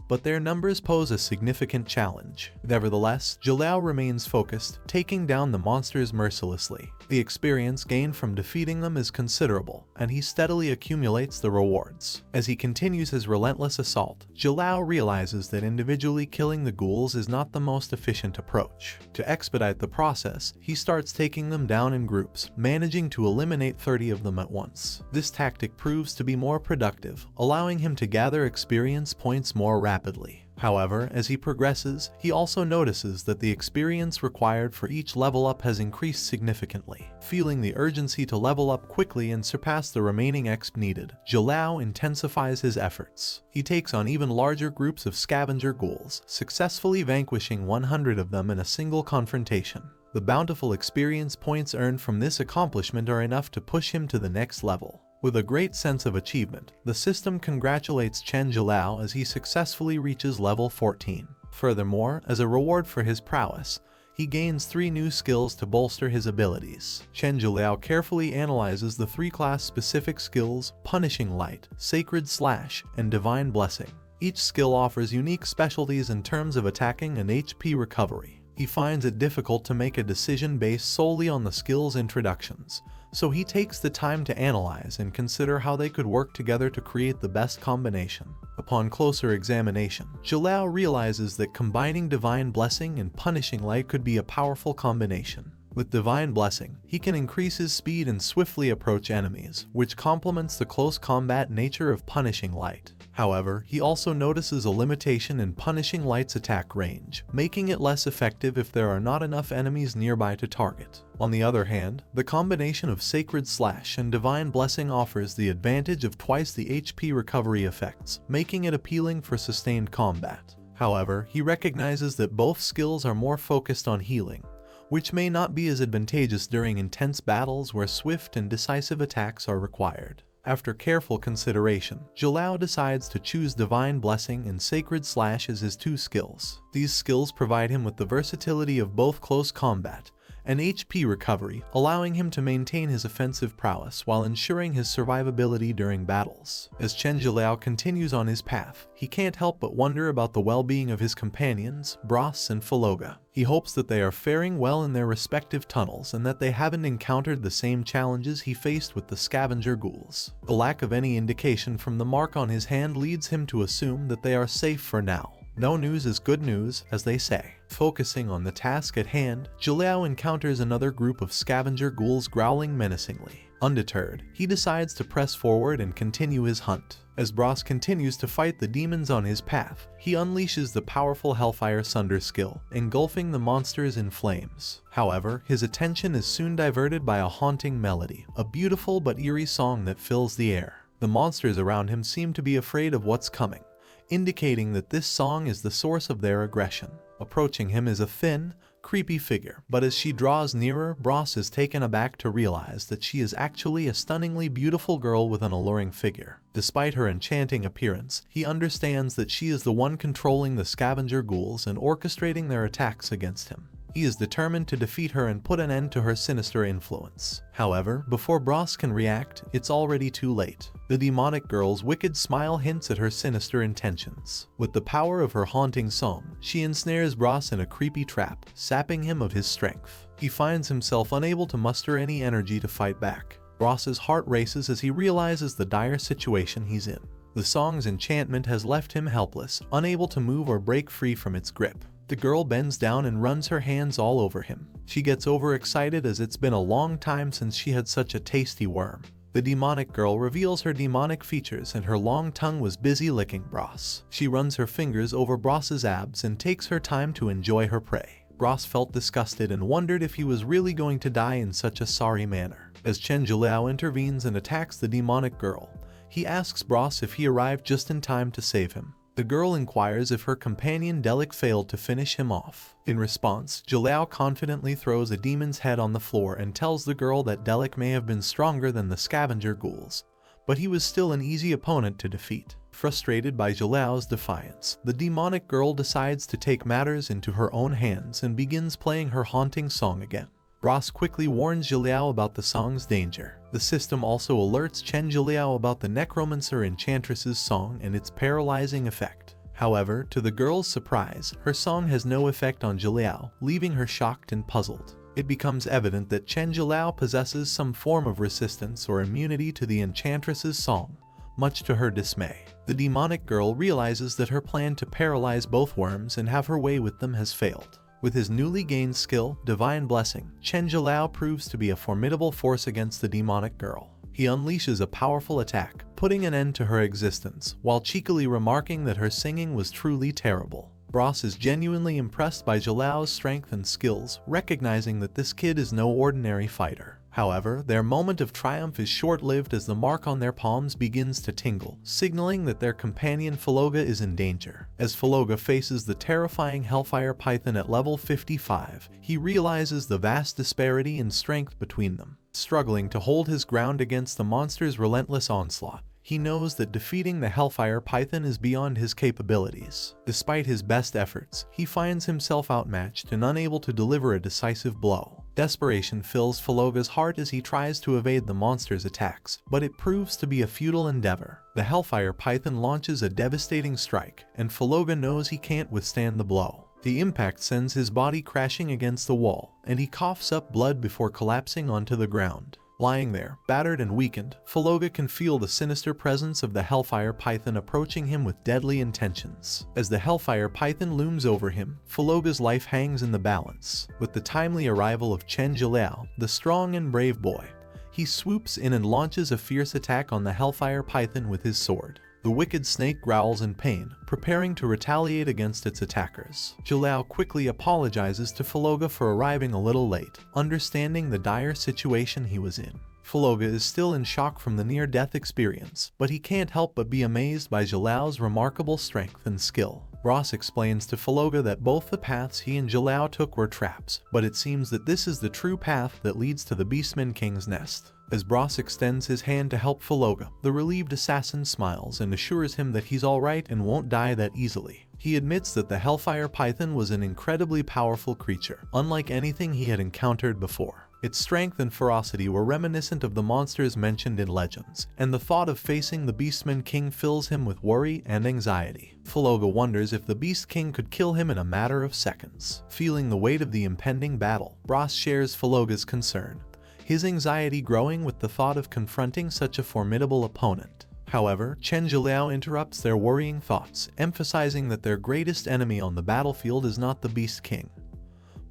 but their numbers pose a significant challenge. Nevertheless, Jalao remains focused, taking down the monsters mercilessly. The experience gained from defeating them is considerable, and he steadily accumulates the rewards. As he continues his relentless assault, Jalao realizes that individually killing the ghouls is not the most efficient approach. To expedite the process, he starts taking them down in groups, managing to eliminate 30 of them at once. This tactic proves to be more productive, allowing him to gather experience points more rapidly. However, as he progresses, he also notices that the experience required for each level up has increased significantly. Feeling the urgency to level up quickly and surpass the remaining exp needed, Jalao intensifies his efforts. He takes on even larger groups of scavenger ghouls, successfully vanquishing 100 of them in a single confrontation. The bountiful experience points earned from this accomplishment are enough to push him to the next level. With a great sense of achievement, the system congratulates Chen Jalao as he successfully reaches level 14. Furthermore, as a reward for his prowess, he gains 3 new skills to bolster his abilities. Chen Jalao carefully analyzes the 3 class-specific skills: Punishing Light, Sacred Slash, and Divine Blessing. Each skill offers unique specialties in terms of attacking and HP recovery. He finds it difficult to make a decision based solely on the skill's introductions, so he takes the time to analyze and consider how they could work together to create the best combination. Upon closer examination, Jalao realizes that combining Divine Blessing and Punishing Light could be a powerful combination. With Divine Blessing, he can increase his speed and swiftly approach enemies, which complements the close combat nature of Punishing Light. However, he also notices a limitation in Punishing Light's attack range, making it less effective if there are not enough enemies nearby to target. On the other hand, the combination of Sacred Slash and Divine Blessing offers the advantage of twice the HP recovery effects, making it appealing for sustained combat. However, he recognizes that both skills are more focused on healing, which may not be as advantageous during intense battles where swift and decisive attacks are required. After careful consideration, Jalao decides to choose Divine Blessing and Sacred Slash as his 2 skills. These skills provide him with the versatility of both close combat and HP recovery, allowing him to maintain his offensive prowess while ensuring his survivability during battles. As Chen Jalao continues on his path, he can't help but wonder about the well-being of his companions, Bros and Faloga. He hopes that they are faring well in their respective tunnels and that they haven't encountered the same challenges he faced with the scavenger ghouls. The lack of any indication from the mark on his hand leads him to assume that they are safe for now. No news is good news, as they say. Focusing on the task at hand, Jalao encounters another group of scavenger ghouls growling menacingly. Undeterred, he decides to press forward and continue his hunt. As Bros continues to fight the demons on his path, he unleashes the powerful Hellfire Sunder skill, engulfing the monsters in flames. However, his attention is soon diverted by a haunting melody, a beautiful but eerie song that fills the air. The monsters around him seem to be afraid of what's coming, indicating that this song is the source of their aggression. Approaching him is a thin, creepy figure, but as she draws nearer, Bros is taken aback to realize that she is actually a stunningly beautiful girl with an alluring figure. Despite her enchanting appearance, he understands that she is the one controlling the scavenger ghouls and orchestrating their attacks against him. He is determined to defeat her and put an end to her sinister influence. However, before Bros can react, it's already too late. The demonic girl's wicked smile hints at her sinister intentions. With the power of her haunting song, she ensnares Bros in a creepy trap, sapping him of his strength. He finds himself unable to muster any energy to fight back. Bros's heart races as he realizes the dire situation he's in. The song's enchantment has left him helpless, unable to move or break free from its grip. The girl bends down and runs her hands all over him. She gets overexcited as it's been a long time since she had such a tasty worm. The demonic girl reveals her demonic features and her long tongue was busy licking Bros. She runs her fingers over Bros's abs and takes her time to enjoy her prey. Bros felt disgusted and wondered if he was really going to die in such a sorry manner. As Chen Jalao intervenes and attacks the demonic girl, he asks Bros if he arrived just in time to save him. The girl inquires if her companion Delic failed to finish him off. In response, Jalao confidently throws a demon's head on the floor and tells the girl that Delic may have been stronger than the scavenger ghouls, but he was still an easy opponent to defeat. Frustrated by Jalao's defiance, the demonic girl decides to take matters into her own hands and begins playing her haunting song again. Bros quickly warns Jalao about the song's danger. The system also alerts Chen Jalao about the necromancer enchantress's song and its paralyzing effect. However, to the girl's surprise, her song has no effect on Jalao, leaving her shocked and puzzled. It becomes evident that Chen Jalao possesses some form of resistance or immunity to the enchantress's song, much to her dismay. The demonic girl realizes that her plan to paralyze both worms and have her way with them has failed. With his newly gained skill, Divine Blessing, Chen Jalao proves to be a formidable force against the demonic girl. He unleashes a powerful attack, putting an end to her existence, while cheekily remarking that her singing was truly terrible. Ross is genuinely impressed by Jalao's strength and skills, recognizing that this kid is no ordinary fighter. However, their moment of triumph is short-lived as the mark on their palms begins to tingle, signaling that their companion Faloga is in danger. As Faloga faces the terrifying Hellfire Python at level 55, he realizes the vast disparity in strength between them. Struggling to hold his ground against the monster's relentless onslaught, he knows that defeating the Hellfire Python is beyond his capabilities. Despite his best efforts, he finds himself outmatched and unable to deliver a decisive blow. Desperation fills Faloga's heart as he tries to evade the monster's attacks, but it proves to be a futile endeavor. The Hellfire Python launches a devastating strike, and Faloga knows he can't withstand the blow. The impact sends his body crashing against the wall, and he coughs up blood before collapsing onto the ground. Lying there, battered and weakened, Faloga can feel the sinister presence of the Hellfire Python approaching him with deadly intentions. As the Hellfire Python looms over him, Faloga's life hangs in the balance. With the timely arrival of Chen Jilao, the strong and brave boy, he swoops in and launches a fierce attack on the Hellfire Python with his sword. The wicked snake growls in pain, preparing to retaliate against its attackers. Jilao quickly apologizes to Faloga for arriving a little late, understanding the dire situation he was in. Faloga is still in shock from the near-death experience, but he can't help but be amazed by Jilao's remarkable strength and skill. Ross explains to Faloga that both the paths he and Jilao took were traps, but it seems that this is the true path that leads to the Beastman King's nest. As Ross extends his hand to help Faloga, the relieved assassin smiles and assures him that he's alright and won't die that easily. He admits that the Hellfire Python was an incredibly powerful creature, unlike anything he had encountered before. Its strength and ferocity were reminiscent of the monsters mentioned in legends, and the thought of facing the Beastman King fills him with worry and anxiety. Faloga wonders if the Beast King could kill him in a matter of seconds. Feeling the weight of the impending battle, Ross shares Faloga's concern, his anxiety growing with the thought of confronting such a formidable opponent. However, Chen Jilao interrupts their worrying thoughts, emphasizing that their greatest enemy on the battlefield is not the Beast King,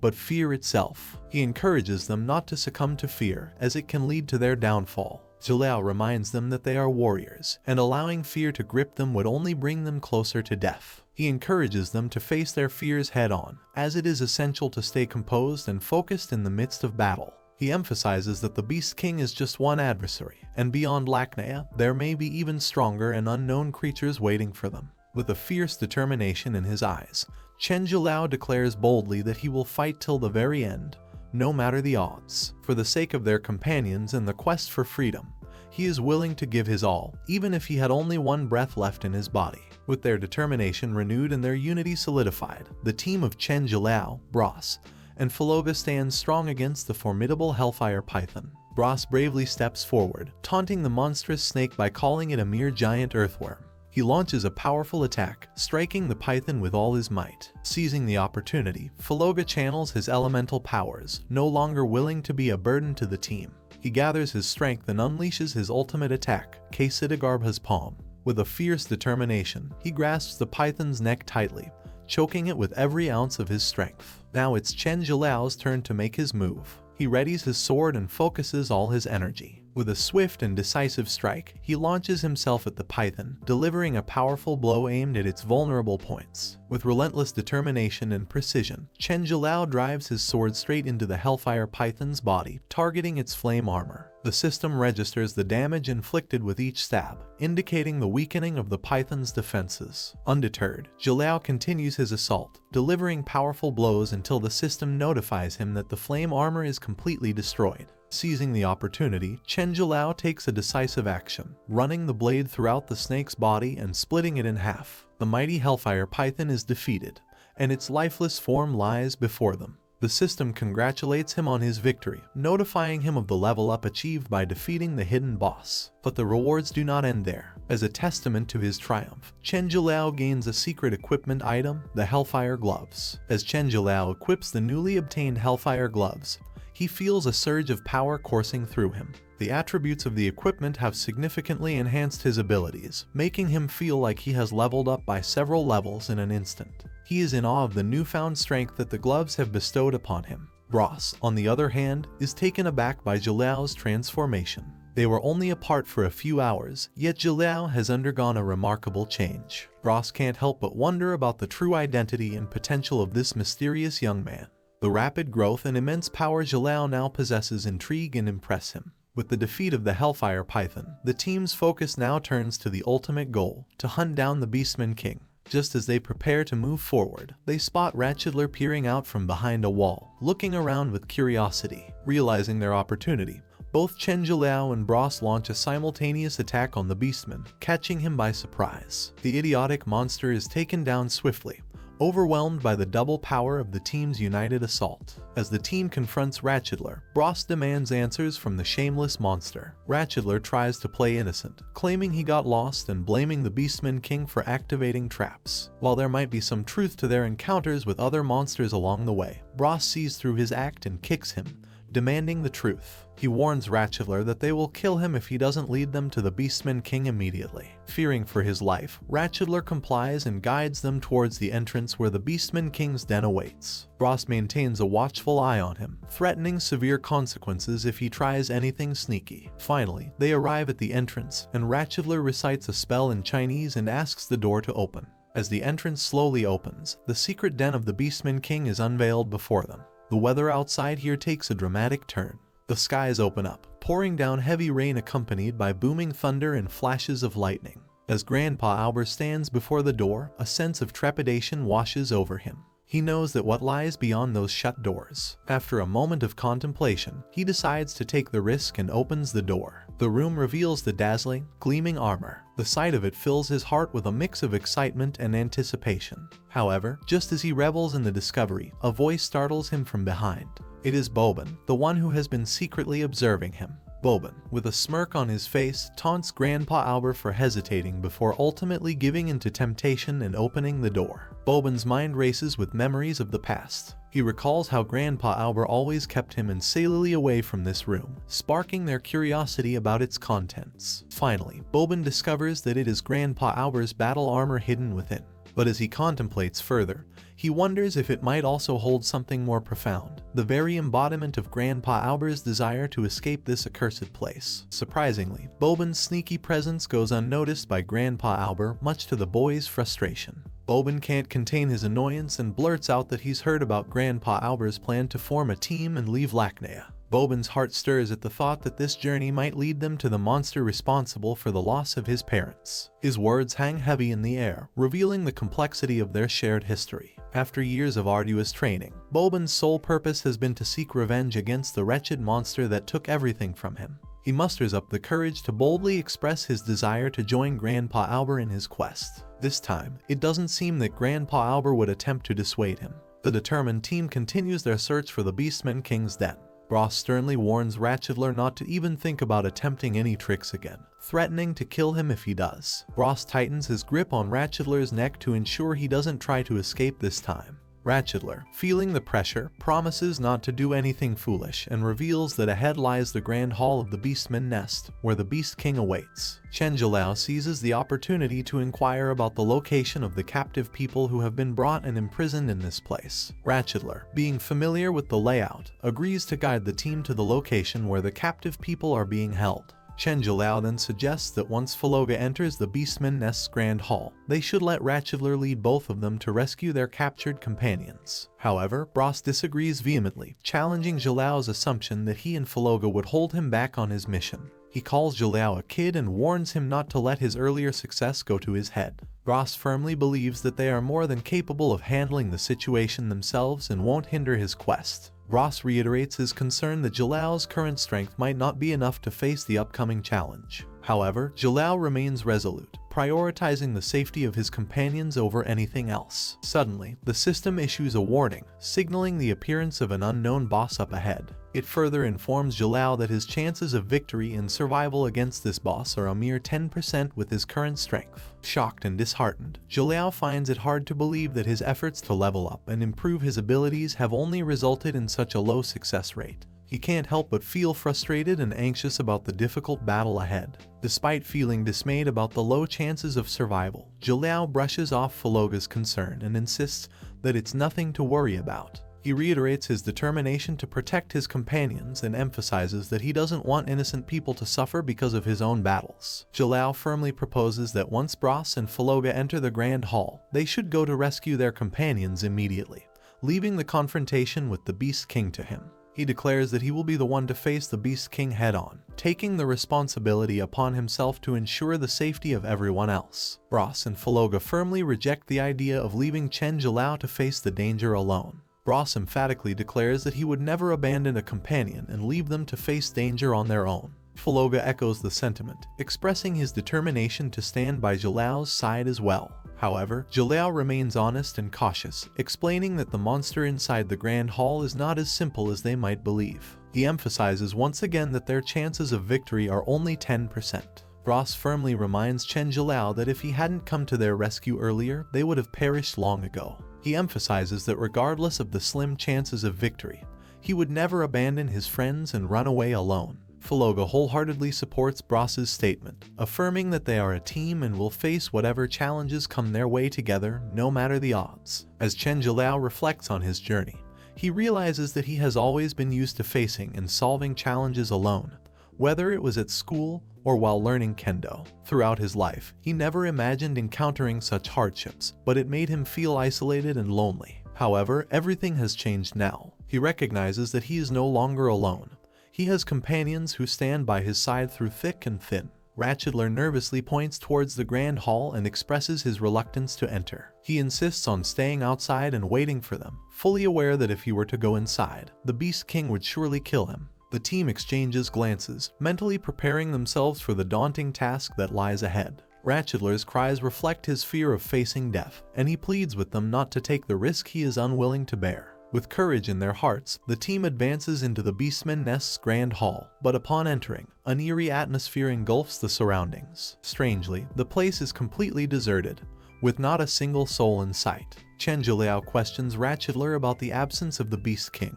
but fear itself. He encourages them not to succumb to fear, as it can lead to their downfall. Jilao reminds them that they are warriors, and allowing fear to grip them would only bring them closer to death. He encourages them to face their fears head-on, as it is essential to stay composed and focused in the midst of battle. He emphasizes that the Beast King is just one adversary, and beyond Lachnea, there may be even stronger and unknown creatures waiting for them. With a fierce determination in his eyes, Chen Jilao declares boldly that he will fight till the very end, no matter the odds. For the sake of their companions and the quest for freedom, he is willing to give his all, even if he had only one breath left in his body. With their determination renewed and their unity solidified, the team of Chen Jilao, Ross, and Faloga stands strong against the formidable Hellfire Python. Ross bravely steps forward, taunting the monstrous snake by calling it a mere giant earthworm. He launches a powerful attack, striking the python with all his might. Seizing the opportunity, Faloga channels his elemental powers, no longer willing to be a burden to the team. He gathers his strength and unleashes his ultimate attack, Kesiddagarbha's Palm. With a fierce determination, he grasps the python's neck tightly, choking it with every ounce of his strength. Now it's Chen Jilao's turn to make his move. He readies his sword and focuses all his energy. With a swift and decisive strike, he launches himself at the python, delivering a powerful blow aimed at its vulnerable points. With relentless determination and precision, Chen Jilao drives his sword straight into the Hellfire Python's body, targeting its flame armor. The system registers the damage inflicted with each stab, indicating the weakening of the python's defenses. Undeterred, Jilao continues his assault, delivering powerful blows until the system notifies him that the flame armor is completely destroyed. Seizing the opportunity, Chen Jilao takes a decisive action, running the blade throughout the snake's body and splitting it in half. The mighty Hellfire Python is defeated, and its lifeless form lies before them. The system congratulates him on his victory, notifying him of the level up achieved by defeating the hidden boss. But the rewards do not end there. As a testament to his triumph, Chen Jilao gains a secret equipment item, the Hellfire Gloves. As Chen Jilao equips the newly obtained Hellfire Gloves, he feels a surge of power coursing through him. The attributes of the equipment have significantly enhanced his abilities, making him feel like he has leveled up by several levels in an instant. He is in awe of the newfound strength that the gloves have bestowed upon him. Ross, on the other hand, is taken aback by Jilao's transformation. They were only apart for a few hours, yet Jalal has undergone a remarkable change. Ross can't help but wonder about the true identity and potential of this mysterious young man. The rapid growth and immense power Jalal now possesses intrigue and impress him. With the defeat of the Hellfire Python, the team's focus now turns to the ultimate goal, to hunt down the Beastman King. Just as they prepare to move forward, they spot Ratchetler peering out from behind a wall, looking around with curiosity. Realizing their opportunity, both Chen Jalal and Bros launch a simultaneous attack on the Beastman, catching him by surprise. The idiotic monster is taken down swiftly, overwhelmed by the double power of the team's united assault. As the team confronts Ratchetler, Bros demands answers from the shameless monster. Ratchetler tries to play innocent, claiming he got lost and blaming the Beastman King for activating traps. While there might be some truth to their encounters with other monsters along the way, Bros sees through his act and kicks him, demanding the truth. He warns Ratchetler that they will kill him if he doesn't lead them to the Beastman King immediately. Fearing for his life, Ratchetler complies and guides them towards the entrance where the Beastman King's den awaits. Bros maintains a watchful eye on him, threatening severe consequences if he tries anything sneaky. Finally, they arrive at the entrance, and Ratchetler recites a spell in Chinese and asks the door to open. As the entrance slowly opens, the secret den of the Beastman King is unveiled before them. The weather outside here takes a dramatic turn. The skies open up, pouring down heavy rain accompanied by booming thunder and flashes of lightning. As Grandpa Albert stands before the door, a sense of trepidation washes over him. He knows that what lies beyond those shut doors. After a moment of contemplation, he decides to take the risk and opens the door. The room reveals the dazzling, gleaming armor. The sight of it fills his heart with a mix of excitement and anticipation. However, just as he revels in the discovery, a voice startles him from behind. It is Boban, the one who has been secretly observing him. Boban, with a smirk on his face, taunts Grandpa Albert for hesitating before ultimately giving in to temptation and opening the door. Boban's mind races with memories of the past. He recalls how Grandpa Albert always kept him insanely away from this room, sparking their curiosity about its contents. Finally, Boban discovers that it is Grandpa Albert's battle armor hidden within. But as he contemplates further, he wonders if it might also hold something more profound, the very embodiment of Grandpa Albert's desire to escape this accursed place. Surprisingly, Boban's sneaky presence goes unnoticed by Grandpa Albert, much to the boy's frustration. Boban can't contain his annoyance and blurts out that he's heard about Grandpa Albert's plan to form a team and leave Lacnea. Boban's heart stirs at the thought that this journey might lead them to the monster responsible for the loss of his parents. His words hang heavy in the air, revealing the complexity of their shared history. After years of arduous training, Boban's sole purpose has been to seek revenge against the wretched monster that took everything from him. He musters up the courage to boldly express his desire to join Grandpa Albert in his quest. This time, it doesn't seem that Grandpa Albert would attempt to dissuade him. The determined team continues their search for the Beastman King's den. Bros sternly warns Ratchetler not to even think about attempting any tricks again, threatening to kill him if he does. Bros tightens his grip on Ratchetler's neck to ensure he doesn't try to escape this time. Ratchetler, feeling the pressure, promises not to do anything foolish and reveals that ahead lies the grand hall of the Beastman Nest, where the Beast King awaits. Chen Jalal seizes the opportunity to inquire about the location of the captive people who have been brought and imprisoned in this place. Ratchetler, being familiar with the layout, agrees to guide the team to the location where the captive people are being held. Chen Jalal then suggests that once Faloga enters the Beastman Nest's Grand Hall, they should let Ratchetler lead both of them to rescue their captured companions. However, Bros disagrees vehemently, challenging Jalal's assumption that he and Faloga would hold him back on his mission. He calls Jalal a kid and warns him not to let his earlier success go to his head. Bros firmly believes that they are more than capable of handling the situation themselves and won't hinder his quest. Bros reiterates his concern that Jalal's current strength might not be enough to face the upcoming challenge. However, Jalal remains resolute, prioritizing the safety of his companions over anything else. Suddenly, the system issues a warning, signaling the appearance of an unknown boss up ahead. It further informs Jalal that his chances of victory and survival against this boss are a mere 10% with his current strength. Shocked and disheartened, Jalal finds it hard to believe that his efforts to level up and improve his abilities have only resulted in such a low success rate. He can't help but feel frustrated and anxious about the difficult battle ahead. Despite feeling dismayed about the low chances of survival, Jalal brushes off Faloga's concern and insists that it's nothing to worry about. He reiterates his determination to protect his companions and emphasizes that he doesn't want innocent people to suffer because of his own battles. Jalal firmly proposes that once Bros and Faloga enter the Grand Hall, they should go to rescue their companions immediately, leaving the confrontation with the Beast King to him. He declares that he will be the one to face the Beast King head-on, taking the responsibility upon himself to ensure the safety of everyone else. Bros and Faloga firmly reject the idea of leaving Chen Jalal to face the danger alone. Bros emphatically declares that he would never abandon a companion and leave them to face danger on their own. Faloga echoes the sentiment, expressing his determination to stand by Jalal's side as well. However, Jalal remains honest and cautious, explaining that the monster inside the Grand Hall is not as simple as they might believe. He emphasizes once again that their chances of victory are only 10%. Bros firmly reminds Chen Jalal that if he hadn't come to their rescue earlier, they would have perished long ago. He emphasizes that regardless of the slim chances of victory, he would never abandon his friends and run away alone. Faloga wholeheartedly supports Bros's statement, affirming that they are a team and will face whatever challenges come their way together, no matter the odds. As Chen Jalal reflects on his journey, he realizes that he has always been used to facing and solving challenges alone, whether it was at school or while learning kendo. Throughout his life, he never imagined encountering such hardships, but it made him feel isolated and lonely. However, everything has changed now. He recognizes that he is no longer alone. He has companions who stand by his side through thick and thin. Ratchetler nervously points towards the Grand Hall and expresses his reluctance to enter. He insists on staying outside and waiting for them, fully aware that if he were to go inside, the Beast King would surely kill him. The team exchanges glances, mentally preparing themselves for the daunting task that lies ahead. Ratchetler's cries reflect his fear of facing death, and he pleads with them not to take the risk he is unwilling to bear. With courage in their hearts, the team advances into the Beastman Nest's Grand Hall, but upon entering, an eerie atmosphere engulfs the surroundings. Strangely, the place is completely deserted, with not a single soul in sight. Chen Jalal questions Ratchetler about the absence of the Beast King,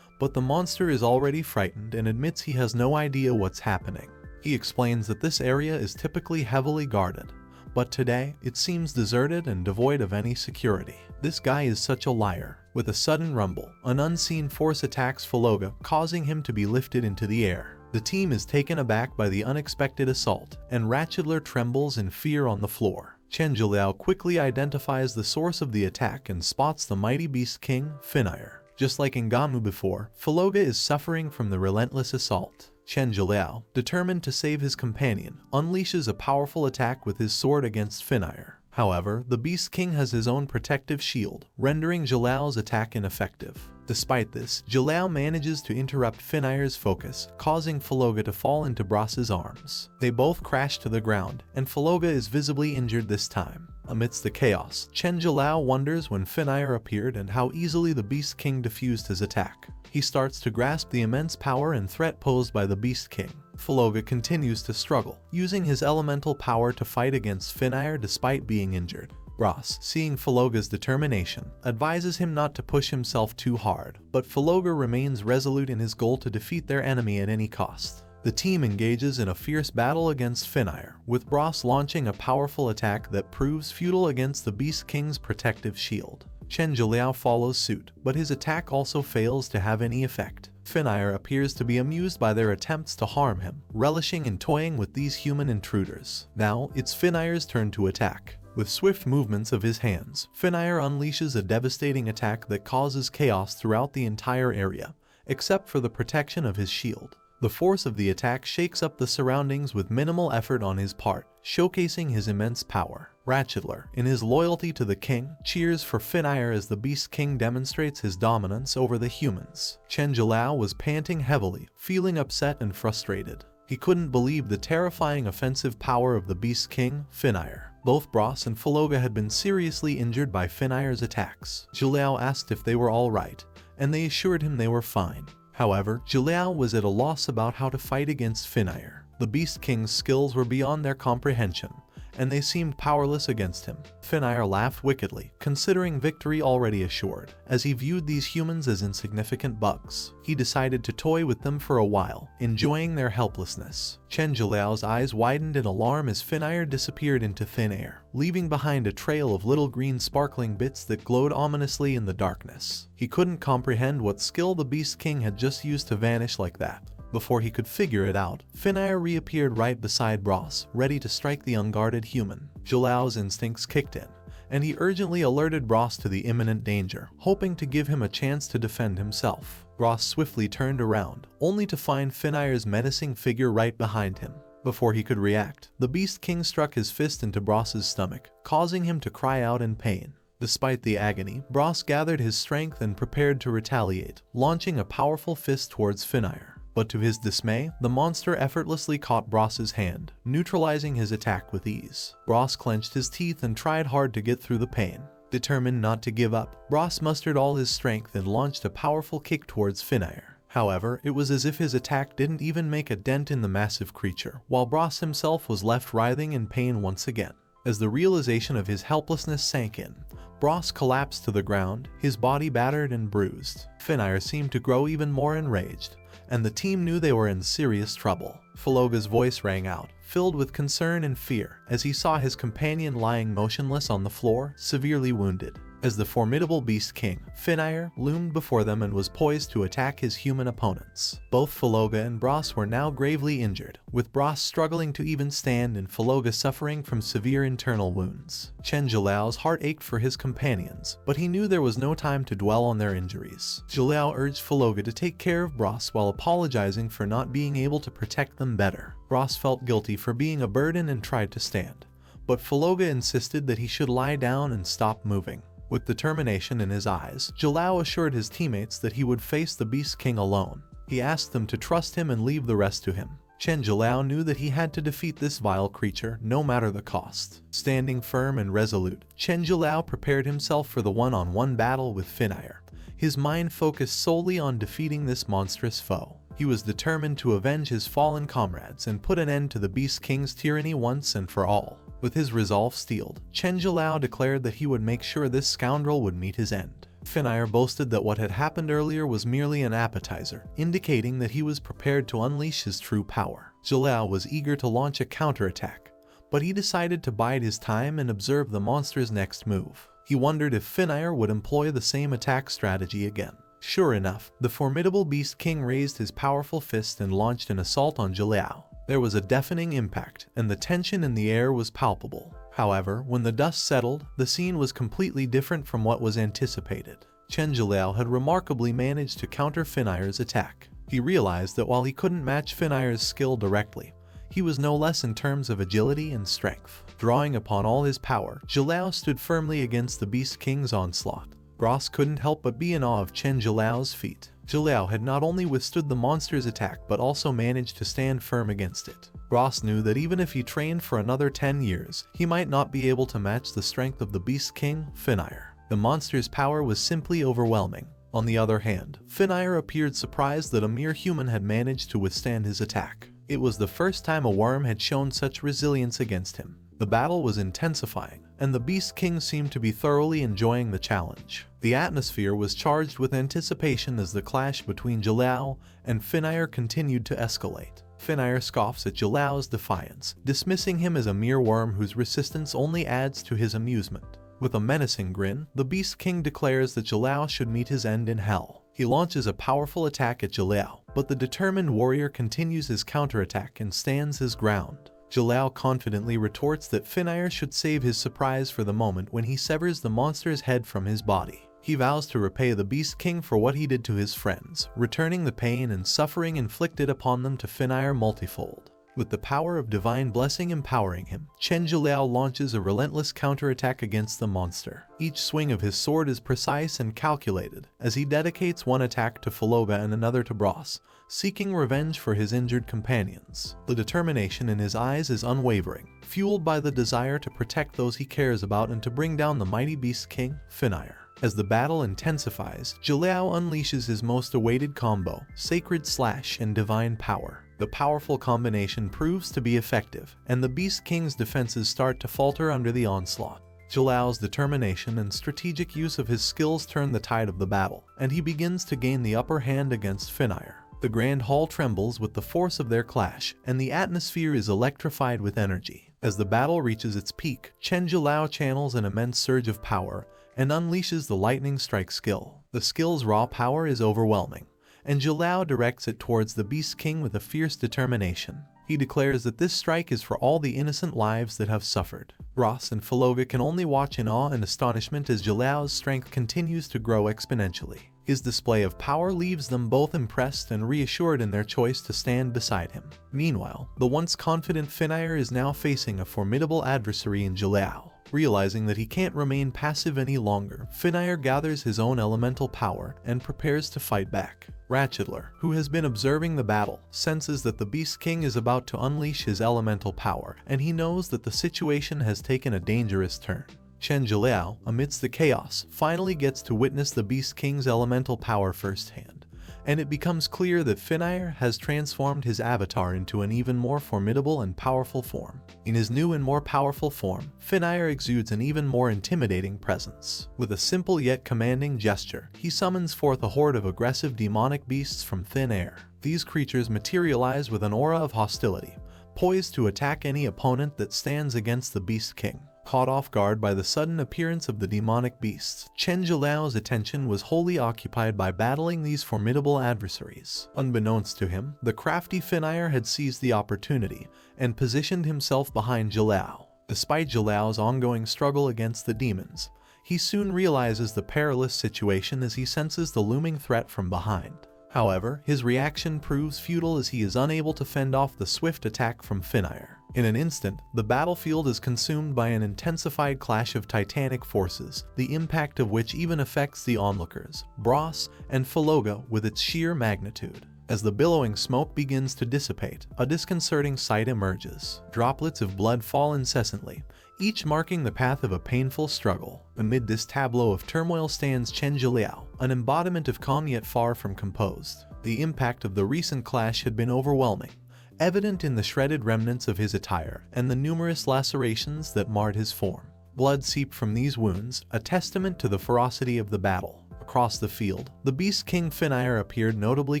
but the monster is already frightened and admits he has no idea what's happening. He explains that this area is typically heavily guarded, but today, it seems deserted and devoid of any security. This guy is such a liar. With a sudden rumble, an unseen force attacks Faloga, causing him to be lifted into the air. The team is taken aback by the unexpected assault, and Ratchetler trembles in fear on the floor. Chen Jalal quickly identifies the source of the attack and spots the mighty Beast King, Finire. Just like in Gamu before, Faloga is suffering from the relentless assault. Chen Jalal, determined to save his companion, unleashes a powerful attack with his sword against Finire. However, the Beast King has his own protective shield, rendering Jalal's attack ineffective. Despite this, Jalal manages to interrupt Finire's focus, causing Faloga to fall into Bros's arms. They both crash to the ground, and Faloga is visibly injured this time. Amidst the chaos, Chen Jalal wonders when Finire appeared and how easily the Beast King diffused his attack. He starts to grasp the immense power and threat posed by the Beast King. Faloga continues to struggle, using his elemental power to fight against Finire despite being injured. Bros, seeing Faloga's determination, advises him not to push himself too hard, but Faloga remains resolute in his goal to defeat their enemy at any cost. The team engages in a fierce battle against Finire, with Bros launching a powerful attack that proves futile against the Beast King's protective shield. Chen Jalal follows suit, but his attack also fails to have any effect. Finire appears to be amused by their attempts to harm him, relishing in toying with these human intruders. Now, it's Finire's turn to attack. With swift movements of his hands, Finire unleashes a devastating attack that causes chaos throughout the entire area, except for the protection of his shield. The force of the attack shakes up the surroundings with minimal effort on his part, showcasing his immense power. Ratchetler, in his loyalty to the king, cheers for Finire as the Beast King demonstrates his dominance over the humans. Chen Jalal was panting heavily, feeling upset and frustrated. He couldn't believe the terrifying offensive power of the Beast King, Finire. Both Bros and Faloga had been seriously injured by Finire's attacks. Jalal asked if they were alright, and they assured him they were fine. However, Jalal was at a loss about how to fight against Finire. The Beast King's skills were beyond their comprehension, and they seemed powerless against him. Finnair laughed wickedly, considering victory already assured. As he viewed these humans as insignificant bugs, he decided to toy with them for a while, enjoying their helplessness. Chen Zhiliao's eyes widened in alarm as Finnair disappeared into thin air, leaving behind a trail of little green sparkling bits that glowed ominously in the darkness. He couldn't comprehend what skill the Beast King had just used to vanish like that. Before he could figure it out, Finnair reappeared right beside Bros, ready to strike the unguarded human. Zhiliao's instincts kicked in, and he urgently alerted Bros to the imminent danger, hoping to give him a chance to defend himself. Bros swiftly turned around, only to find Finnair's menacing figure right behind him. Before he could react, the Beast King struck his fist into Bros's stomach, causing him to cry out in pain. Despite the agony, Bros gathered his strength and prepared to retaliate, launching a powerful fist towards Finnair. But to his dismay, the monster effortlessly caught Bros's hand, neutralizing his attack with ease. Bros clenched his teeth and tried hard to get through the pain. Determined not to give up, Bros mustered all his strength and launched a powerful kick towards Finnair. However, it was as if his attack didn't even make a dent in the massive creature, while Bros himself was left writhing in pain once again. As the realization of his helplessness sank in, Bros collapsed to the ground, his body battered and bruised. Finnair seemed to grow even more enraged, and the team knew they were in serious trouble. Faloga's voice rang out, filled with concern and fear, as he saw his companion lying motionless on the floor, severely wounded. As the formidable Beast King, Finnair loomed before them and was poised to attack his human opponents. Both Faloga and Bros were now gravely injured, with Bros struggling to even stand and Faloga suffering from severe internal wounds. Chen Zhiliao's heart ached for his companions, but he knew there was no time to dwell on their injuries. Zhiliao urged Faloga to take care of Bros while apologizing for not being able to protect them better. Bros felt guilty for being a burden and tried to stand, but Faloga insisted that he should lie down and stop moving. With determination in his eyes, Zhiliao assured his teammates that he would face the Beast King alone. He asked them to trust him and leave the rest to him. Chen Zhiliao knew that he had to defeat this vile creature, no matter the cost. Standing firm and resolute, Chen Zhiliao prepared himself for the one-on-one battle with Finnair. His mind focused solely on defeating this monstrous foe. He was determined to avenge his fallen comrades and put an end to the Beast King's tyranny once and for all. With his resolve steeled, Chen Zhiliao declared that he would make sure this scoundrel would meet his end. Finnair boasted that what had happened earlier was merely an appetizer, indicating that he was prepared to unleash his true power. Zhiliao was eager to launch a counterattack, but he decided to bide his time and observe the monster's next move. He wondered if Finnair would employ the same attack strategy again. Sure enough, the formidable Beast King raised his powerful fist and launched an assault on Zhiliao. There was a deafening impact, and the tension in the air was palpable. However, when the dust settled, the scene was completely different from what was anticipated. Chen Zhiliao had remarkably managed to counter Finnair's attack. He realized that while he couldn't match Finnair's skill directly, he was no less in terms of agility and strength. Drawing upon all his power, Zhiliao stood firmly against the Beast King's onslaught. Bros couldn't help but be in awe of Chen Zhiliao's feat. Zhiliao had not only withstood the monster's attack but also managed to stand firm against it. Bros knew that even if he trained for another 10 years, he might not be able to match the strength of the Beast King, Finnair. The monster's power was simply overwhelming. On the other hand, Finnair appeared surprised that a mere human had managed to withstand his attack. It was the first time a worm had shown such resilience against him. The battle was intensifying, and the Beast King seemed to be thoroughly enjoying the challenge. The atmosphere was charged with anticipation as the clash between Zhiliao and Finnair continued to escalate. Finnair scoffs at Zhiliao's defiance, dismissing him as a mere worm whose resistance only adds to his amusement. With a menacing grin, the Beast King declares that Zhiliao should meet his end in hell. He launches a powerful attack at Zhiliao, but the determined warrior continues his counterattack and stands his ground. Zhiliao confidently retorts that Finnair should save his surprise for the moment when he severs the monster's head from his body. He vows to repay the Beast King for what he did to his friends, returning the pain and suffering inflicted upon them to Finnair multifold. With the power of divine blessing empowering him, Chen Zhiliao launches a relentless counterattack against the monster. Each swing of his sword is precise and calculated, as he dedicates one attack to Faloga and another to Bros, seeking revenge for his injured companions. The determination in his eyes is unwavering, fueled by the desire to protect those he cares about and to bring down the mighty Beast King, Finnair. As the battle intensifies, Zhiliao unleashes his most awaited combo, Sacred Slash and Divine Power. The powerful combination proves to be effective, and the Beast King's defenses start to falter under the onslaught. Jalao's determination and strategic use of his skills turn the tide of the battle, and he begins to gain the upper hand against Finire. The Grand Hall trembles with the force of their clash, and the atmosphere is electrified with energy. As the battle reaches its peak, Chen Jalao channels an immense surge of power and unleashes the lightning strike skill. The skill's raw power is overwhelming, and Jalao directs it towards the Beast King with a fierce determination. He declares that this strike is for all the innocent lives that have suffered. Ross and Faloga can only watch in awe and astonishment as Jalao's strength continues to grow exponentially. His display of power leaves them both impressed and reassured in their choice to stand beside him. Meanwhile, the once confident Finire is now facing a formidable adversary in Jalao. Realizing that he can't remain passive any longer, Finire gathers his own elemental power and prepares to fight back. Ratchetler, who has been observing the battle, senses that the Beast King is about to unleash his elemental power, and he knows that the situation has taken a dangerous turn. Chen Jalao, amidst the chaos, finally gets to witness the Beast King's elemental power firsthand, and it becomes clear that Finire has transformed his avatar into an even more formidable and powerful form. In his new and more powerful form, Finire exudes an even more intimidating presence. With a simple yet commanding gesture, he summons forth a horde of aggressive demonic beasts from thin air. These creatures materialize with an aura of hostility, poised to attack any opponent that stands against the Beast King. Caught off guard by the sudden appearance of the demonic beasts, Chen Jalao's attention was wholly occupied by battling these formidable adversaries. Unbeknownst to him, the crafty Finire had seized the opportunity and positioned himself behind Jalao. Despite Jalao's ongoing struggle against the demons, he soon realizes the perilous situation as he senses the looming threat from behind. However, his reaction proves futile as he is unable to fend off the swift attack from Finire. In an instant, the battlefield is consumed by an intensified clash of titanic forces, the impact of which even affects the onlookers, Bros and Faloga, with its sheer magnitude. As the billowing smoke begins to dissipate, a disconcerting sight emerges. Droplets of blood fall incessantly, each marking the path of a painful struggle. Amid this tableau of turmoil stands Chen Jalao, an embodiment of calm yet far from composed. The impact of the recent clash had been overwhelming, evident in the shredded remnants of his attire and the numerous lacerations that marred his form. Blood seeped from these wounds, a testament to the ferocity of the battle. Across the field, the Beast King Finire appeared notably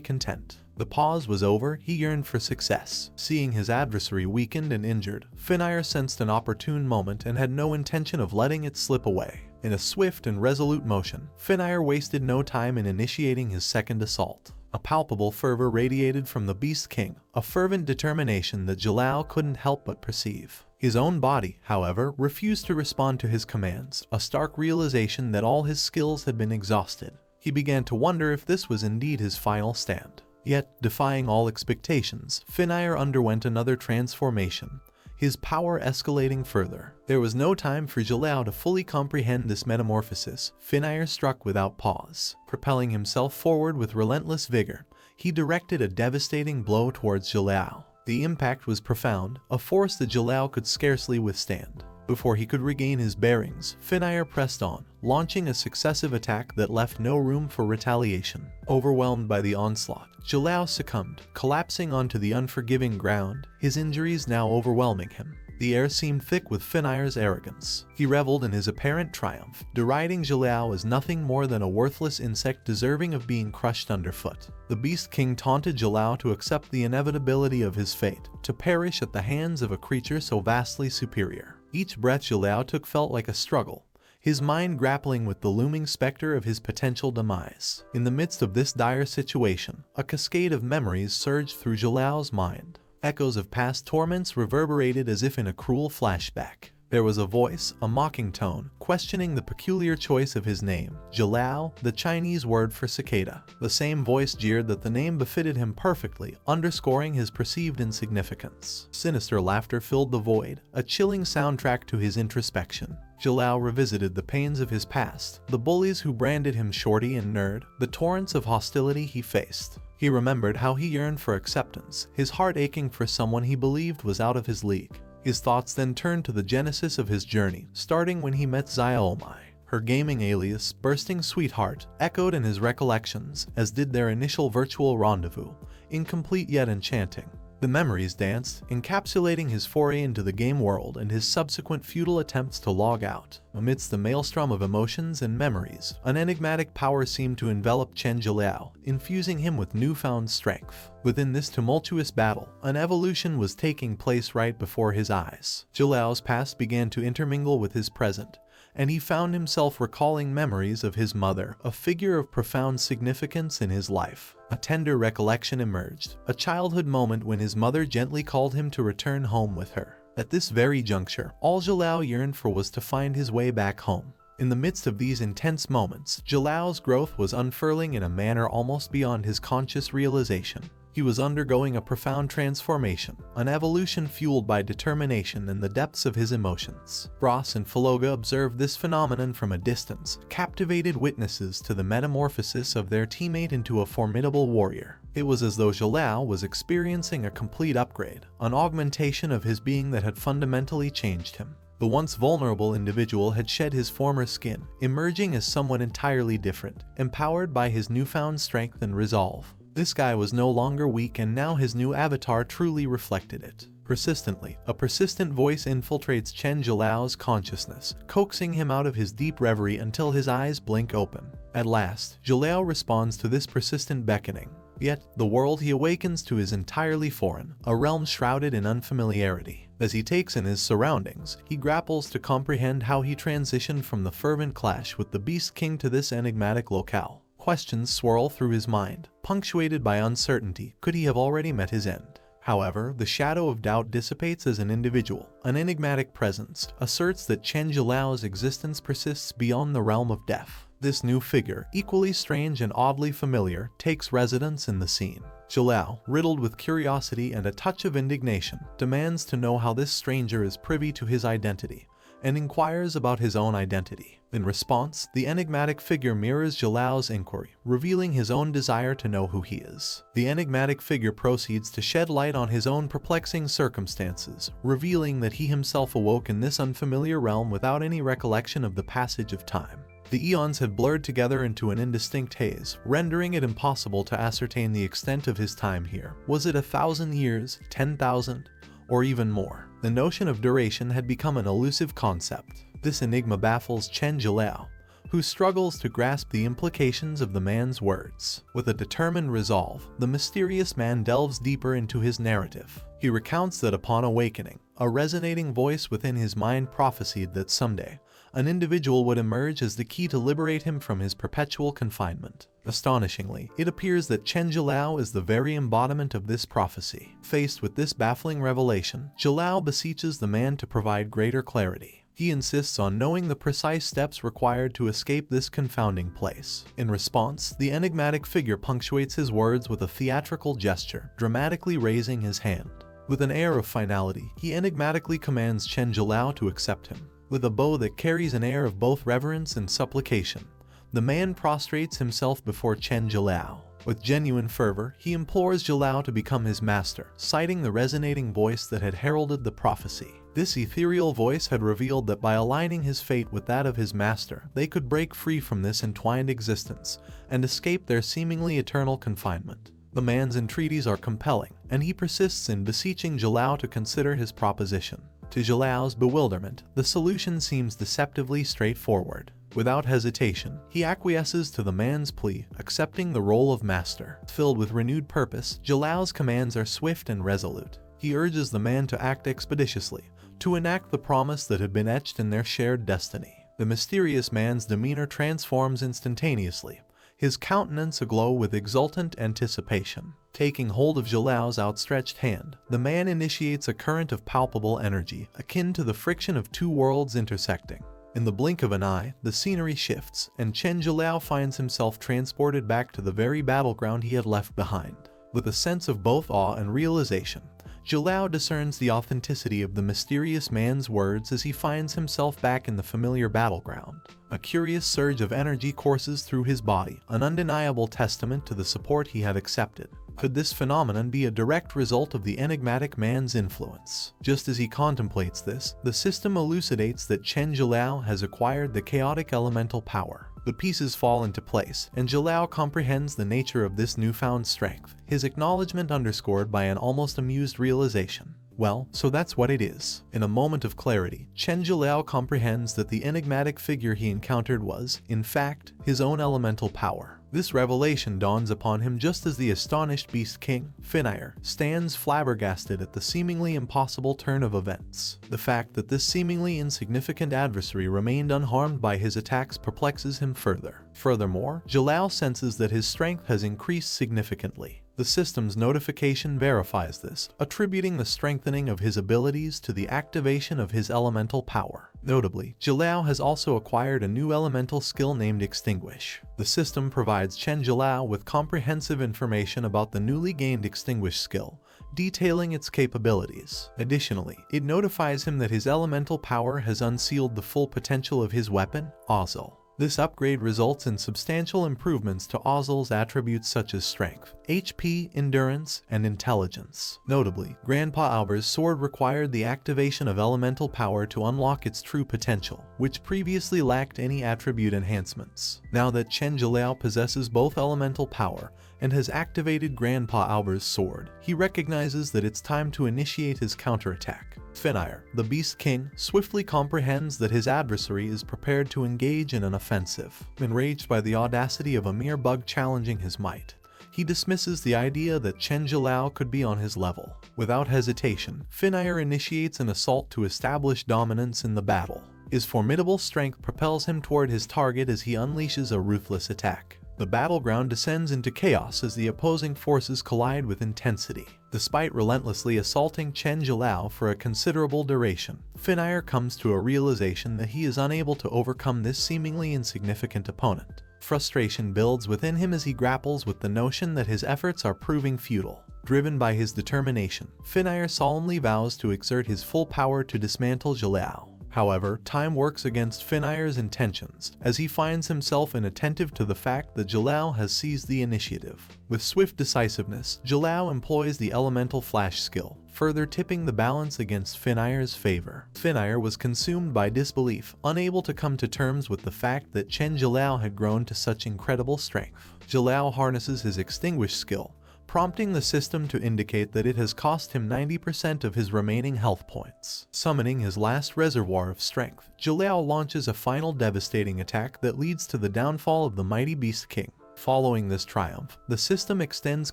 content. The pause was over, he yearned for success. Seeing his adversary weakened and injured, Finire sensed an opportune moment and had no intention of letting it slip away. In a swift and resolute motion, Finire wasted no time in initiating his second assault. A palpable fervor radiated from the Beast King, a fervent determination that Jalao couldn't help but perceive. His own body, however, refused to respond to his commands, a stark realization that all his skills had been exhausted. He began to wonder if this was indeed his final stand. Yet, defying all expectations, Finire underwent another transformation, his power escalating further. There was no time for Jalao to fully comprehend this metamorphosis. Finire struck without pause. Propelling himself forward with relentless vigor, he directed a devastating blow towards Jalao. The impact was profound, a force that Jalao could scarcely withstand. Before he could regain his bearings, Finire pressed on, launching a successive attack that left no room for retaliation. Overwhelmed by the onslaught, Jalao succumbed, collapsing onto the unforgiving ground, his injuries now overwhelming him. The air seemed thick with Finire's arrogance. He reveled in his apparent triumph, deriding Jalao as nothing more than a worthless insect deserving of being crushed underfoot. The Beast King taunted Jalao to accept the inevitability of his fate, to perish at the hands of a creature so vastly superior. Each breath Jalao took felt like a struggle, his mind grappling with the looming specter of his potential demise. In the midst of this dire situation, a cascade of memories surged through Jalao's mind. Echoes of past torments reverberated as if in a cruel flashback. There was a voice, a mocking tone, questioning the peculiar choice of his name, Jalao, the Chinese word for cicada. The same voice jeered that the name befitted him perfectly, underscoring his perceived insignificance. Sinister laughter filled the void, a chilling soundtrack to his introspection. Jalao revisited the pains of his past, the bullies who branded him shorty and nerd, the torrents of hostility he faced. He remembered how he yearned for acceptance, his heart aching for someone he believed was out of his league. His thoughts then turned to the genesis of his journey, starting when he met Xiaomai. Her gaming alias, Bursting Sweetheart, echoed in his recollections, as did their initial virtual rendezvous, incomplete yet enchanting. The memories danced, encapsulating his foray into the game world and his subsequent futile attempts to log out. Amidst the maelstrom of emotions and memories, an enigmatic power seemed to envelop Chen Zhiliao, infusing him with newfound strength. Within this tumultuous battle, an evolution was taking place right before his eyes. Zhiliao's past began to intermingle with his present, and he found himself recalling memories of his mother, a figure of profound significance in his life. A tender recollection emerged, a childhood moment when his mother gently called him to return home with her. At this very juncture, all Zhiliao yearned for was to find his way back home. In the midst of these intense moments, Zhiliao's growth was unfurling in a manner almost beyond his conscious realization. He was undergoing a profound transformation, an evolution fueled by determination and the depths of his emotions. Ross and Faloga observed this phenomenon from a distance, captivated witnesses to the metamorphosis of their teammate into a formidable warrior. It was as though Zhiliao was experiencing a complete upgrade, an augmentation of his being that had fundamentally changed him. The once vulnerable individual had shed his former skin, emerging as someone entirely different, empowered by his newfound strength and resolve. This guy was no longer weak, and now his new avatar truly reflected it. Persistently, a persistent voice infiltrates Chen Zhiliao's consciousness, coaxing him out of his deep reverie until his eyes blink open. At last, Zhiliao responds to this persistent beckoning. Yet, the world he awakens to is entirely foreign, a realm shrouded in unfamiliarity. As he takes in his surroundings, he grapples to comprehend how he transitioned from the fervent clash with the Beast King to this enigmatic locale. Questions swirl through his mind, punctuated by uncertainty. Could he have already met his end? However, the shadow of doubt dissipates as an individual. An enigmatic presence asserts that Chen Zhiliao's existence persists beyond the realm of death. This new figure, equally strange and oddly familiar, takes residence in the scene. Zhiliao, riddled with curiosity and a touch of indignation, demands to know how this stranger is privy to his identity, and inquires about his own identity. In response, the enigmatic figure mirrors Zhiliao's inquiry, revealing his own desire to know who he is. The enigmatic figure proceeds to shed light on his own perplexing circumstances, revealing that he himself awoke in this unfamiliar realm without any recollection of the passage of time. The eons had blurred together into an indistinct haze, rendering it impossible to ascertain the extent of his time here. Was it 1,000 years, 10,000, or even more? The notion of duration had become an elusive concept. This enigma baffles Chen Zhiliao, who struggles to grasp the implications of the man's words. With a determined resolve, the mysterious man delves deeper into his narrative. He recounts that upon awakening, a resonating voice within his mind prophesied that someday, an individual would emerge as the key to liberate him from his perpetual confinement. Astonishingly, it appears that Chen Zhiliao is the very embodiment of this prophecy. Faced with this baffling revelation, Zhiliao beseeches the man to provide greater clarity. He insists on knowing the precise steps required to escape this confounding place. In response, the enigmatic figure punctuates his words with a theatrical gesture, dramatically raising his hand. With an air of finality, he enigmatically commands Chen Zhiliao to accept him. With a bow that carries an air of both reverence and supplication, the man prostrates himself before Chen Zhiliao. With genuine fervor, he implores Zhiliao to become his master, citing the resonating voice that had heralded the prophecy. This ethereal voice had revealed that by aligning his fate with that of his master, they could break free from this entwined existence and escape their seemingly eternal confinement. The man's entreaties are compelling, and he persists in beseeching Zhiliao to consider his proposition. To Zhiliao's bewilderment, the solution seems deceptively straightforward. Without hesitation, he acquiesces to the man's plea, accepting the role of master. Filled with renewed purpose, Zhiliao's commands are swift and resolute. He urges the man to act expeditiously, to enact the promise that had been etched in their shared destiny. The mysterious man's demeanor transforms instantaneously, his countenance aglow with exultant anticipation. Taking hold of Zhiliao's outstretched hand, the man initiates a current of palpable energy, akin to the friction of two worlds intersecting. In the blink of an eye, the scenery shifts, and Chen Zhiliao finds himself transported back to the very battleground he had left behind. With a sense of both awe and realization, Zhiliao discerns the authenticity of the mysterious man's words as he finds himself back in the familiar battleground. A curious surge of energy courses through his body, an undeniable testament to the support he had accepted. Could this phenomenon be a direct result of the enigmatic man's influence? Just as he contemplates this, the system elucidates that Chen Zhilao has acquired the chaotic elemental power. The pieces fall into place, and Zhilao comprehends the nature of this newfound strength, his acknowledgement underscored by an almost amused realization. Well, so that's what it is. In a moment of clarity, Chen Zhilao comprehends that the enigmatic figure he encountered was, in fact, his own elemental power. This revelation dawns upon him just as the astonished Beast King, Finire, stands flabbergasted at the seemingly impossible turn of events. The fact that this seemingly insignificant adversary remained unharmed by his attacks perplexes him further. Furthermore, Zhilao senses that his strength has increased significantly. The system's notification verifies this, attributing the strengthening of his abilities to the activation of his elemental power. Notably, Zhilao has also acquired a new elemental skill named Extinguish. The system provides Chen Zhilao with comprehensive information about the newly gained Extinguish skill, detailing its capabilities. Additionally, it notifies him that his elemental power has unsealed the full potential of his weapon, Ozil. This upgrade results in substantial improvements to Ozil's attributes such as strength, HP, endurance, and intelligence. Notably, Grandpa Alber's sword required the activation of elemental power to unlock its true potential, which previously lacked any attribute enhancements. Now that Chen Zhilao possesses both elemental power and has activated Grandpa Alber's sword, he recognizes that it's time to initiate his counterattack. Finire, the Beast King, swiftly comprehends that his adversary is prepared to engage in an offensive. Enraged by the audacity of a mere bug challenging his might, he dismisses the idea that Chen Zhilao could be on his level. Without hesitation, Finire initiates an assault to establish dominance in the battle. His formidable strength propels him toward his target as he unleashes a ruthless attack. The battleground descends into chaos as the opposing forces collide with intensity. Despite relentlessly assaulting Chen Zhilao for a considerable duration, Finire comes to a realization that he is unable to overcome this seemingly insignificant opponent. Frustration builds within him as he grapples with the notion that his efforts are proving futile. Driven by his determination, Finire solemnly vows to exert his full power to dismantle Zhilao. However, time works against Finire's intentions, as he finds himself inattentive to the fact that Zhilao has seized the initiative. With swift decisiveness, Zhilao employs the elemental flash skill, further tipping the balance against Finire's favor. Finire was consumed by disbelief, unable to come to terms with the fact that Chen Zhilao had grown to such incredible strength. Zhilao harnesses his Extinguish skill, prompting the system to indicate that it has cost him 90% of his remaining health points. Summoning his last reservoir of strength, Zhilao launches a final devastating attack that leads to the downfall of the mighty Beast King. Following this triumph, the system extends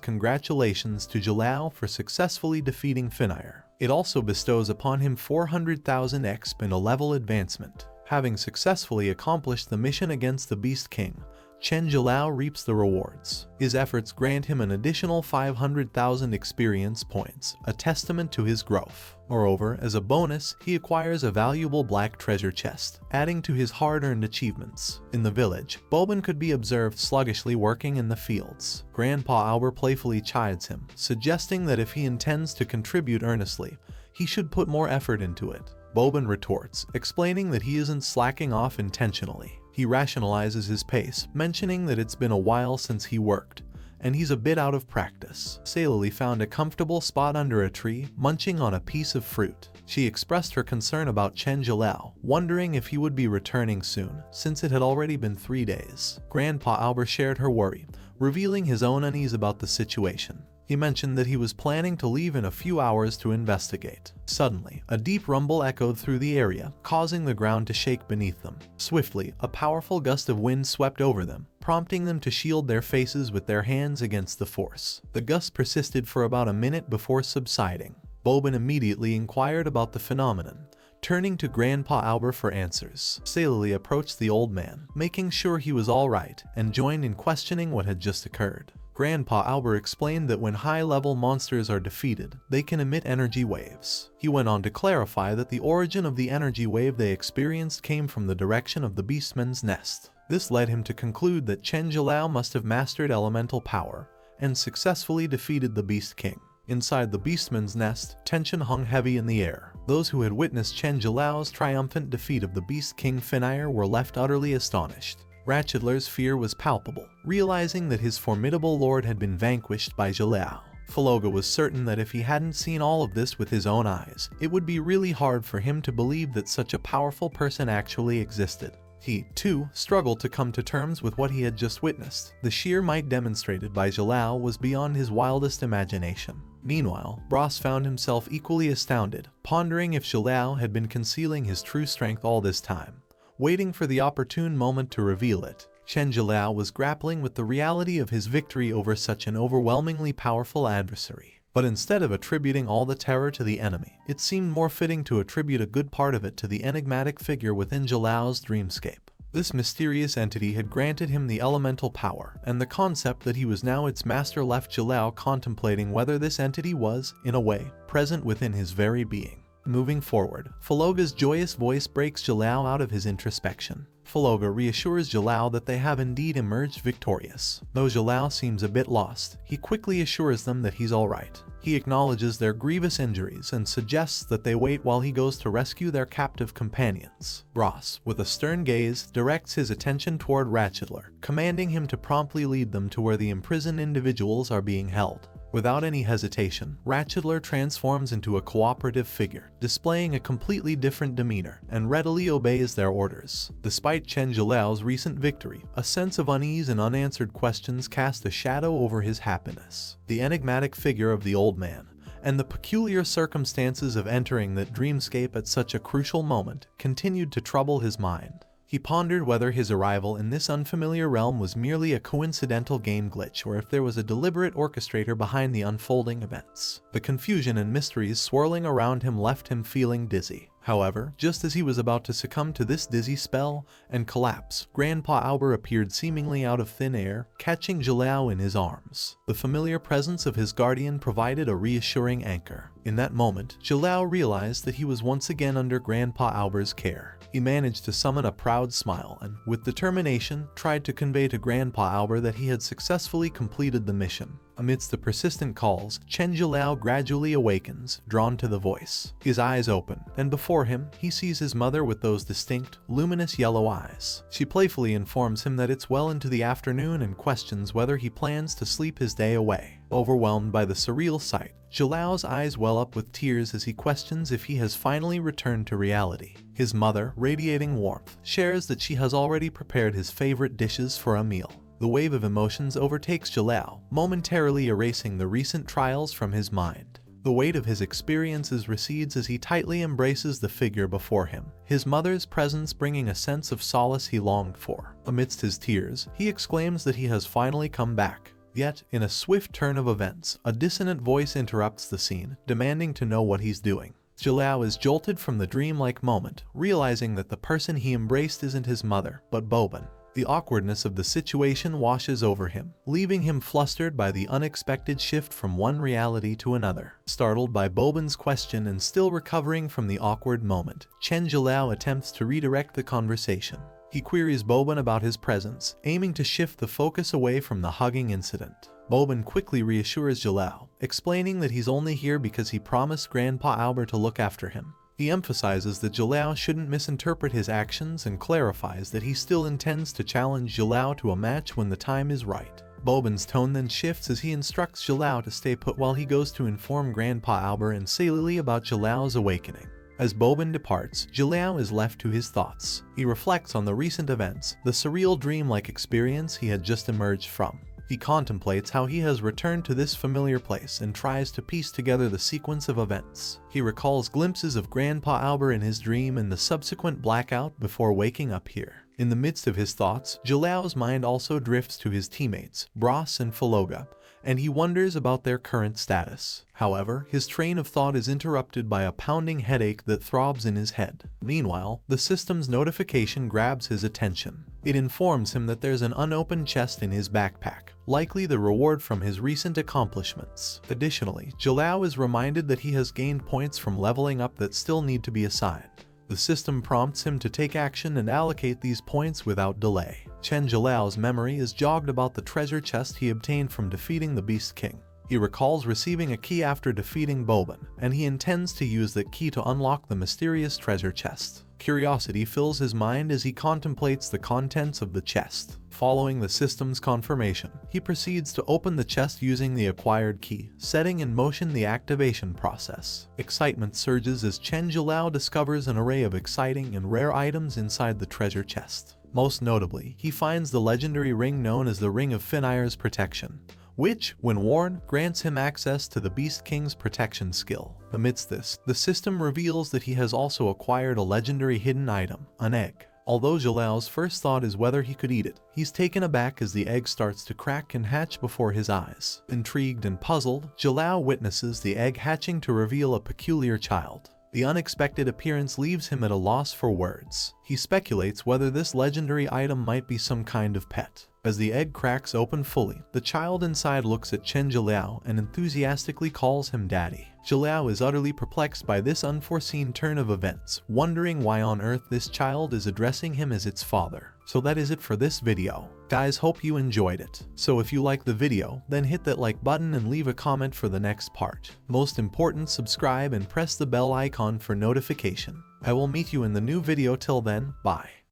congratulations to Zhilao for successfully defeating Finire. It also bestows upon him 400,000 exp and a level advancement. Having successfully accomplished the mission against the Beast King, Chen Zhilao reaps the rewards. His efforts grant him an additional 500,000 experience points, a testament to his growth. Moreover, as a bonus, he acquires a valuable black treasure chest, adding to his hard-earned achievements. In the village, Bobin could be observed sluggishly working in the fields. Grandpa Albert playfully chides him, suggesting that if he intends to contribute earnestly, he should put more effort into it. Bobin retorts, explaining that he isn't slacking off intentionally. He rationalizes his pace, mentioning that it's been a while since he worked, and he's a bit out of practice. Ceylali found a comfortable spot under a tree, munching on a piece of fruit. She expressed her concern about Chen Zhilao, wondering if he would be returning soon, since it had already been 3 days. Grandpa Albert shared her worry, revealing his own unease about the situation. He mentioned that he was planning to leave in a few hours to investigate. Suddenly, a deep rumble echoed through the area, causing the ground to shake beneath them. Swiftly, a powerful gust of wind swept over them, prompting them to shield their faces with their hands against the force. The gust persisted for about a minute before subsiding. Bobin immediately inquired about the phenomenon, turning to Grandpa Albert for answers. Ceylali approached the old man, making sure he was all right, and joined in questioning what had just occurred. Grandpa Albert explained that when high-level monsters are defeated, they can emit energy waves. He went on to clarify that the origin of the energy wave they experienced came from the direction of the beastman's nest. This led him to conclude that Chen Zhilao must have mastered elemental power and successfully defeated the Beast King. Inside the beastman's nest, tension hung heavy in the air. Those who had witnessed Chen Zhilao's triumphant defeat of the Beast King Finire were left utterly astonished. Ratchetler's fear was palpable, realizing that his formidable lord had been vanquished by Jalao. Faloga was certain that if he hadn't seen all of this with his own eyes, it would be really hard for him to believe that such a powerful person actually existed. He, too, struggled to come to terms with what he had just witnessed. The sheer might demonstrated by Jalao was beyond his wildest imagination. Meanwhile, Bros found himself equally astounded, pondering if Jalao had been concealing his true strength all this time, waiting for the opportune moment to reveal it. Chen Jalao was grappling with the reality of his victory over such an overwhelmingly powerful adversary. But instead of attributing all the terror to the enemy, it seemed more fitting to attribute a good part of it to the enigmatic figure within Jalao's dreamscape. This mysterious entity had granted him the elemental power, and the concept that he was now its master left Jalao contemplating whether this entity was, in a way, present within his very being. Moving forward, Faloga's joyous voice breaks Jalao out of his introspection. Faloga reassures Jalao that they have indeed emerged victorious. Though Jalao seems a bit lost, he quickly assures them that he's alright. He acknowledges their grievous injuries and suggests that they wait while he goes to rescue their captive companions. Bros, with a stern gaze, directs his attention toward Ratchetler, commanding him to promptly lead them to where the imprisoned individuals are being held. Without any hesitation, Ratchetler transforms into a cooperative figure, displaying a completely different demeanor, and readily obeys their orders. Despite Chen Jalao's recent victory, a sense of unease and unanswered questions cast a shadow over his happiness. The enigmatic figure of the old man, and the peculiar circumstances of entering that dreamscape at such a crucial moment, continued to trouble his mind. He pondered whether his arrival in this unfamiliar realm was merely a coincidental game glitch or if there was a deliberate orchestrator behind the unfolding events. The confusion and mysteries swirling around him left him feeling dizzy. However, just as he was about to succumb to this dizzy spell and collapse, Grandpa Albert appeared seemingly out of thin air, catching Jalao in his arms. The familiar presence of his guardian provided a reassuring anchor. In that moment, Jalao realized that he was once again under Grandpa Albert's care. He managed to summon a proud smile and, with determination, tried to convey to Grandpa Albert that he had successfully completed the mission. Amidst the persistent calls, Chen Jalao gradually awakens, drawn to the voice. His eyes open, and before him, he sees his mother with those distinct, luminous yellow eyes. She playfully informs him that it's well into the afternoon and questions whether he plans to sleep his day away. Overwhelmed by the surreal sight, Jalao's eyes well up with tears as he questions if he has finally returned to reality. His mother, radiating warmth, shares that she has already prepared his favorite dishes for a meal. The wave of emotions overtakes Jalao, momentarily erasing the recent trials from his mind. The weight of his experiences recedes as he tightly embraces the figure before him, his mother's presence bringing a sense of solace he longed for. Amidst his tears, he exclaims that he has finally come back. Yet, in a swift turn of events, a dissonant voice interrupts the scene, demanding to know what he's doing. Jalao is jolted from the dreamlike moment, realizing that the person he embraced isn't his mother, but Boban. The awkwardness of the situation washes over him, leaving him flustered by the unexpected shift from one reality to another. Startled by Boban's question and still recovering from the awkward moment, Chen Jalao attempts to redirect the conversation. He queries Boban about his presence, aiming to shift the focus away from the hugging incident. Boban quickly reassures Jalao, explaining that he's only here because he promised Grandpa Albert to look after him. He emphasizes that Jalao shouldn't misinterpret his actions and clarifies that he still intends to challenge Jalao to a match when the time is right. Boban's tone then shifts as he instructs Jalao to stay put while he goes to inform Grandpa Albert and Salili about Jalao's awakening. As Boban departs, Jalao is left to his thoughts. He reflects on the recent events, the surreal dream-like experience he had just emerged from. He contemplates how he has returned to this familiar place and tries to piece together the sequence of events. He recalls glimpses of Grandpa Albert in his dream and the subsequent blackout before waking up here. In the midst of his thoughts, Jalao's mind also drifts to his teammates, Bros and Faloga, and he wonders about their current status. However, his train of thought is interrupted by a pounding headache that throbs in his head. Meanwhile, the system's notification grabs his attention. It informs him that there's an unopened chest in his backpack, likely the reward from his recent accomplishments. Additionally, Jalao is reminded that he has gained points from leveling up that still need to be assigned. The system prompts him to take action and allocate these points without delay. Chen Jalao's memory is jogged about the treasure chest he obtained from defeating the Beast King. He recalls receiving a key after defeating Boban, and he intends to use that key to unlock the mysterious treasure chest. Curiosity fills his mind as he contemplates the contents of the chest. Following the system's confirmation, he proceeds to open the chest using the acquired key, setting in motion the activation process. Excitement surges as Chen Zhilao discovers an array of exciting and rare items inside the treasure chest. Most notably, he finds the legendary ring known as the Ring of Finir's Protection, which, when worn, grants him access to the Beast King's protection skill. Amidst this, the system reveals that he has also acquired a legendary hidden item, an egg. Although Zhilao's first thought is whether he could eat it, he's taken aback as the egg starts to crack and hatch before his eyes. Intrigued and puzzled, Zhilao witnesses the egg hatching to reveal a peculiar child. The unexpected appearance leaves him at a loss for words. He speculates whether this legendary item might be some kind of pet. As the egg cracks open fully, the child inside looks at Chen Zhilao and enthusiastically calls him daddy. Zhilao is utterly perplexed by this unforeseen turn of events, wondering why on earth this child is addressing him as its father. So that is it for this video. Guys, hope you enjoyed it. So if you like the video, then hit that like button and leave a comment for the next part. Most important, subscribe and press the bell icon for notification. I will meet you in the new video. Till then, bye.